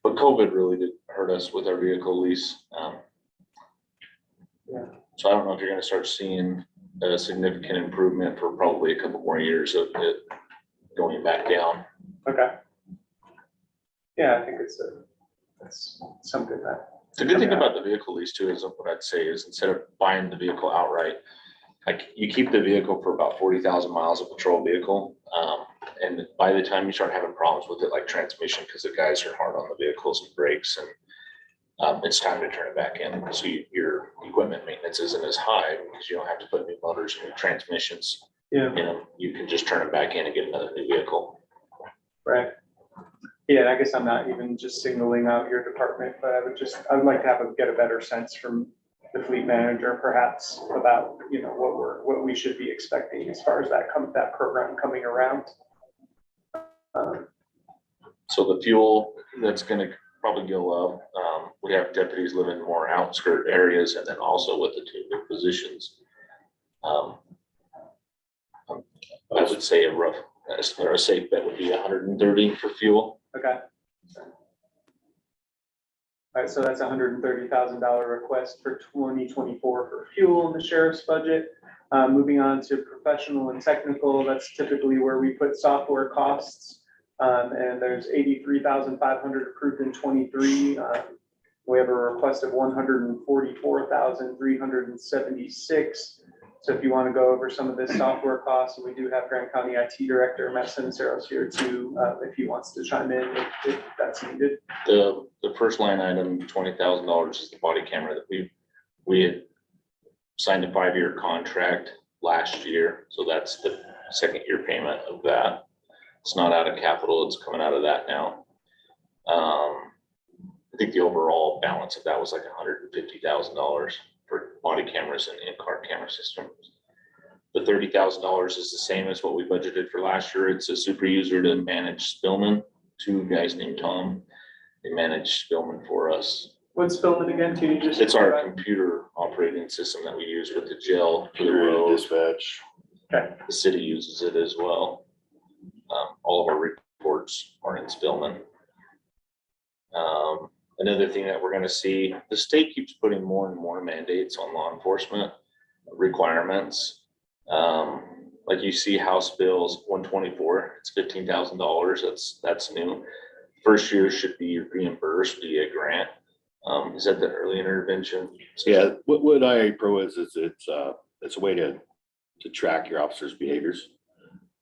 But COVID really did hurt us with our vehicle lease. So I don't know if you're going to start seeing a significant improvement for probably a couple more years of it going back down. Okay. Yeah, I think it's something that. The good thing about the vehicle lease too is what I'd say is instead of buying the vehicle outright, like you keep the vehicle for about 40,000 miles of patrol vehicle. And by the time you start having problems with it, like transmission, because the guys are hard on the vehicles and brakes, and it's time to turn it back in. So your equipment maintenance isn't as high because you don't have to put new motors and new transmissions. Yeah. You can just turn it back in and get another new vehicle. Right. Yeah, and I guess I'm not even just singling out your department, but I would like to get a better sense from the fleet manager perhaps about, what we should be expecting as far as that program coming around. So the fuel that's gonna probably go up, we have deputies live in more outskirt areas, and then also with the 2 new positions. I would say a rough estimate or a safe bet would be 130 for fuel. Okay. All right, so that's $130,000 request for 2024 for fuel in the sheriff's budget. Moving on to professional and technical, that's typically where we put software costs. And there's 83,500 approved in 23. We have a request of 144,376. So if you want to go over some of this software costs, and we do have Grant County IT Director Matt Sinceros here too, if he wants to chime in if that's needed. The first line item, $20,000, is the body camera that we had signed a 5-year contract last year. So that's the second year payment of that. It's not out of capital, it's coming out of that now. I think the overall balance of that was like $150,000 for body cameras and in-car camera systems. The $30,000 is the same as what we budgeted for last year. It's a super user to manage Spillman. 2 guys named Tom. They manage Spillman for us. What's Spillman again? Can you just? It's our computer operating system that we use with the jail for the road Dispatch. Okay. The city uses it as well. All of our reports are in Spillman. Another thing that we're going to see, the state keeps putting more and more mandates on law enforcement requirements. Like you see House Bills 124, it's $15,000. That's new. First year should be reimbursed via grant. Is that the early intervention? Yeah, what IA Pro is it's a way to track your officers' behaviors.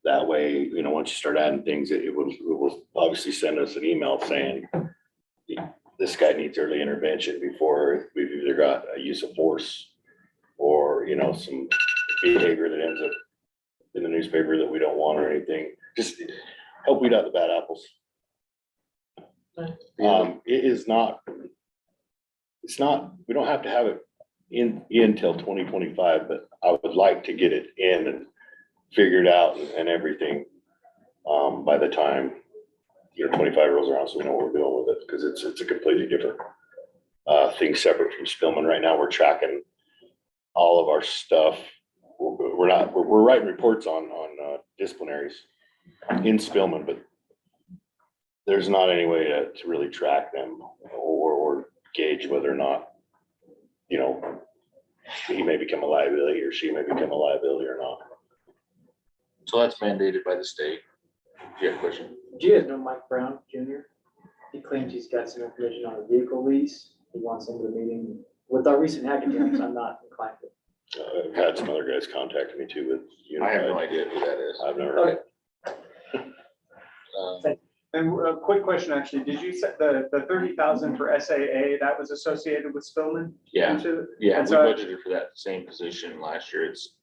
That way, once you start adding things, it will obviously send us an email saying this guy needs early intervention before we've either got a use of force or, you know, some behavior that ends up in the newspaper that we don't want or anything. Just help weed out the bad apples. It is not, it's not, we don't have to have it in till 2025, but I would like to get it in and figured out and everything, by the time, you know, 25 rolls around, so we know what we're doing with it, because it's a completely different thing separate from Spillman. Right now, we're tracking all of our stuff. We're writing reports on disciplinaries in Spillman, but there's not any way to really track them or gauge whether or not, you know, he may become a liability or she may become a liability or not. So that's mandated by the state. Do you have a question? Do you guys know Mike Brown Jr.? He claims he's got some information on a vehicle lease. He wants into the meeting. With our recent hackathons, I'm not inclined to. I've had some other guys contact me too with. I have no idea who that is. I've never heard Okay. it. And a quick question, actually, did you set the 30,000 for SAA, that was associated with Spillman? Yeah, Into- yeah, we And so- budgeted for that same position last year. It's,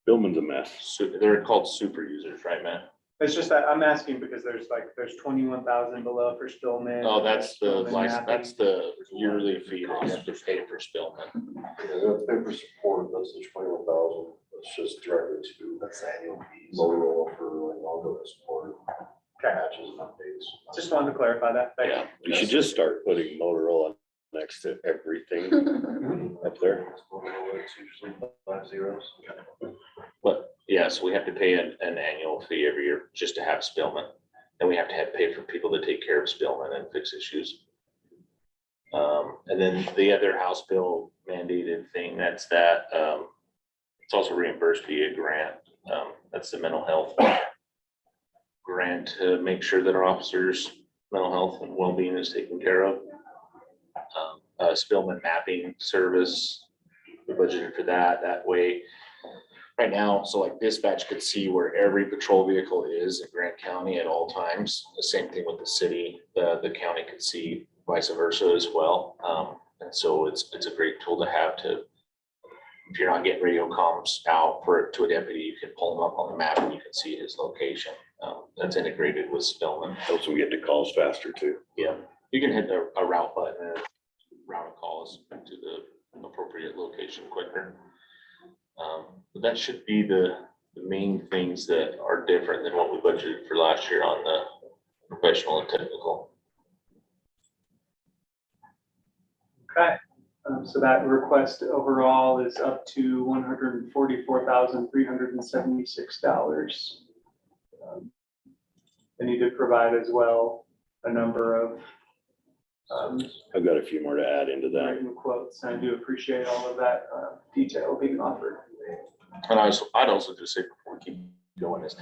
Spillman's a mess. they're called super users, right, Matt? It's just that I'm asking because there's 21,000 below for Spillman. Oh, that's the Spillman license, mapping. that's the yearly fee that you have to pay for Spillman. Yeah, that's paper support, that's the 21,000, that's just directly to. That's annual fees. Motorola for like ongoing support. Okay. Patches and updates. Just wanted to clarify that. Thank you. Yeah. You should just start putting Motorola next to everything up there. Motorola, it's usually 5 zeros. But yes, we have to pay an annual fee every year just to have Spillman. And we have to pay for people to take care of Spillman and fix issues. And then the other House bill mandated thing, that's that, it's also reimbursed via grant. That's the mental health grant to make sure that our officers' mental health and well-being is taken care of. Spillman mapping service, we budgeted for that way. Right now, so like dispatch could see where every patrol vehicle is in Grant County at all times. The same thing with the city, the county could see vice versa as well. And so it's a great tool to have to, if you're not getting radio comms out to a deputy, you can pull them up on the map and you can see his location. That's integrated with Spillman. Helps them get to calls faster too. Yeah, you can hit a route button and route calls to the appropriate location quicker. But that should be the main things that are different than what we budgeted for last year on the professional and technical. Okay, so that request overall is up to $144,376. They need to provide as well a number of I've got a few more to add into that. written quotes, and I do appreciate all of that detail being offered. And I'd also just say before we keep going is,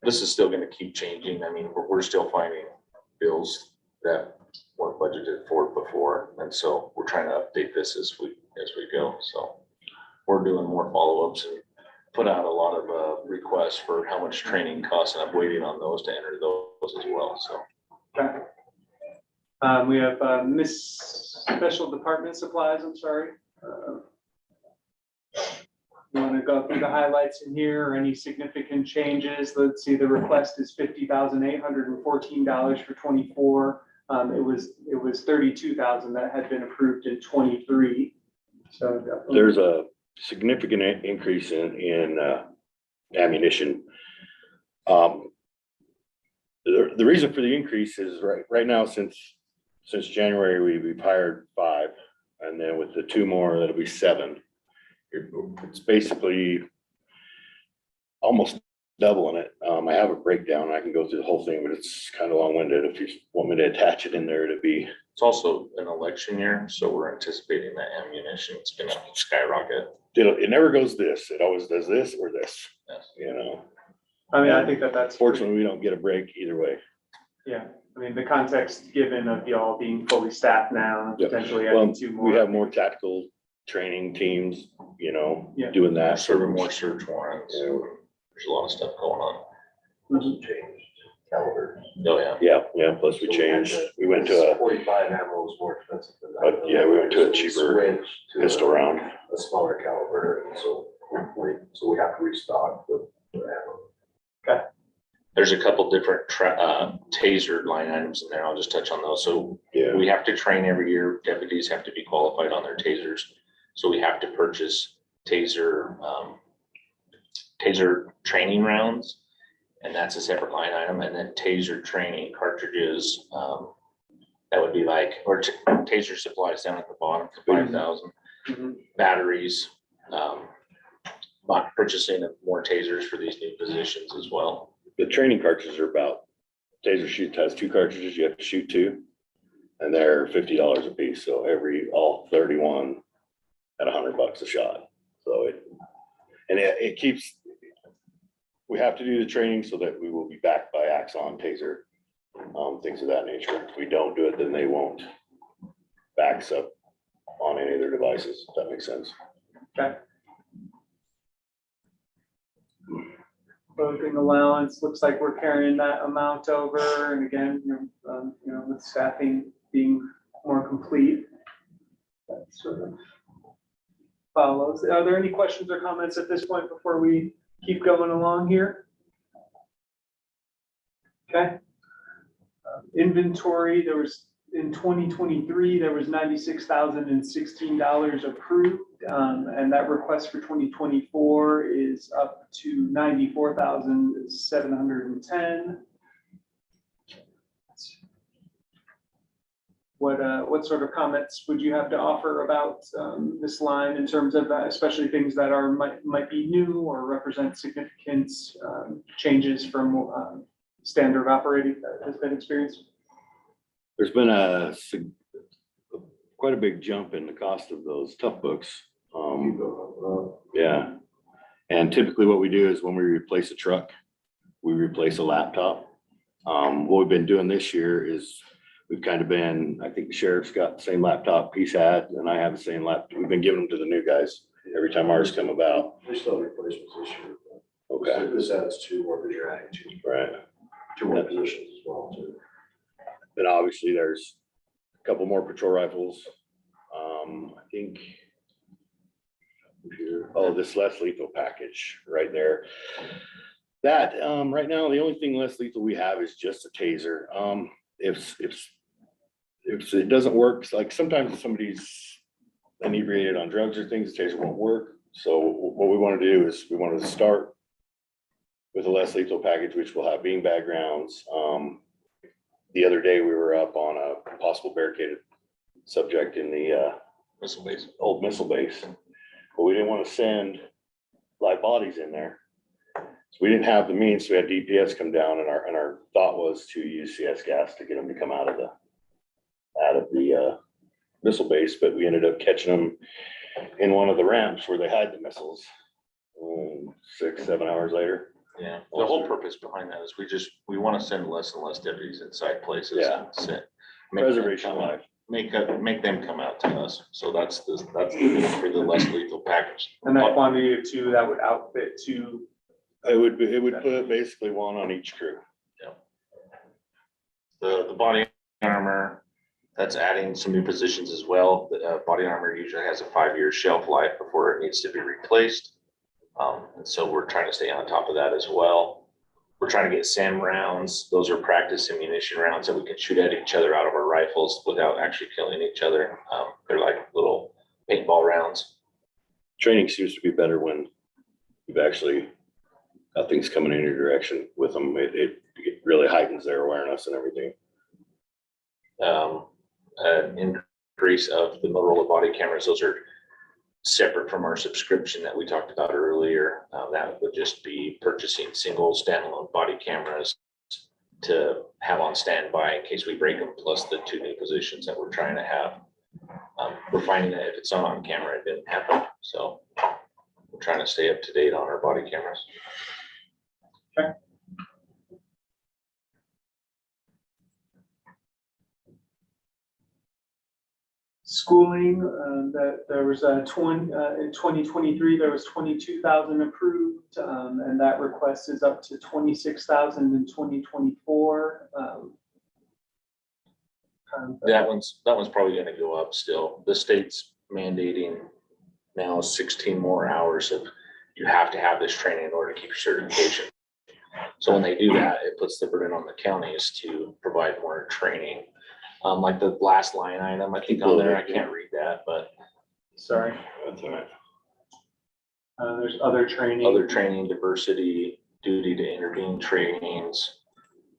this is still gonna keep changing. I mean, we're still finding bills that weren't budgeted for before. And so we're trying to update this as we go. So we're doing more follow-ups and put out a lot of requests for how much training costs, and I'm waiting on those to enter those as well, so. Okay. We have special department supplies, I'm sorry. You want to go through the highlights in here or any significant changes? Let's see, the request is $50,814 for 24. It was 32,000 that had been approved in 23. So definitely. There's a significant increase in ammunition. The reason for the increase is right now, since January, we've hired 5, and then with the 2 more, that'll be 7. It's basically almost doubling it. I have a breakdown. I can go through the whole thing, but it's kind of long-winded. If you want me to attach it in there, it'd be. It's also an election year, so we're anticipating that ammunition is gonna skyrocket. It never goes this. It always does this or this, Yes. you know? I mean, I think that's. Fortunately, we don't get a break either way. Yeah, I mean, the context given of y'all being fully staffed now, Yep. potentially Well, adding 2 more. we have more tactical training teams, you know, Yeah. doing that. Serving more search warrants. Yeah. There's a lot of stuff going on. Hasn't changed. calibers. Oh, yeah. Yeah, plus we changed, we went to 45 ammo was more expensive than that. But, yeah, we went to a So we cheaper switched to pistol round. a smaller caliber, and so we have to restock the ammo. There's a couple different taser line items in there. I'll just touch on those. So Yeah, we have to train every year. Deputies have to be qualified on their tasers. So we have to purchase taser training rounds. And that's a separate line item. And then taser training cartridges, that would be like, or taser supplies down at the bottom for 5,000. Mhm. Batteries, purchasing of more tasers for these new positions as well. the training cartridges are about, taser shoot has 2 cartridges, you have to shoot 2. And they're $50 a piece, so all 31 at $100 a shot. So it keeps, we have to do the training so that we will be backed by Axon, Taser, things of that nature. If we don't do it, then they won't back us up on any of their devices, if that makes sense. Okay. Clothing allowance, looks like we're carrying that amount over, and again, with staffing being more complete. That sort of follows. Are there any questions or comments at this point before we keep going along here? Okay. Inventory, there was, in 2023, there was $96,016 approved, and that request for 2024 is up to $94,710. What sort of comments would you have to offer about this line in terms of especially things that might be new or represent significant changes from standard operating that has been experienced? There's been quite a big jump in the cost of those tough books. Yeah. And typically what we do is when we replace a truck, we replace a laptop. What we've been doing this year is we've kind of been, I think the sheriff's got the same laptop he's had, and I have the same laptop. We've been giving them to the new guys every time ours come about. We still have replacements this year. Okay. This adds 2 more, because you're adding 2. Right. 2 more positions as well, too. Then obviously there's a couple more patrol rifles. I think, this less lethal package right there. That, right now, the only thing less lethal we have is just a taser. If it doesn't work, like sometimes if somebody's inebriated on drugs or things, the taser won't work. So what we want to do is we want to start with a less lethal package, which will have beanbag rounds. The other day we were up on a possible barricaded subject in the old missile base, but we didn't want to send live bodies in there. So we didn't have the means, so we had DPS come down, and our thought was to use CS gas to get them to come out of the missile base, but we ended up catching them in one of the ramps where they hide the missiles 6-7 hours later. Yeah, the whole purpose behind that is we want to send less and less deputies inside places. Yeah. And Preservation of life. Make them come out to us. So that's the need for the less lethal package. And that quantity of 2, that would outfit 2. It would put basically 1 on each crew. The body armor, that's adding some new positions as well. The body armor usually has a 5-year shelf life before it needs to be replaced. And so we're trying to stay on top of that as well. We're trying to get SAM rounds. Those are practice ammunition rounds that we can shoot at each other out of our rifles without actually killing each other. They're like little paintball rounds. Training seems to be better when you've actually got things coming in your direction with them. It really heightens their awareness and everything. An increase of the Motorola body cameras. Those are separate from our subscription that we talked about earlier. That would just be purchasing single standalone body cameras to have on standby in case we break them, plus the 2 new positions that we're trying to have. We're finding that if it's not on camera, it didn't happen. So we're trying to stay up to date on our body cameras. Okay. schooling, that there was in 2023, there was 22,000 approved, and that request is up to 26,000 in 2024. That one's probably gonna go up still. The state's mandating now 16 more hours of, you have to have this training in order to keep your certification. So when they do that, it puts the burden on the counties to provide more training. Like the last line item, I think on there, I can't read that, but Sorry, That's all right. there's other training. other training, diversity, duty to intervene trainings.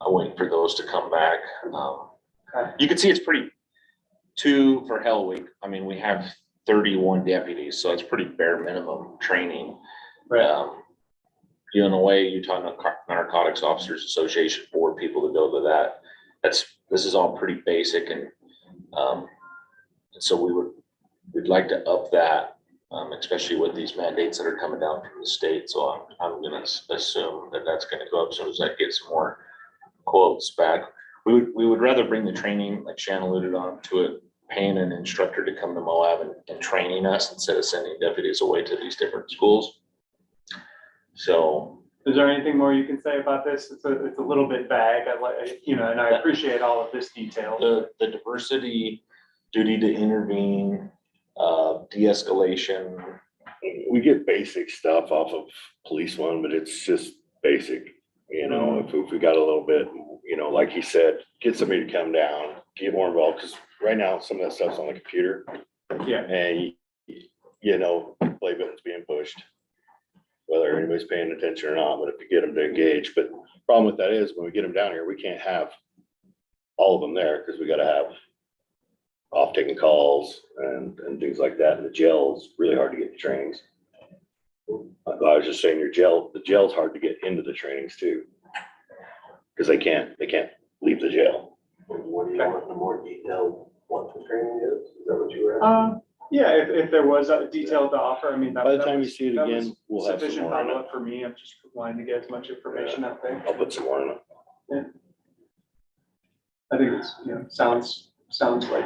I'm waiting for those to come back. Okay. You can see it's pretty, two for Hell Week. I mean, we have 31 deputies, so it's pretty bare minimum training. Right. UNOA, Utah Narcotics Officers Association, 4 people to go to that. This is all pretty basic, and so we'd like to up that, especially with these mandates that are coming down from the state. So I'm gonna assume that that's gonna go up as soon as I get some more quotes back. We would rather bring the training, like Shannon alluded on to it, paying an instructor to come to Moab and training us instead of sending deputies away to these different schools. So. Is there anything more you can say about this? It's a little bit vague, and I appreciate all of this detail. The diversity, duty to intervene, de-escalation. We get basic stuff off of police one, but it's just basic, if we got a little bit, like he said, get somebody to come down, get more involved, because right now, some of that stuff's on the computer. Yeah. And, play buttons being pushed, whether anybody's paying attention or not, but if you get them to engage. But problem with that is when we get them down here, we can't have all of them there because we gotta have off taking calls and things like that. And the jail's really hard to get the trainings. I was just saying the jail's hard to get into the trainings too. Because they can't leave the jail. What do you want the more detailed what the training is? Is that what you were asking? Yeah, if there was a detail to offer, I mean. By the time you see it that was again, we'll have some sufficient more on it. follow-up for me. I'm just wanting to get as much information out there. I'll put some more in it. I think it's, sounds like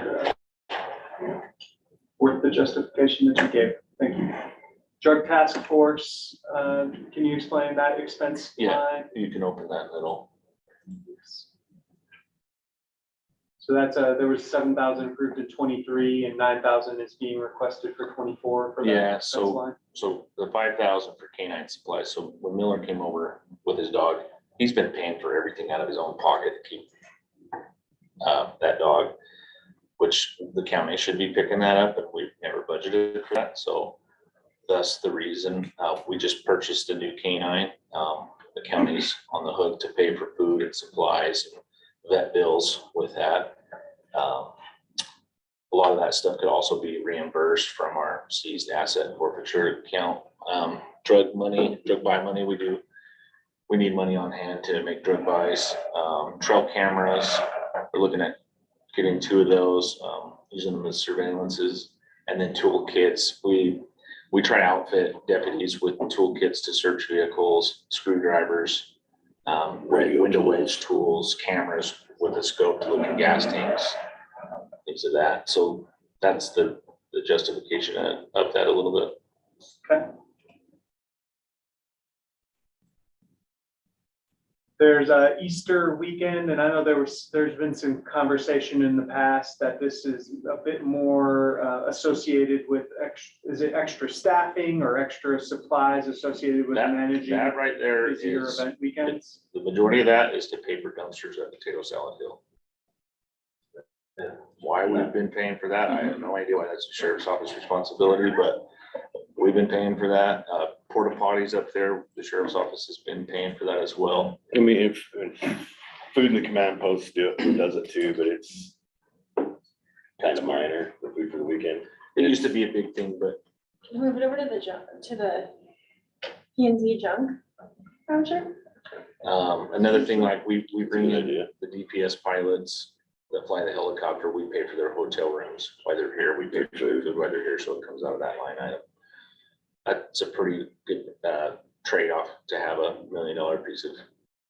worth the justification that you gave. Thank you. Drug task force, can you explain that expense Yeah. line? You can open that little. So that's, there was 7,000 approved in 23 and 9,000 is being requested for 24 for that Yeah, expense so line. the 5,000 for canine supplies. So when Miller came over with his dog, he's been paying for everything out of his own pocket to keep that dog, which the county should be picking that up, but we've never budgeted for that. So that's the reason we just purchased a new canine. The county's on the hook to pay for food and supplies and vet bills with that. A lot of that stuff could also be reimbursed from our seized asset forfeiture account. Drug buy money, we need money on hand to make drug buys. Trail cameras, we're looking at getting 2 of those, using them as surveillances, and then toolkits. We try to outfit deputies with toolkits to search vehicles, screwdrivers, window wedge tools, cameras with a scope to look at gas tanks, things of that. So that's the justification of that a little bit. Okay. There's a Easter weekend, and I know there's been some conversation in the past that this is a bit more associated with extra staffing or extra supplies associated with managing That right there busier is, event weekends? the majority of that is to pay for dumpsters at Potato Salad Hill. Why we've been paying for that, I have no idea why that's the sheriff's office responsibility, but we've been paying for that. Porta potties up there, the sheriff's office has been paying for that as well. I mean, if food in the command post does it too, but it's kind of minor, the food for the weekend. It used to be a big thing, but Can we move it over to the P and Z junk voucher? another thing, like we bring Good in idea. the DPS pilots that fly the helicopter, we pay for their hotel rooms while they're here, we pay for their food while they're here, so it comes out of that line item. That's a pretty good trade-off to have a $1 million piece of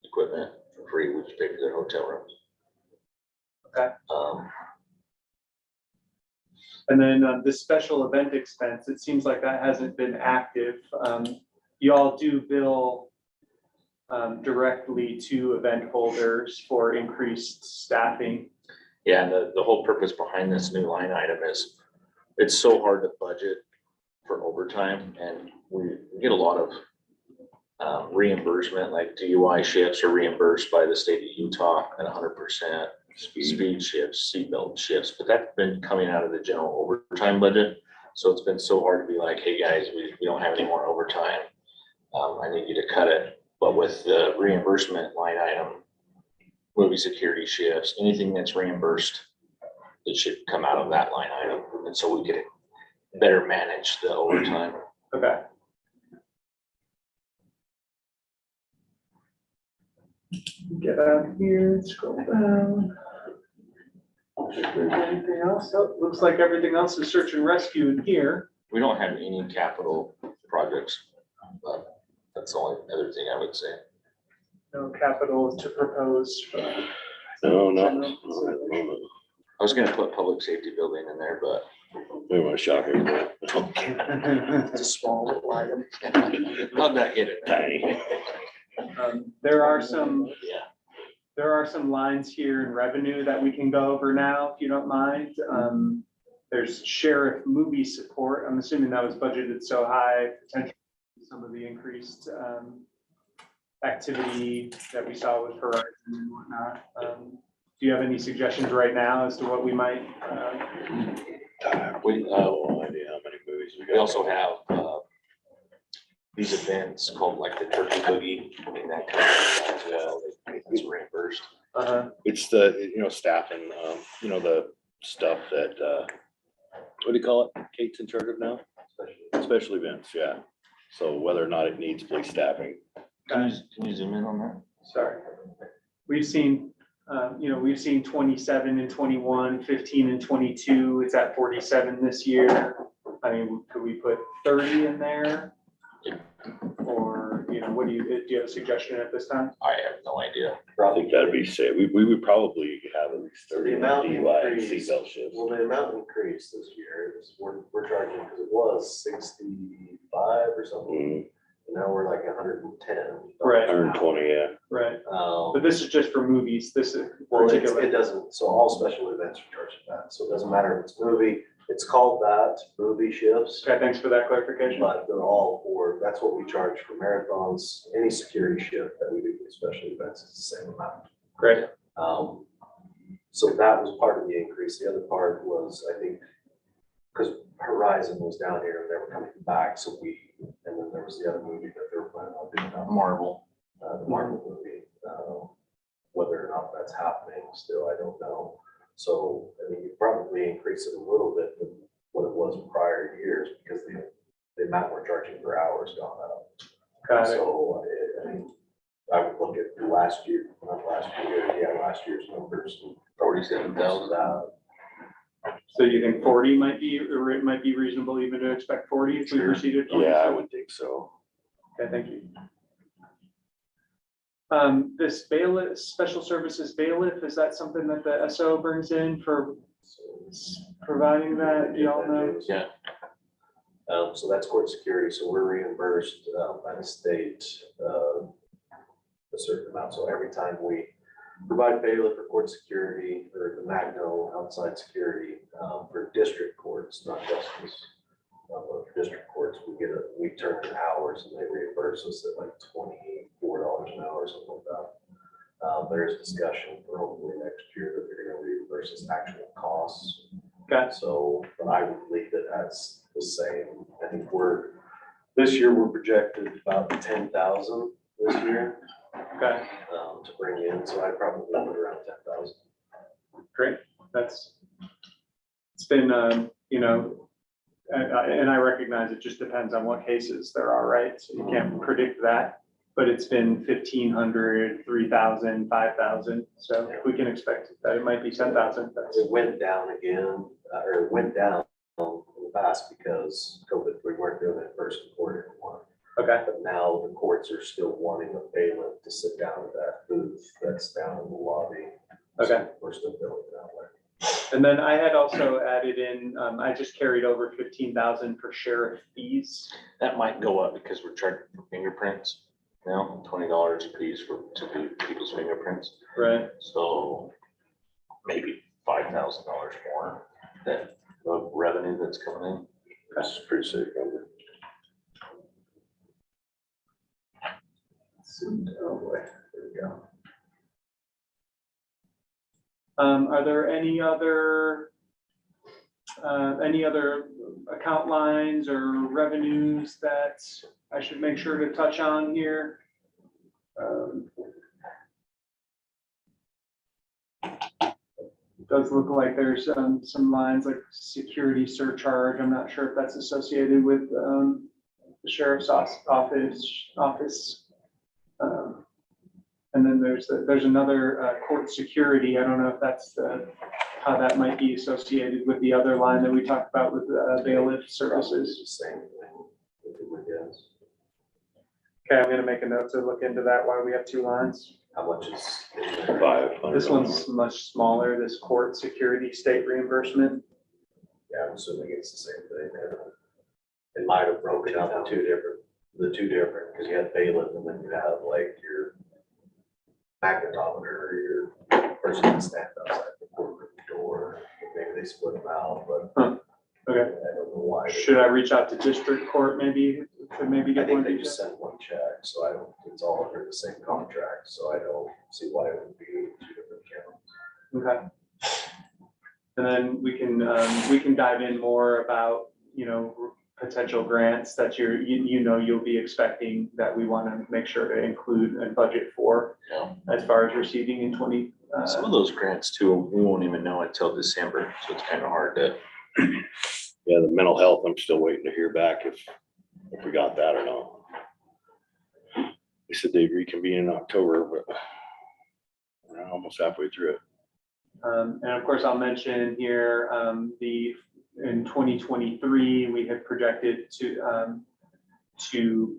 equipment for free, we just pay for their hotel rooms. Okay. And then this special event expense, it seems like that hasn't been active. You all do bill directly to event holders for increased staffing. Yeah, and the whole purpose behind this new line item is it's so hard to budget for overtime, and we get a lot of reimbursement, like DUI shifts are reimbursed by the state of Utah at 100%. Speed shifts, seatbelt shifts, but that's been coming out of the general overtime budget. So it's been so hard to be like, hey guys, we don't have any more overtime. I need you to cut it. But with the reimbursement line item, movie security shifts, anything that's reimbursed, it should come out of that line item. And so we could better manage the overtime. Okay. Get out of here, scroll down. Anything else? Oh, looks like everything else is search and rescue in here. We don't have any capital projects, but that's the only other thing I would say. No capital to propose. No, not at the moment. I was gonna put public safety building in there, but We want to shock him. It's a small little item. how'd that hit it? Tiny. There are some, Yeah. there are some lines here in revenue that we can go over now, if you don't mind. There's sheriff movie support. I'm assuming that was budgeted so high, potentially some of the increased activity that we saw with Horizon and whatnot. Do you have any suggestions right now as to what we might? We, No idea how many movies we got. we also have, these events called like the Turkey Boogie, and that kind of, as well, it's reimbursed. It's the, staffing, the stuff that, what do you call it? Kate's in charge of now? Special events, yeah. So whether or not it needs police staffing. Can you zoom in on that? Sorry. We've seen, we've seen 27 and 21, 15 and 22. It's at 47 this year. I mean, could we put 30 in there? Or, what do you have a suggestion at this time? I have no idea. I think that'd be safe. We would probably have at least 30 The amount DUI and increased. seatbelt shifts. Well, the amount increased this year is we're charging, because it was 65 or something, Mm, and now we're like 110. Right. 120, yeah. Right. Um, But this is just for movies. This is Well, particular. it doesn't, so all special events are charged that, so it doesn't matter if it's movie, it's called that, movie shifts. Okay, thanks for that clarification. But they're all for, that's what we charge for marathons, any security shift that we do for special events is the same amount. Great. So that was part of the increase, the other part was, I think, because Horizon was down here and they were coming back, so and then there was the other movie that they were planning on doing, Marvel. the Marvel movie. Whether or not that's happening still, I don't know. So, I mean, you probably increase it a little bit from what it was in prior years because the amount we're charging per hour has gone up. Got it. So, I mean, I would look at last year, not last year, last year's numbers. 47,000. So you think 40 might be, or it might be reasonable even to expect 40 if we Sure. proceeded? Yeah, I would think so. Okay, thank you. This bailiff, special services bailiff, is that something that the SO brings in for providing that? Do y'all know? Yeah. So that's court security, so we're reimbursed by the state a certain amount. So every time we provide bailiff for court security or the Magno outside security for district courts, not justice. For district courts, we turn in hours and they reimburse us at like $24 an hour, something like that. There's discussion probably next year that they're gonna reimburse us actual costs. Okay. So, but I would leave it as the same. I think this year we're projected about 10,000 this year Okay, to bring in, so I'd probably put around 10,000. great. It's been, and I recognize it just depends on what cases there are, right? So you can't predict that, but it's been 1,500, 3,000, 5,000. So if we can expect that it might be 10,000, that's It went down again, or it went down in the past because COVID, we weren't doing it first in court anymore. okay. But now the courts are still wanting a bailiff to sit down at that booth that's down in the lobby. Okay. So we're still doing it that way. And then I had also added in, I just carried over 15,000 for sheriff fees. That might go up because we're charging for fingerprints now, $20 a piece to do people's fingerprints. Right. So maybe $5,000 more than the revenue that's coming in. That's a pretty safe number. Oh boy, there we go. Are there any other account lines or revenues that I should make sure to touch on here? Does look like there's some lines like security surcharge. I'm not sure if that's associated with the sheriff's office. And then there's another court security. I don't know if that's how that might be associated with the other line that we talked about with bailiff services. Same thing, I guess. Okay, I'm gonna make a note to look into that, why we have two lines. How much is? $500. This one's much smaller, this court security state reimbursement. Yeah, I'm assuming it's the same thing. It might have broken up the two different, because you had bailiff and then you have like your magnetometer or your person that stands outside the courtroom door. Maybe they split them out, but Okay, I don't know why. should I reach out to district court maybe, to maybe I get think more they details? just sent one check, so I don't, it's all under the same contract, so I don't see why it would be two different accounts. Okay. And then we can dive in more about, potential grants that you'll be expecting that we want to make sure to include and budget for Yeah. as far as receiving in 20. Some of those grants too, we won't even know until December, so it's kind of hard to. Yeah, the mental health, I'm still waiting to hear back if we got that or not. They said they'd reconvene in October, but we're almost halfway through it. And of course, I'll mention here, in 2023, we had projected to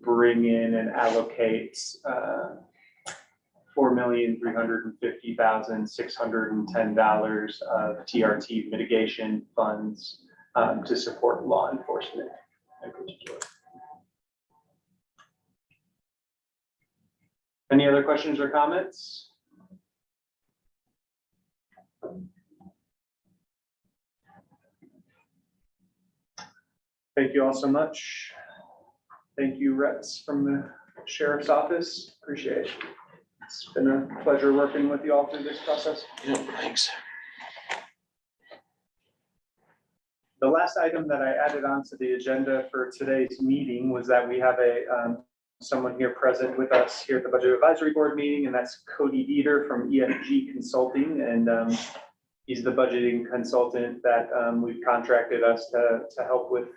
bring in and allocate $4,350,610 of TRT mitigation funds to support law enforcement in particular. Any other questions or comments? Thank you all so much. Thank you, reps from the sheriff's office. Appreciate it. It's been a pleasure working with you all through this process. Yeah, thanks. The last item that I added onto the agenda for today's meeting was that we have someone here present with us here at the Budget Advisory Board meeting, and that's Cody Dieter from EFG Consulting. And he's the budgeting consultant that we've contracted us to help with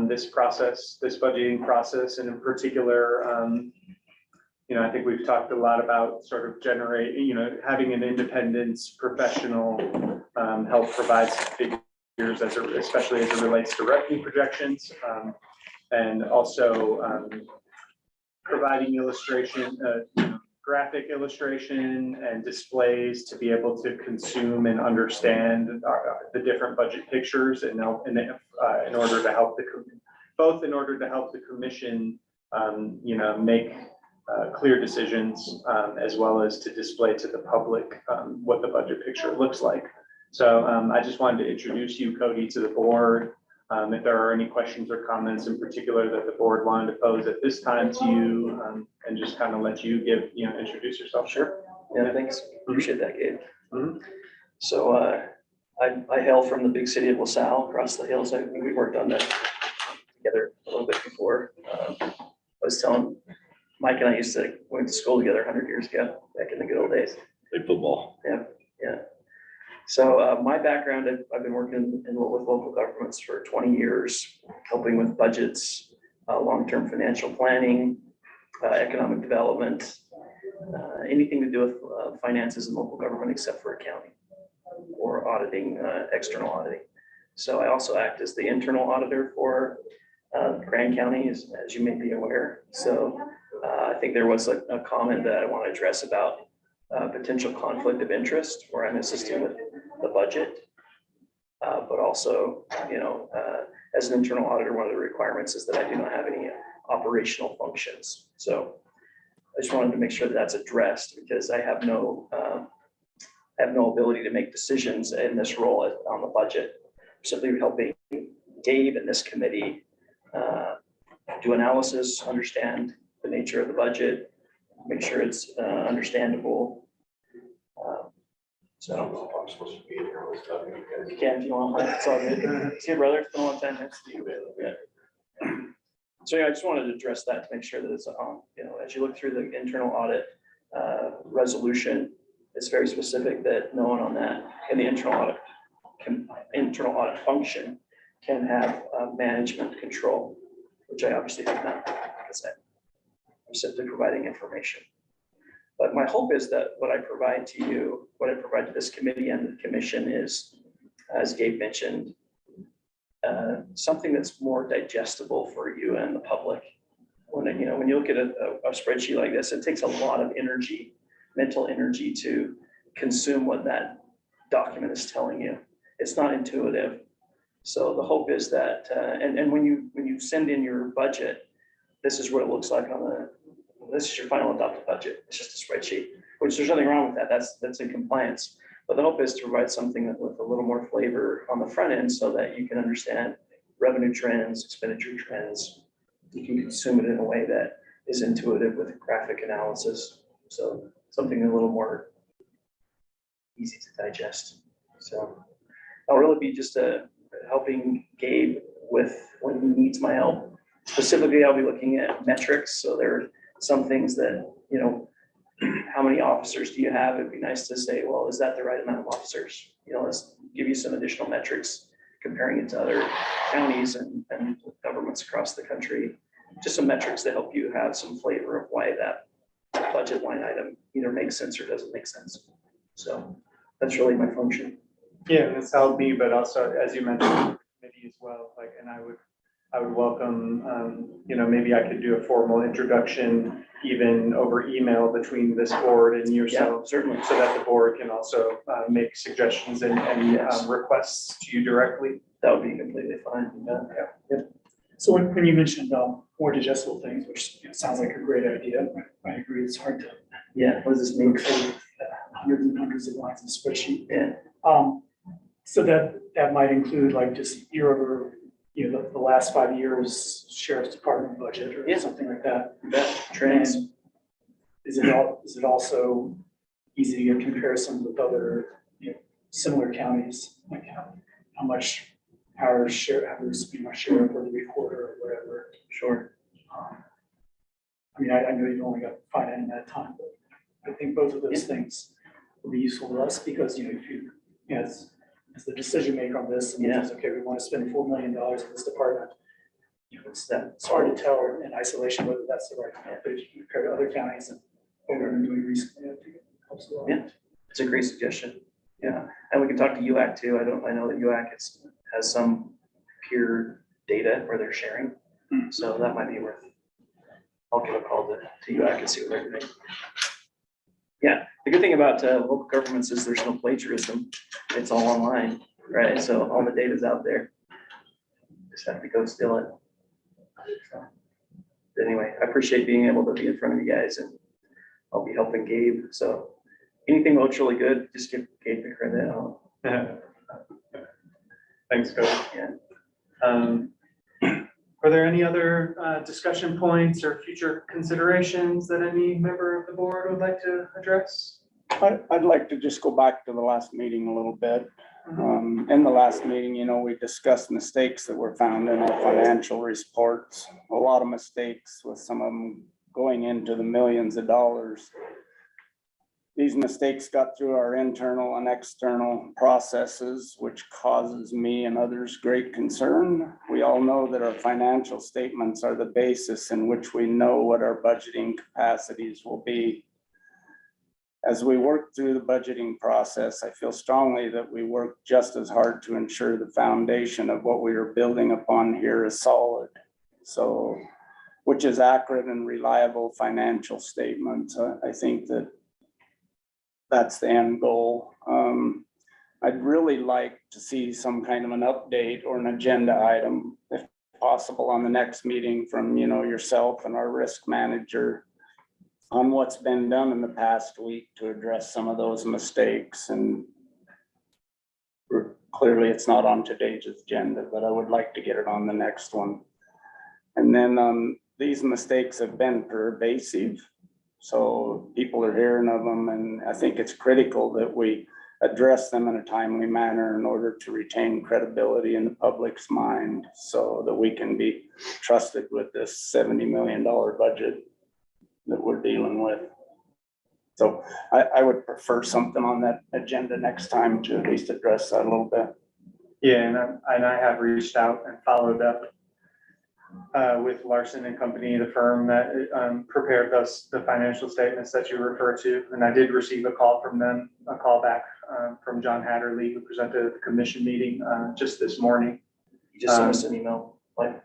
this process, this budgeting process. And in particular, I think we've talked a lot about sort of having an independent professional help provide figures, especially as it relates to revenue projections, and also providing illustration, graphic illustration and displays to be able to consume and understand the different budget pictures, and in order to help the commission, make clear decisions, as well as to display to the public what the budget picture looks like. So I just wanted to introduce you, Cody, to the board. If there are any questions or comments in particular that the board wanted to pose at this time to you, and just kind of let you introduce yourself. Sure. Yeah, thanks. Appreciate that, Gabe. Mhm. So I hail from the big city of LaSalle, across the hills. I think we worked on that together a little bit before. I was telling Mike and I went to school together 100 years ago, back in the good old days. Played football. Yeah. So my background, I've been working with local governments for 20 years, helping with budgets, long-term financial planning, economic development, anything to do with finances and local government except for accounting or auditing, external auditing. So I also act as the internal auditor for Grand County, as you may be aware. So I think there was a comment that I want to address about potential conflict of interest where I'm assisting with the budget. but also, as an internal auditor, one of the requirements is that I do not have any operational functions. So I just wanted to make sure that that's addressed because I have no ability to make decisions in this role on the budget. Simply helping Dave and this committee do analysis, understand the nature of the budget, make sure it's understandable. So I'm supposed to be here all this time. you can if you want, it's all good. See you, brother. It's been a long time. Nice to see you. Yeah. So yeah, I just wanted to address that to make sure that it's on, as you look through the internal audit resolution, it's very specific that no one on that in the internal audit function can have management control, which I obviously do not, because I'm simply providing information. But my hope is that what I provide to you, what I provide to this committee and the commission is, as Gabe mentioned, something that's more digestible for you and the public. When you look at a spreadsheet like this, it takes a lot of energy, mental energy to consume what that document is telling you. It's not intuitive. So the hope is that, and when you send in your budget, this is what it looks like this is your final adopted budget. It's just a spreadsheet, which there's nothing wrong with that. That's in compliance. But the hope is to provide something with a little more flavor on the front end so that you can understand revenue trends, expenditure trends. You can consume it in a way that is intuitive with graphic analysis. So something a little more easy to digest. So I'll really be just helping Gabe with when he needs my help. Specifically, I'll be looking at metrics. So there are some things that, how many officers do you have? It'd be nice to say, well, is that the right amount of officers? Let's give you some additional metrics, comparing it to other counties and governments across the country. Just some metrics that help you have some flavor of why that budget line item either makes sense or doesn't make sense. So that's really my function. Yeah, it's helped me, but also, as you mentioned, committee as well, and I would welcome, maybe I could do a formal introduction even over email between this board and yourself. Yeah, certainly. So that the board can also make suggestions and requests to you directly. That would be completely fine. Yeah. So when you mentioned more digestible things, which sounds like a great idea, I agree, it's hard to. Yeah, what does this mean? Hundreds and hundreds of lines of spreadsheet. Yeah. So that might include like just year over, the last 5 years sheriff's department budget or something like that. Trends. And is it also easy to get comparison with other, similar counties? Like how much our sheriff or the recorder or whatever. Sure. I know you've only got finite amount of time, but I think both of those things will be useful to us because, if you, as the decision maker on this, and it's okay, we want to spend $4 million in this department. It's hard to tell in isolation whether that's the right amount, but if you compare to other counties and what we're doing recently, I think it helps a lot. Yeah, it's a great suggestion. Yeah, and we can talk to UAC too. I know that UAC has some peer data where they're sharing, so that might be worth. I'll give a call to UAC and see what they're doing. Yeah, the good thing about local governments is there's no plagiarism. It's all online, right? So all the data's out there. Just have to go steal it. So, anyway, I appreciate being able to be in front of you guys, and I'll be helping Gabe. So anything looks really good, just give Gabe the credit. Thanks, Cody. Yeah. Are there any other discussion points or future considerations that any member of the board would like to address? I'd like to just go back to the last meeting a little bit. In the last meeting, we discussed mistakes that were found in our financial reports. A lot of mistakes, with some of them going into the millions of dollars. These mistakes got through our internal and external processes, which causes me and others great concern. We all know that our financial statements are the basis in which we know what our budgeting capacities will be. As we work through the budgeting process, I feel strongly that we work just as hard to ensure the foundation of what we are building upon here is solid. So, which is accurate and reliable financial statements. I think that's the end goal. I'd really like to see some kind of an update or an agenda item, if possible, on the next meeting from, yourself and our risk manager on what's been done in the past week to address some of those mistakes. And clearly it's not on today's agenda, but I would like to get it on the next one. And then these mistakes have been pervasive, so people are hearing of them, and I think it's critical that we address them in a timely manner in order to retain credibility in the public's mind so that we can be trusted with this $70 million budget that we're dealing with. So I would prefer something on that agenda next time to at least address that a little bit. Yeah, and I have reached out and followed up with Larson and Company, the firm that prepared the financial statements that you refer to. And I did receive a call from them, a call back from John Hatterley, who presented at the commission meeting just this morning. You just sent us an email, like,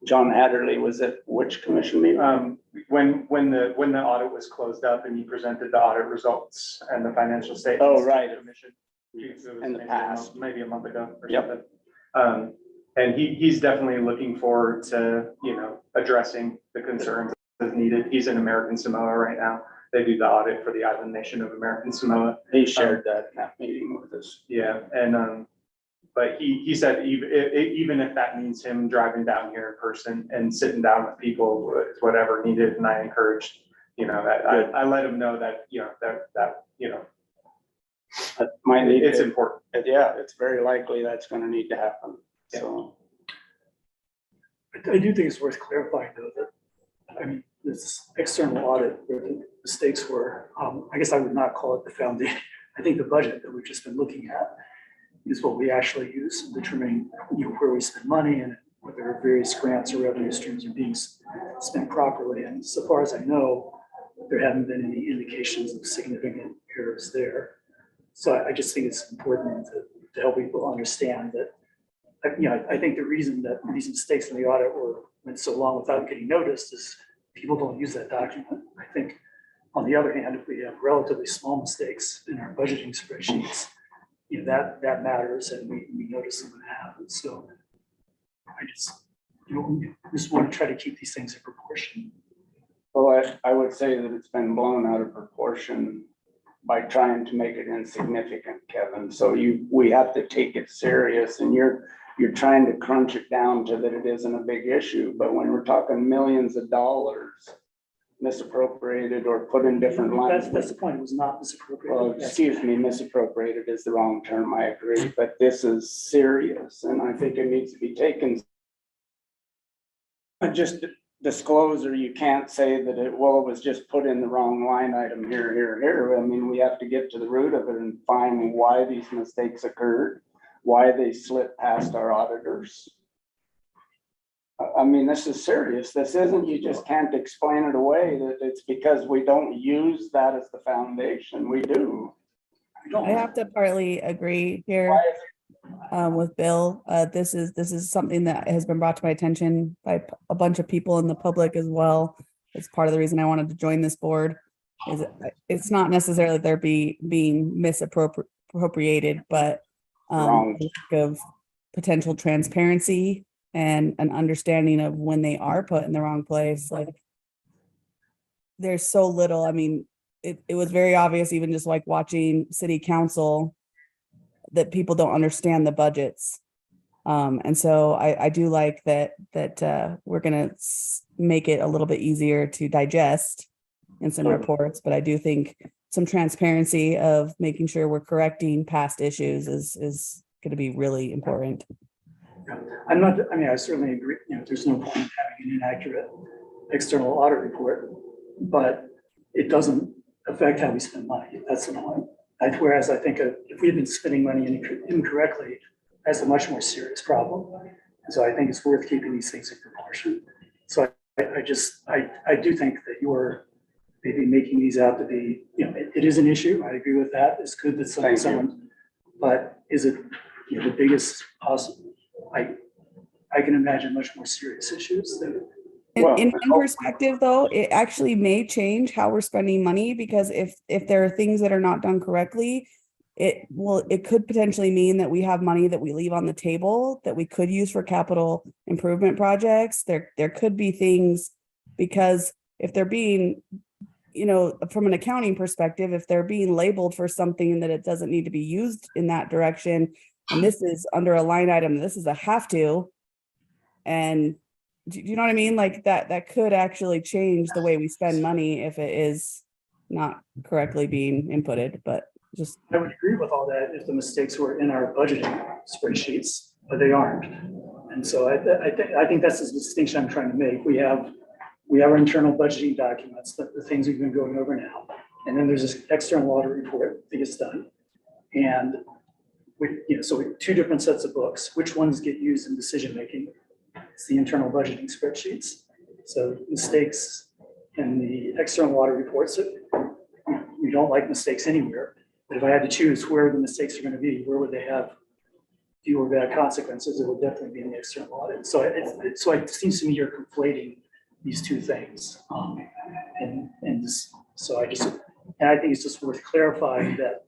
John Hatterley was at which commission meeting? When the audit was closed up and he presented the audit results and the financial statements. Oh, right. to the commission. It was In the maybe past. maybe a month ago or Yep. something. And he's definitely looking forward to, addressing the concerns as needed. He's in American Samoa right now. They do the audit for the island nation of American Samoa. He shared that in that meeting with us. Yeah, and, but he said even if that means him driving down here in person and sitting down with people, with whatever needed, and I encouraged, that I let him know that, That might need it's to- important. Yeah, it's very likely that's gonna need to happen, so. I do think it's worth clarifying though, that, this external audit where the mistakes were, I guess I would not call it the foundation. I think the budget that we've just been looking at is what we actually use in determining, where we spend money and whether various grants or revenue streams are being spent properly. And so far as I know, there haven't been any indications of significant errors there. So I just think it's important to help people understand that, I think the reason that these mistakes in the audit went so long without getting noticed is people don't use that document. I think, on the other hand, if we have relatively small mistakes in our budgeting spreadsheets, that matters, and we notice them when it happens. So I just want to try to keep these things in proportion. Well, I would say that it's been blown out of proportion by trying to make it insignificant, Kevin. So we have to take it serious, and you're trying to crunch it down to that it isn't a big issue. But when we're talking millions of dollars misappropriated or put in different lines. That's the point. It was not misappropriated. Well, excuse me, misappropriated is the wrong term, I agree, but this is serious, and I think it needs to be taken. Just disclosure, you can't say that it was just put in the wrong line item here. I mean, we have to get to the root of it and find why these mistakes occurred, why they slipped past our auditors. I mean, this is serious. This isn't, you just can't explain it away, that it's because we don't use that as the foundation. We do. I have to partly agree here with Bill. This is something that has been brought to my attention by a bunch of people in the public as well. It's part of the reason I wanted to join this board. It's not necessarily they're being misappropriated, but lack of potential transparency and an understanding of when they are put in the wrong place. Like, there's so little. I mean, it was very obvious, even just like watching city council, that people don't understand the budgets. And so I do like that we're gonna make it a little bit easier to digest in some reports, but I do think some transparency of making sure we're correcting past issues is gonna be really important. I certainly agree, there's no point in having an inaccurate external audit report, but it doesn't affect how we spend money. That's the point. Whereas I think if we've been spending money incorrectly, that's a much more serious problem. And so I think it's worth keeping these things in proportion. So I do think that you're maybe making these out to be, it is an issue. I agree with that. It's good that someone, but is it the biggest possible? I can imagine much more serious issues that. In perspective, though, it actually may change how we're spending money, because if there are things that are not done correctly, it could potentially mean that we have money that we leave on the table that we could use for capital improvement projects. There could be things, because if they're being, from an accounting perspective, if they're being labeled for something that it doesn't need to be used in that direction, and this is under a line item, this is a have to, and do you know what I mean? Like that could actually change the way we spend money if it is not correctly being inputted, but just. I would agree with all that if the mistakes were in our budgeting spreadsheets, but they aren't. And so I think that's the distinction I'm trying to make. We have our internal budgeting documents, the things we've been going over now. And then there's this external audit report that gets done. And so we have two different sets of books. Which ones get used in decision-making? It's the internal budgeting spreadsheets. So mistakes in the external audit reports, we don't like mistakes anywhere. But if I had to choose where the mistakes are going to be, where would they have fewer bad consequences? It would definitely be in the external audit. So it seems to me you're conflating these two things. And I think it's just worth clarifying that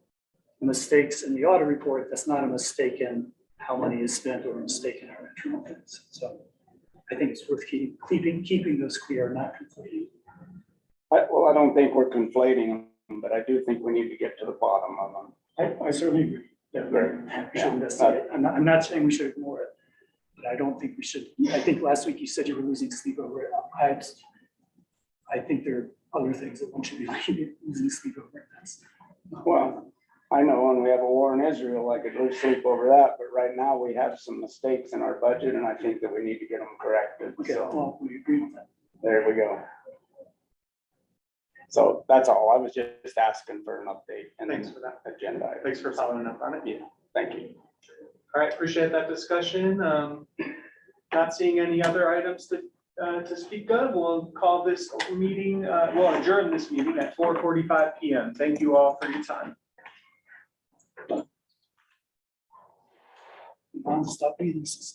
the mistakes in the audit report, that's not a mistake in how money is spent or a mistake in our internal things. So I think it's worth keeping those clear, not conflating. Well, I don't think we're conflating them, but I do think we need to get to the bottom of them. I certainly agree. Yeah, we should investigate. I'm not saying we should ignore it, but I don't think we should. I think last week you said you were losing sleep over it. I think there are other things that one should be losing sleep over. Well, I know when we have a war in Israel, I could lose sleep over that, but right now we have some mistakes in our budget, and I think that we need to get them corrected. Okay, So well, we agree with that. there we go. So that's all. I was just asking for an update and Thanks then for that. agenda. item. Thanks for following up on it. Yeah, thank you. All right, appreciate that discussion. Not seeing any other items to speak of, we'll call this meeting, we'll adjourn this meeting at 4:45 PM. Thank you all for your time. Stop reading this.